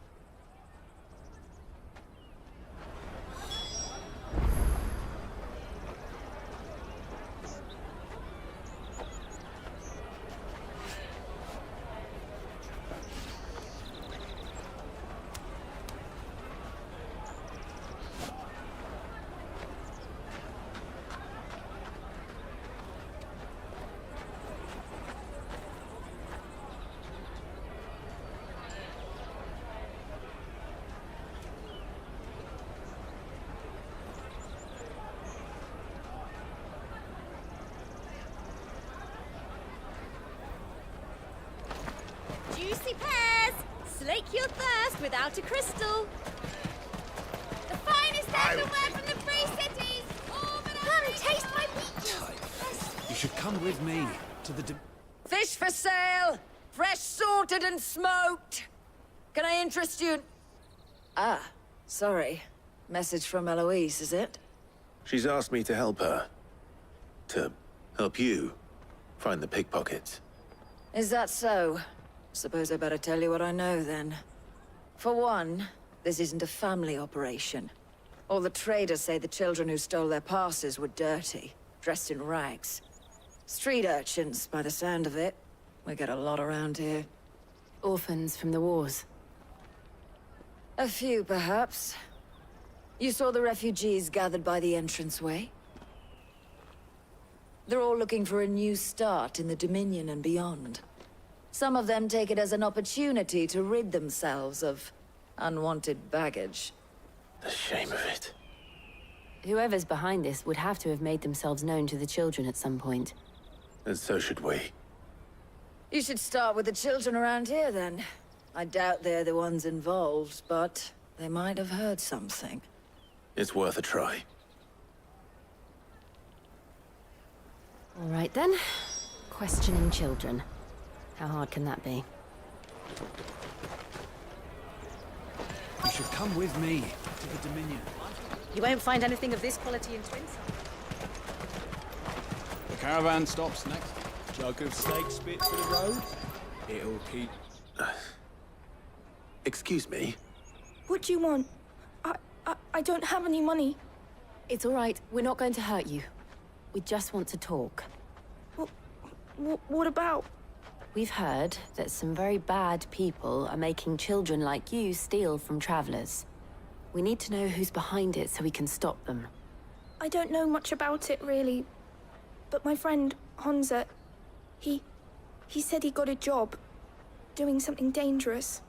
Juicy pears! Slake your thirst without a crystal. The finest underwear from the Free Cities! Come taste my wheat! You should come with me to the... Fish for sale! Fresh salted and smoked! Can I interest you? Ah, sorry. Message from Eloise, is it? She's asked me to help her. To help you find the pickpockets. Is that so? Suppose I better tell you what I know, then. For one, this isn't a family operation. All the traders say the children who stole their passes were dirty, dressed in rags. Street urchins, by the sound of it. We get a lot around here. Orphans from the wars. A few, perhaps. You saw the refugees gathered by the entranceway? They're all looking for a new start in the Dominion and beyond. Some of them take it as an opportunity to rid themselves of unwanted baggage. The shame of it. Whoever's behind this would have to have made themselves known to the children at some point. And so should we. You should start with the children around here, then. I doubt they're the ones involved, but they might have heard something. It's worth a try. All right then. Questioning children. How hard can that be? You should come with me to the Dominion. You won't find anything of this quality in Twinside. The caravan stops next. Jug of snake spit for the road. It'll keep... Excuse me? What do you want? I don't have any money. It's all right. We're not going to hurt you. We just want to talk. What about? We've heard that some very bad people are making children like you steal from travelers. We need to know who's behind it so we can stop them. I don't know much about it, really. But my friend, Honza, he said he got a job doing something dangerous.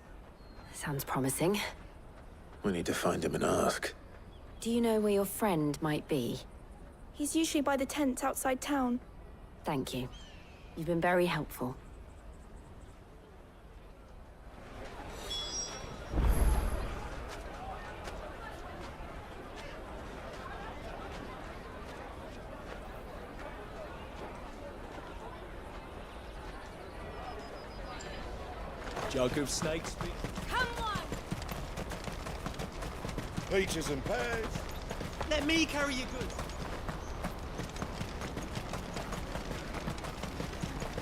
Sounds promising. We need to find him and ask. Do you know where your friend might be? He's usually by the tents outside town. Thank you. You've been very helpful. Jug of snake spit. Come on! Peaches and pears. Let me carry your goods.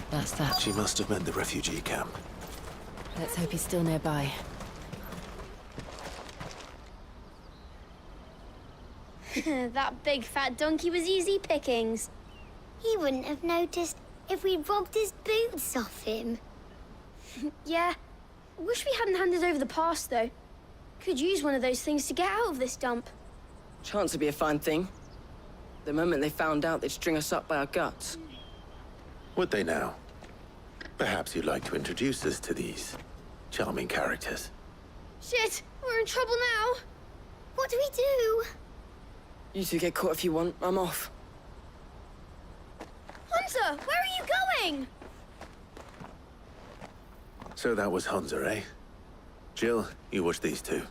That's that. She must have meant the refugee camp. Let's hope he's still nearby. That big fat donkey was easy pickings. He wouldn't have noticed if we robbed his boots off him. Yeah. Wish we hadn't handed over the pass, though. Could use one of those things to get out of this dump. Chance would be a fine thing. The moment they found out, they'd string us up by our guts. Would they now? Perhaps you'd like to introduce us to these charming characters. Shit! We're in trouble now! What do we do? You two get caught if you want. I'm off. Hunter, where are you going? So that was Hunter, eh? Jill, you watch these two.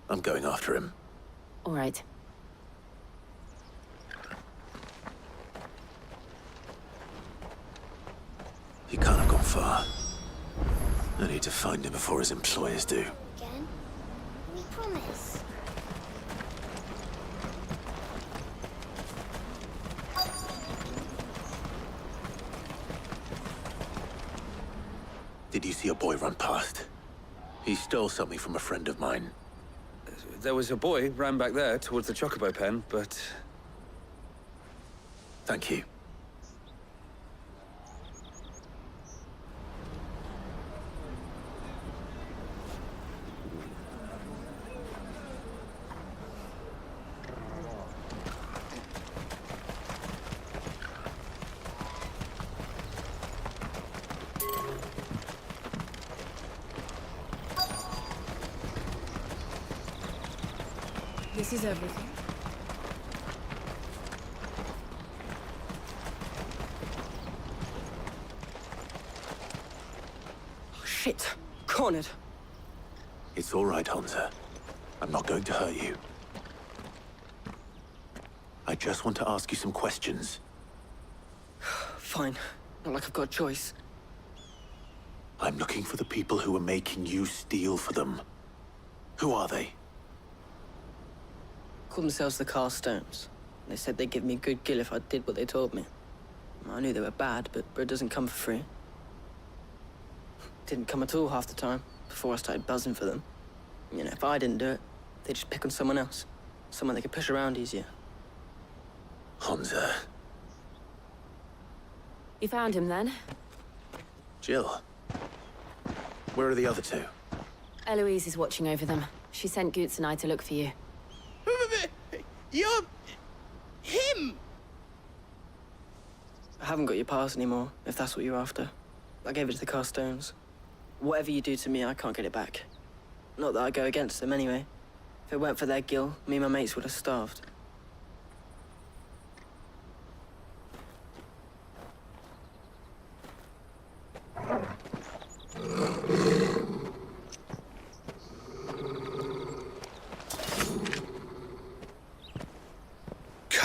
I'm going after him. All right. He can't have gone far. I need to find him before his employers do. Again? We promise. Did you see a boy run past? He stole something from a friend of mine. There was a boy ran back there towards the Chocobo pen, but... Thank you. This is everything. Oh, shit. Cornered. It's all right, Hunter. I'm not going to hurt you. I just want to ask you some questions. Fine. Not like I've got a choice. I'm looking for the people who are making you steal for them. Who are they? Called themselves the Carstones. They said they'd give me a good gill if I did what they told me. I knew they were bad, but bread doesn't come for free. Didn't come at all half the time, before I started buzzing for them. You know, if I didn't do it, they'd just pick on someone else. Someone they could push around easier. Hunter. You found him then? Jill. Where are the other two? Eloise is watching over them. She sent Goots and I to look for you. You're... him! I haven't got your pass anymore, if that's what you're after. I gave it to the Carstones. Whatever you do to me, I can't get it back. Not that I go against them, anyway. If it weren't for their gill, me and my mates would have starved.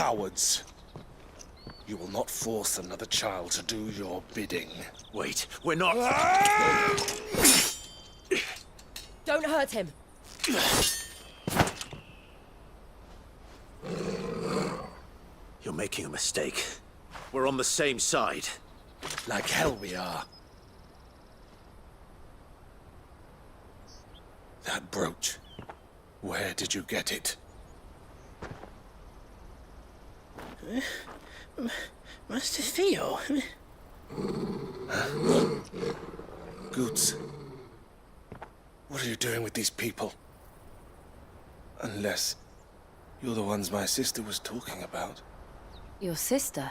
Cowards. You will not force another child to do your bidding. Wait, we're not... Don't hurt him. You're making a mistake. We're on the same side. Like hell we are. That brooch. Where did you get it? Master Theo. Goots. What are you doing with these people? Unless you're the ones my sister was talking about. Your sister?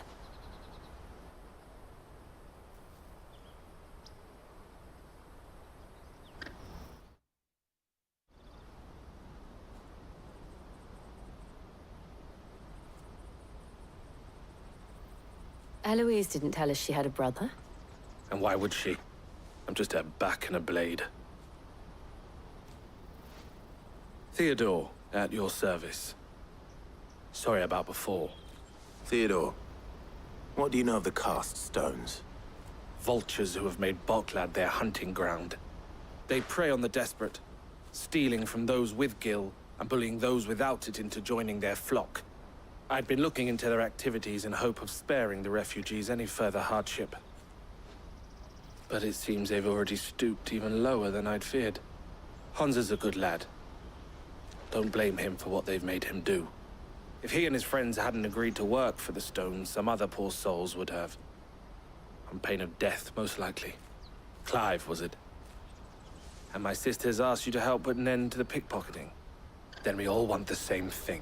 Eloise didn't tell us she had a brother. And why would she? I'm just her back and a blade. Theodore, at your service. Sorry about before. Theodore, what do you know of the cast stones? Vultures who have made Boklad their hunting ground. They prey on the desperate, stealing from those with Gil and bullying those without it into joining their flock. I'd been looking into their activities in hope of sparing the refugees any further hardship. But it seems they've already stooped even lower than I'd feared. Hansa's a good lad. Don't blame him for what they've made him do. If he and his friends hadn't agreed to work for the stones, some other poor souls would have. On pain of death, most likely. Clive, was it? And my sisters asked you to help put an end to the pickpocketing. Then we all want the same thing.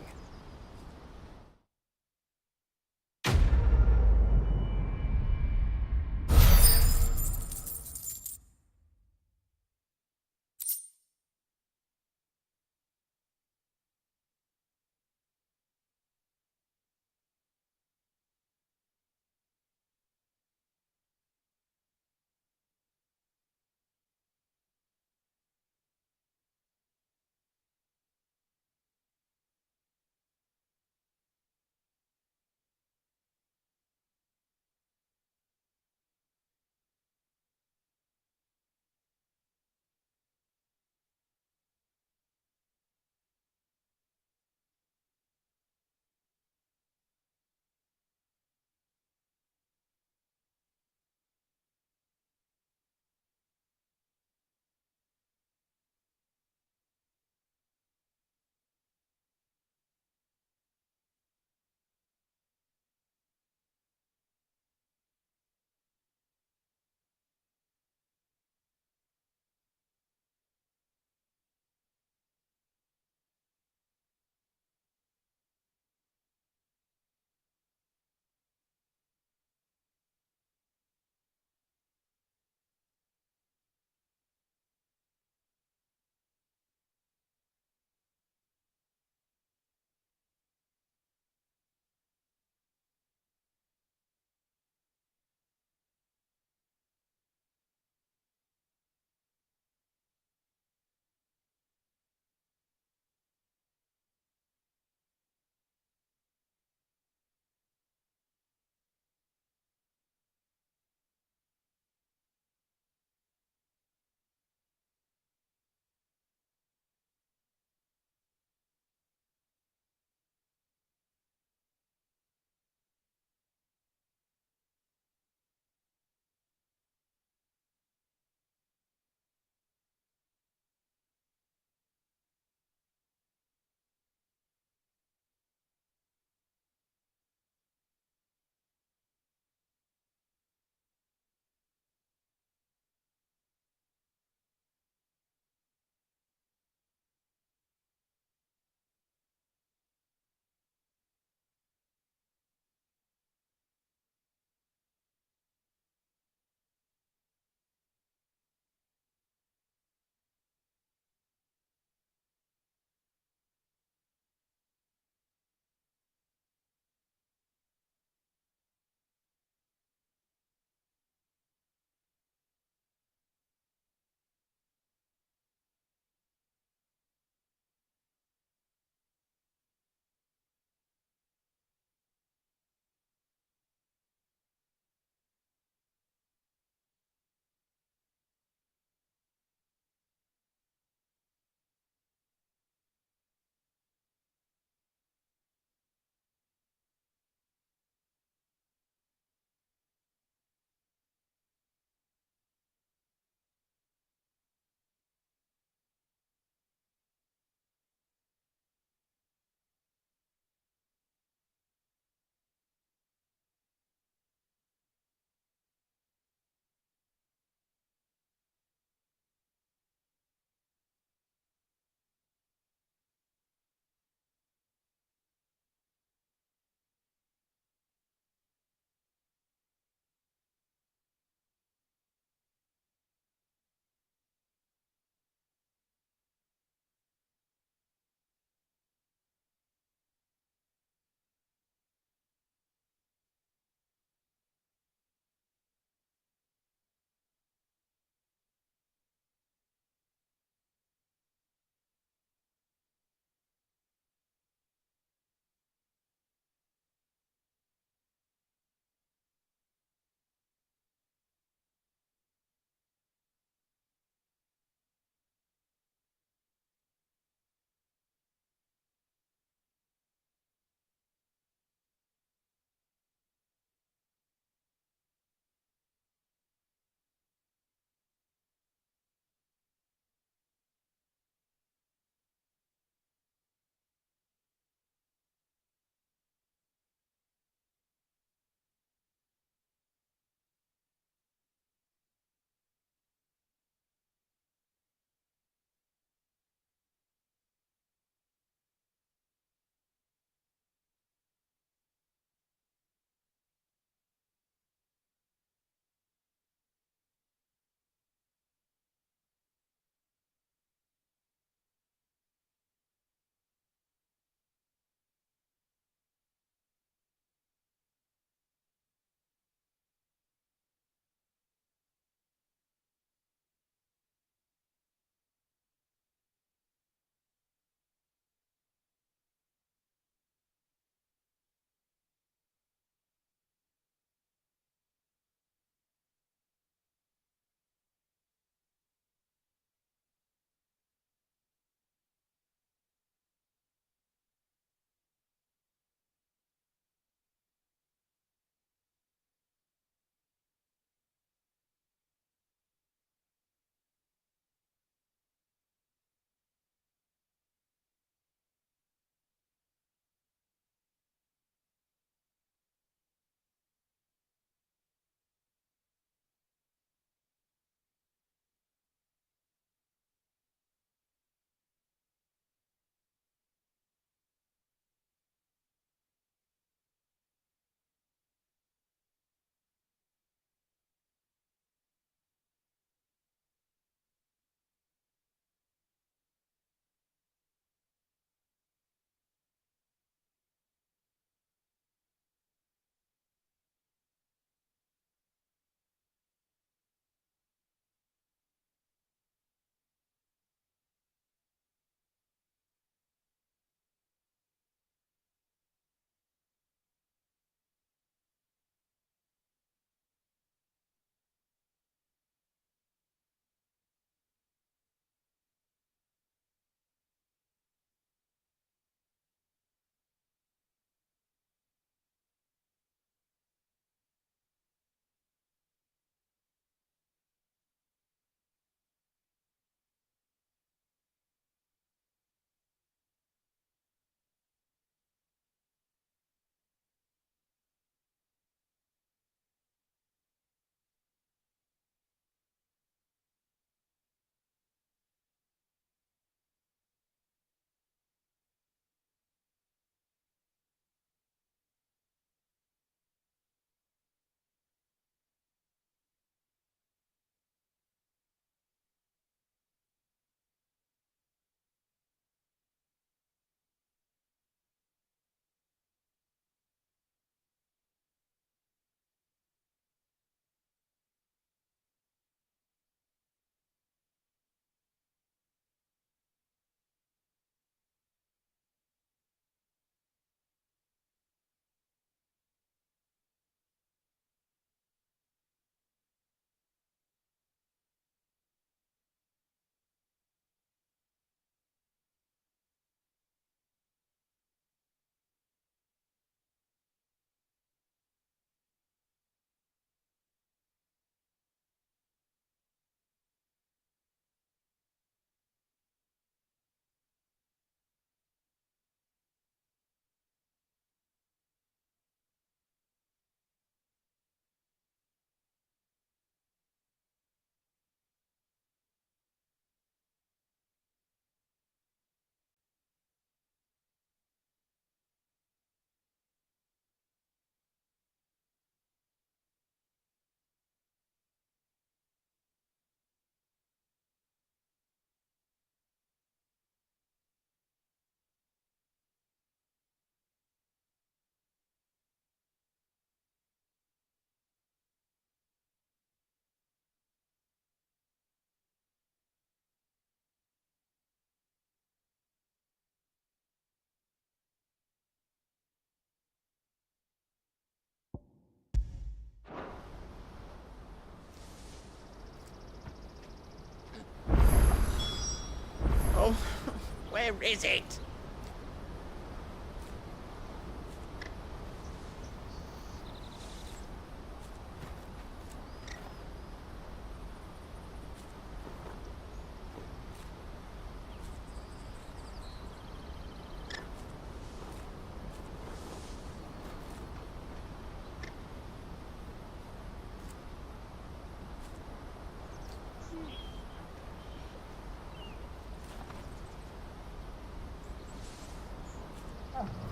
Where is it?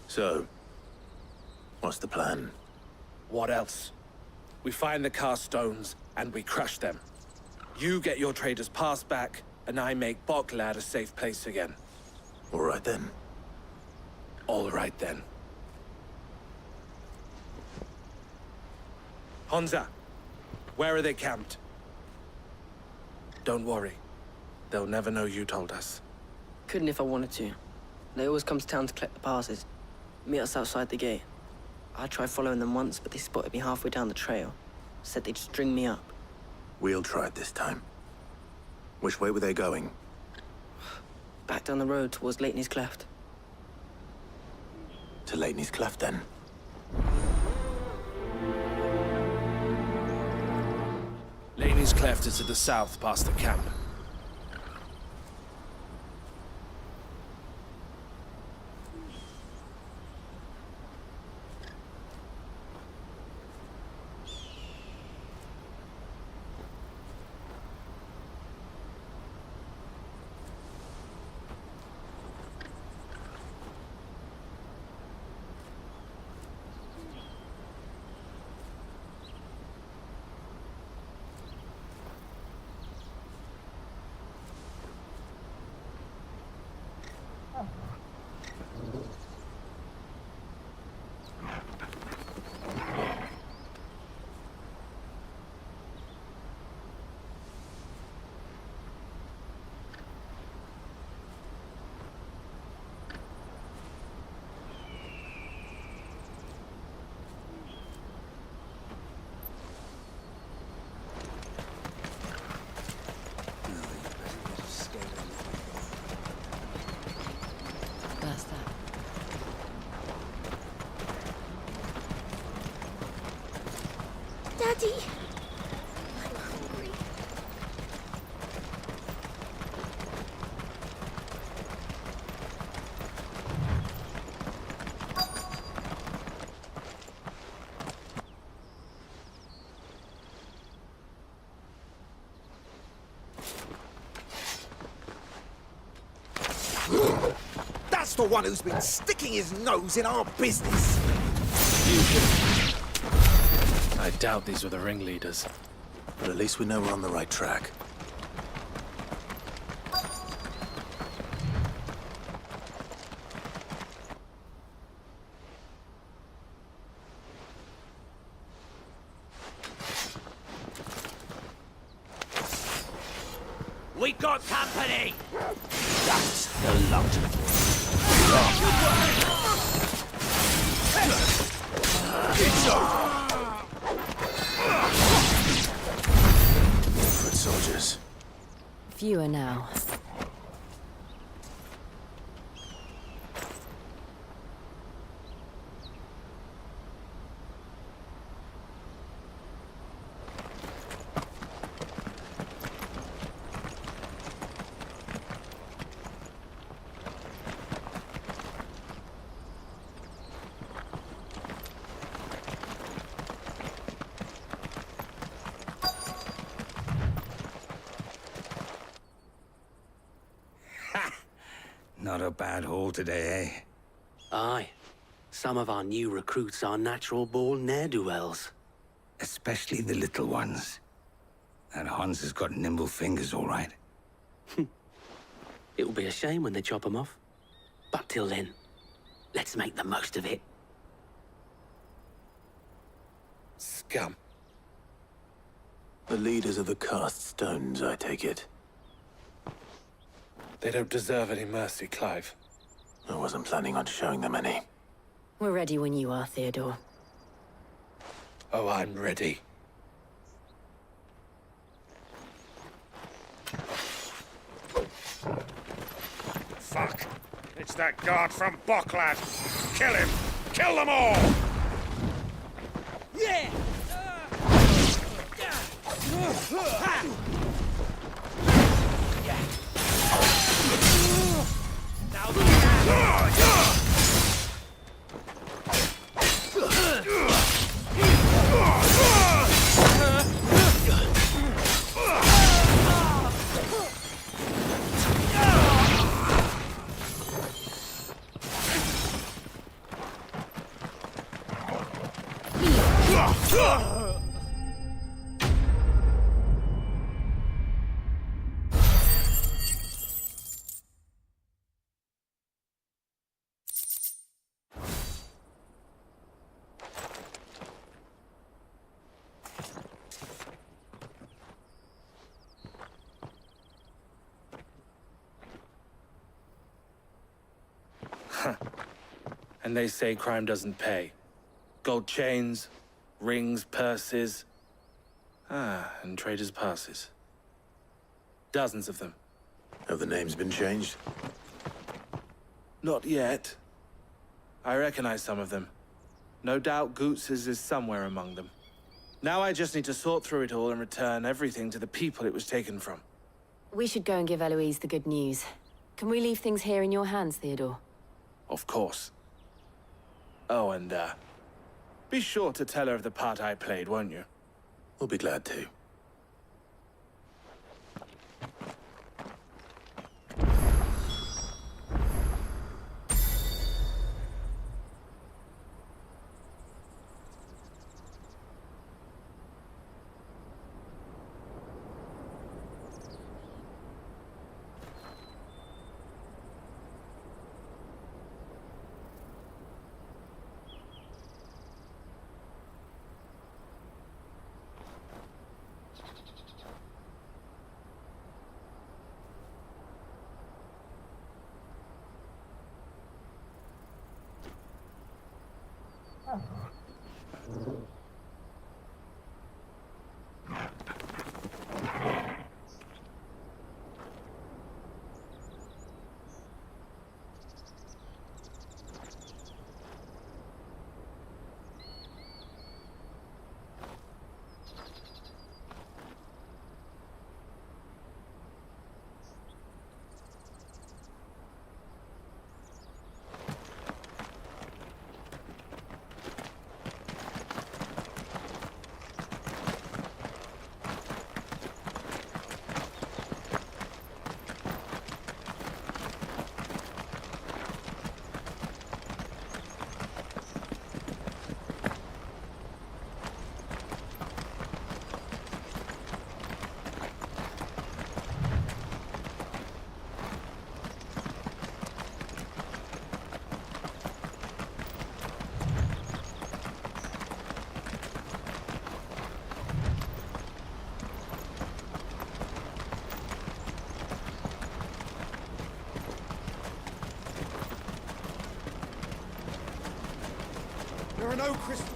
So, what's the plan? What else? We find the cast stones, and we crush them. You get your trader's pass back, and I make Boklad a safe place again. All right then. All right then. Honza, where are they camped? Don't worry. They'll never know you told us. Couldn't if I wanted to. They always come to town to collect the passes. Meet us outside the gate. I tried following them once, but they spotted me halfway down the trail. Said they'd string me up. We'll try it this time. Which way were they going? Back down the road towards Leighton's Cleft. To Leighton's Cleft, then? Leighton's Cleft is to the south, past the camp. That's that. Daddy! I'm hungry. That's the one who's been sticking his nose in our business. I doubt these were the ringleaders. But at least we know we're on the right track. We got company! That's the lot of It's over! Foot soldiers. Fewer now. Not a bad haul today, eh? Aye. Some of our new recruits are natural-born ne'er-do-wells. Especially the little ones. That Hans has got nimble fingers, all right. It'll be a shame when they chop them off. But till then, let's make the most of it. Scum. The leaders of the cast stones, I take it. They don't deserve any mercy, Clive. I wasn't planning on showing them any. We're ready when you are, Theodore. Oh, I'm ready. Fuck! It's that guard from Bocklad! Kill him! Kill them all! Yeah! And they say crime doesn't pay. Gold chains, rings, purses. And traders' passes. Dozens of them. Have the names been changed? Not yet. I recognize some of them. No doubt Goots's is somewhere among them. Now I just need to sort through it all and return everything to the people it was taken from. We should go and give Eloise the good news. Can we leave things here in your hands, Theodore? Of course. Oh, and, be sure to tell her of the part I played, won't you? We'll be glad to. There are no crystals.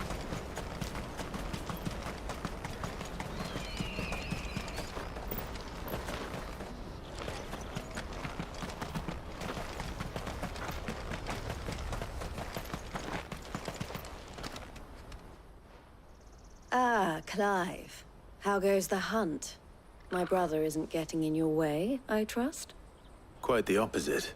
Ah, Clive. How goes the hunt? My brother isn't getting in your way, I trust? Quite the opposite.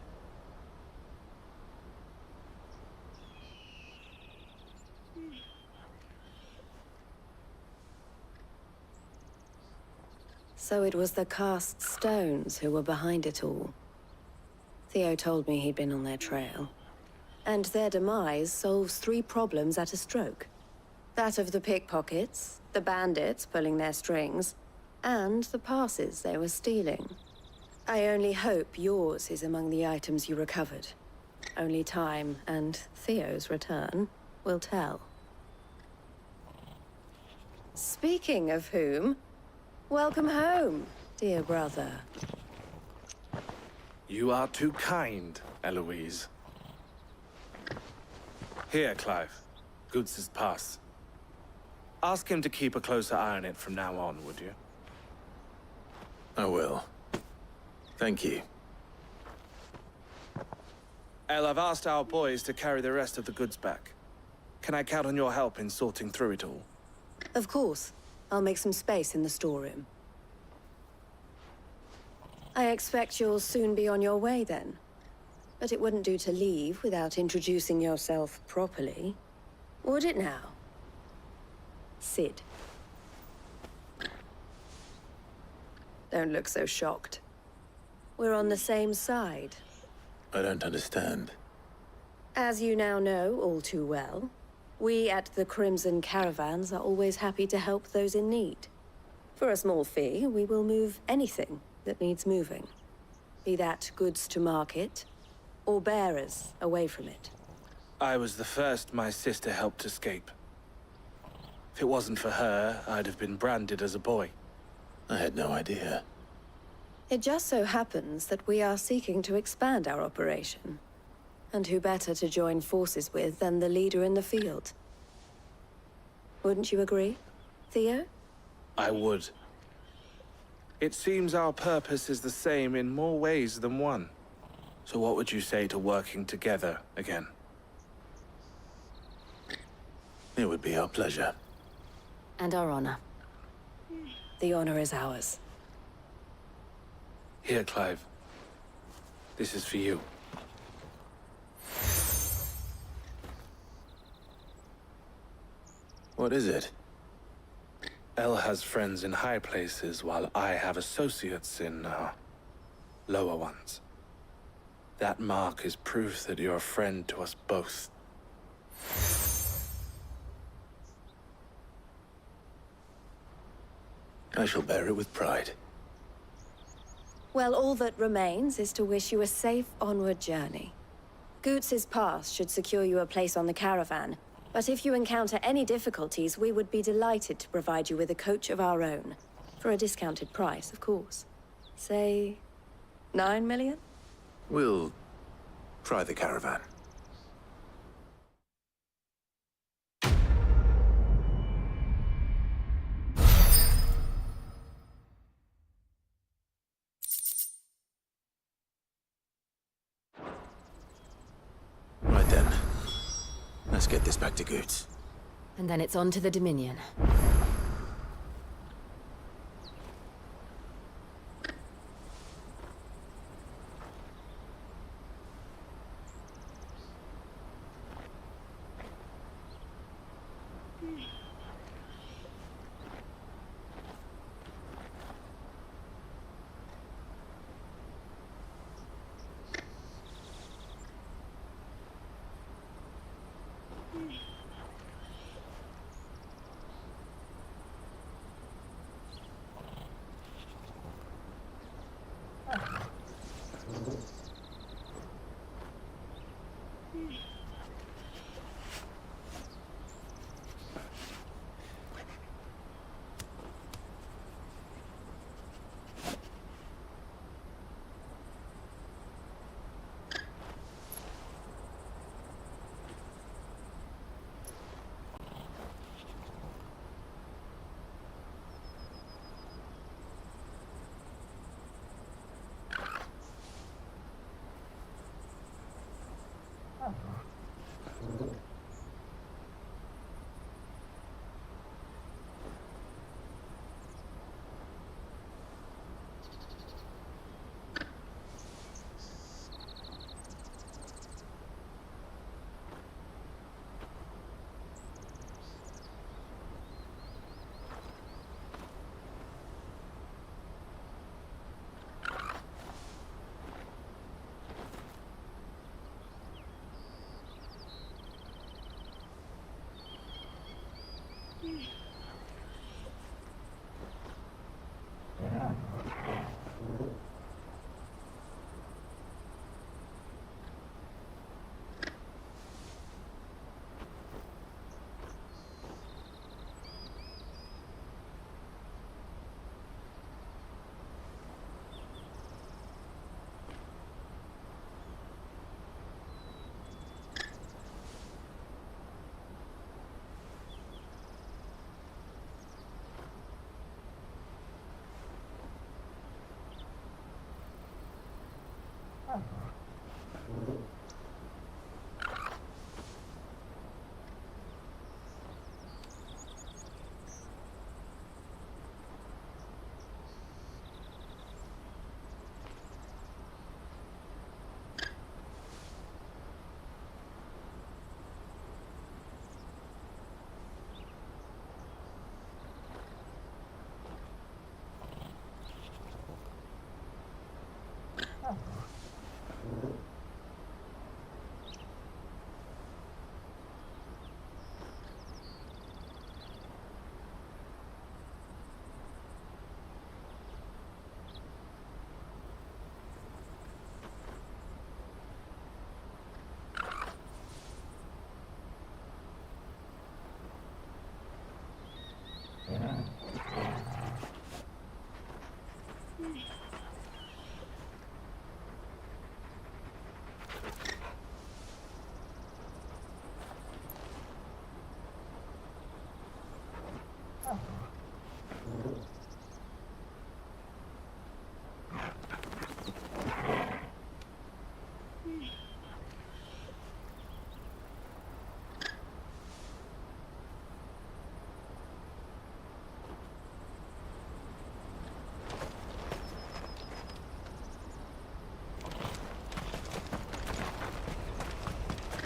So it was the cast stones who were behind it all. Theo told me he'd been on their trail. And their demise solves 3 problems at a stroke. That of the pickpockets, the bandits pulling their strings, and the passes they were stealing. I only hope yours is among the items you recovered. Only time and Theo's return will tell. Speaking of whom, welcome home, dear brother. You are too kind, Eloise. Here, Clive. Goods' pass. Ask him to keep a closer eye on it from now on, would you? I will. Thank you. El, I've asked our boys to carry the rest of the goods back. Can I count on your help in sorting through it all? Of course. I'll make some space in the storeroom. I expect you'll soon be on your way then. But it wouldn't do to leave without introducing yourself properly. Would it now? Sid. Don't look so shocked. We're on the same side. I don't understand. As you now know all too well, we at the Crimson Caravans are always happy to help those in need. For a small fee, we will move anything that needs moving. Be that goods to market, or bearers away from it. I was the first my sister helped escape. If it wasn't for her, I'd have been branded as a boy. I had no idea. It just so happens that we are seeking to expand our operation. And who better to join forces with than the leader in the field? Wouldn't you agree, Theo? I would. It seems our purpose is the same in more ways than one. So what would you say to working together again? It would be our pleasure. And our honor. The honor is ours. Here, Clive. This is for you. What is it? El has friends in high places, while I have associates in, lower ones. That mark is proof that you're a friend to us both. I shall bear it with pride. Well, all that remains is to wish you a safe onward journey. Goots' pass should secure you a place on the caravan, but if you encounter any difficulties, we would be delighted to provide you with a coach of our own. For a discounted price, of course. Say, 9 million? We'll try the caravan. Right then. Let's get this back to Goots. And then it's on to the Dominion.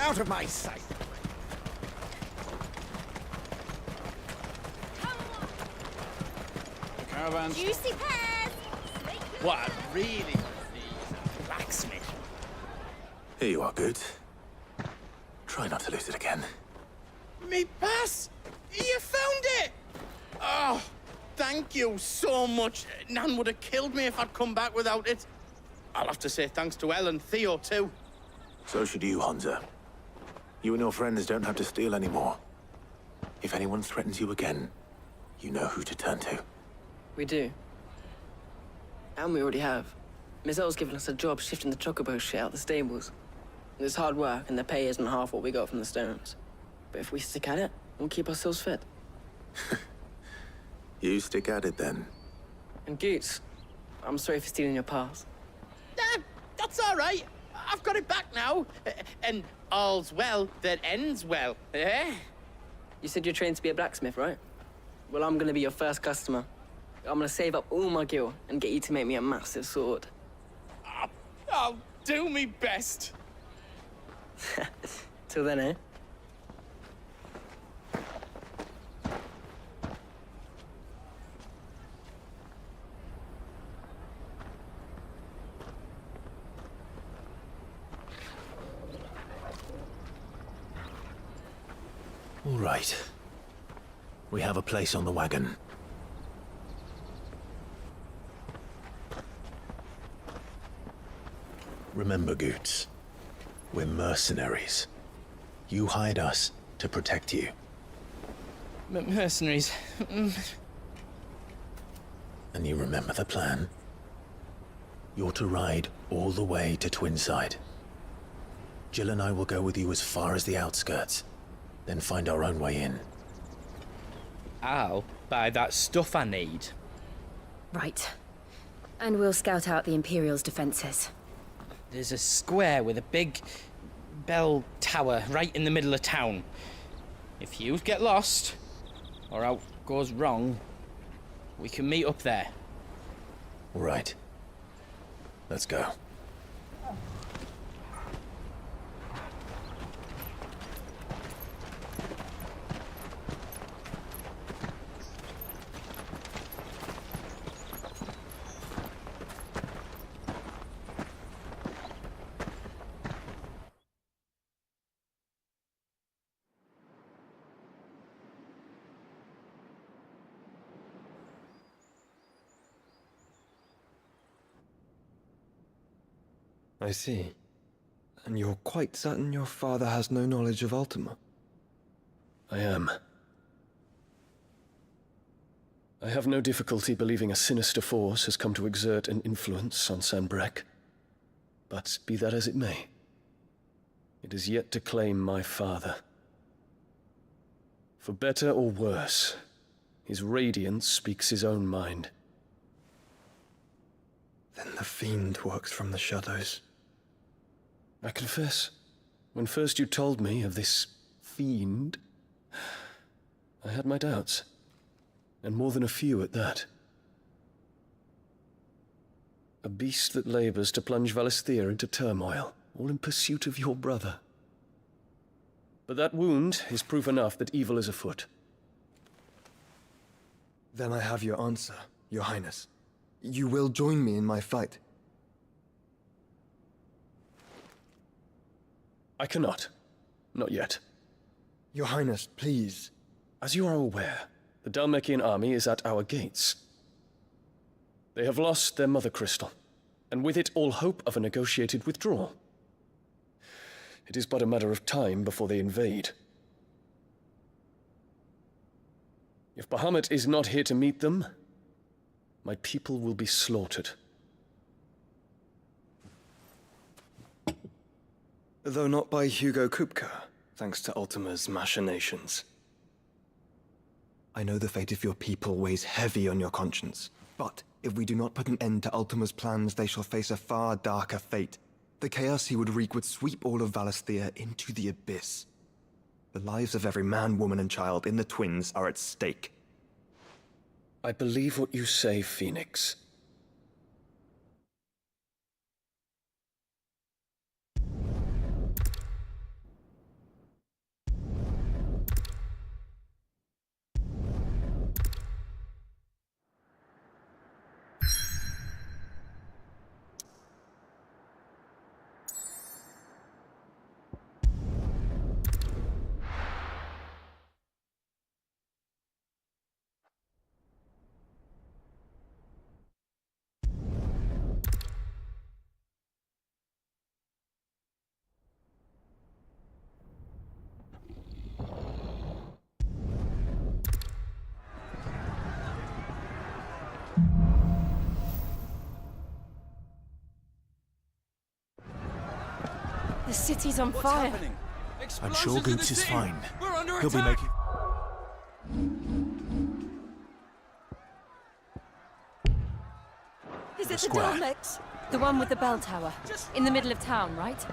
Out of my sight! Caravans. Juicy pears! What I really need is a blacksmith. Here you are, Goods. Try not to lose it again. Me pass! You found it! Oh, thank you so much. Nan would have killed me if I'd come back without it. I'll have to say thanks to Elle and Theo, too. So should you, Hansa. You and your friends don't have to steal anymore. If anyone threatens you again, you know who to turn to. We do. And we already have. Mizelle's given us a job shifting the chocobo shit out the stables. It's hard work, and the pay isn't half what we got from the stones. But if we stick at it, we'll keep ourselves fit. You stick at it, then. And Goots, I'm sorry for stealing your pass. That's all right. I've got it back now. And all's well that ends well, eh? You said you're trained to be a blacksmith, right? Well, I'm gonna be your first customer. I'm gonna save up all my gil and get you to make me a massive sword. I'll do me best. Till then, eh? All right. We have a place on the wagon. Remember, Goots, we're mercenaries. You hired us to protect you. Mercenaries. And you remember the plan? You're to ride all the way to Twinside. Jill and I will go with you as far as the outskirts, then find our own way in. I'll buy that stuff I need. Right. And we'll scout out the Imperial's defenses. There's a square with a big bell tower right in the middle of town. If you get lost, or out goes wrong, we can meet up there. All right. Let's go. I see. And you're quite certain your father has no knowledge of Ultima? I am. I have no difficulty believing a sinister force has come to exert an influence on Sanbreque. But be that as it may, it is yet to claim my father. For better or worse, his radiance speaks his own mind. Then the Fiend works from the shadows. I confess, when first you told me of this fiend, I had my doubts. And more than a few at that. A beast that labors to plunge Valisthea into turmoil, all in pursuit of your brother. But that wound is proof enough that evil is afoot. Then I have your answer, Your Highness. You will join me in my fight. I cannot. Not yet. Your Highness, please. As you are aware, the Dhalmekian army is at our gates. They have lost their mother crystal, and with it all hope of a negotiated withdrawal. It is but a matter of time before they invade. If Bahamut is not here to meet them, my people will be slaughtered. Though not by Hugo Kupka, thanks to Ultima's machinations. I know the fate of your people weighs heavy on your conscience, but if we do not put an end to Ultima's plans, they shall face a far darker fate. The chaos he would wreak would sweep all of Valisthea into the abyss. The lives of every man, woman, and child in the Twins are at stake. I believe what you say, Phoenix. The city's on fire. I'm sure Goots is fine. He'll be making... Is it the square. Daleks? The one with the bell tower. In the middle of town, right?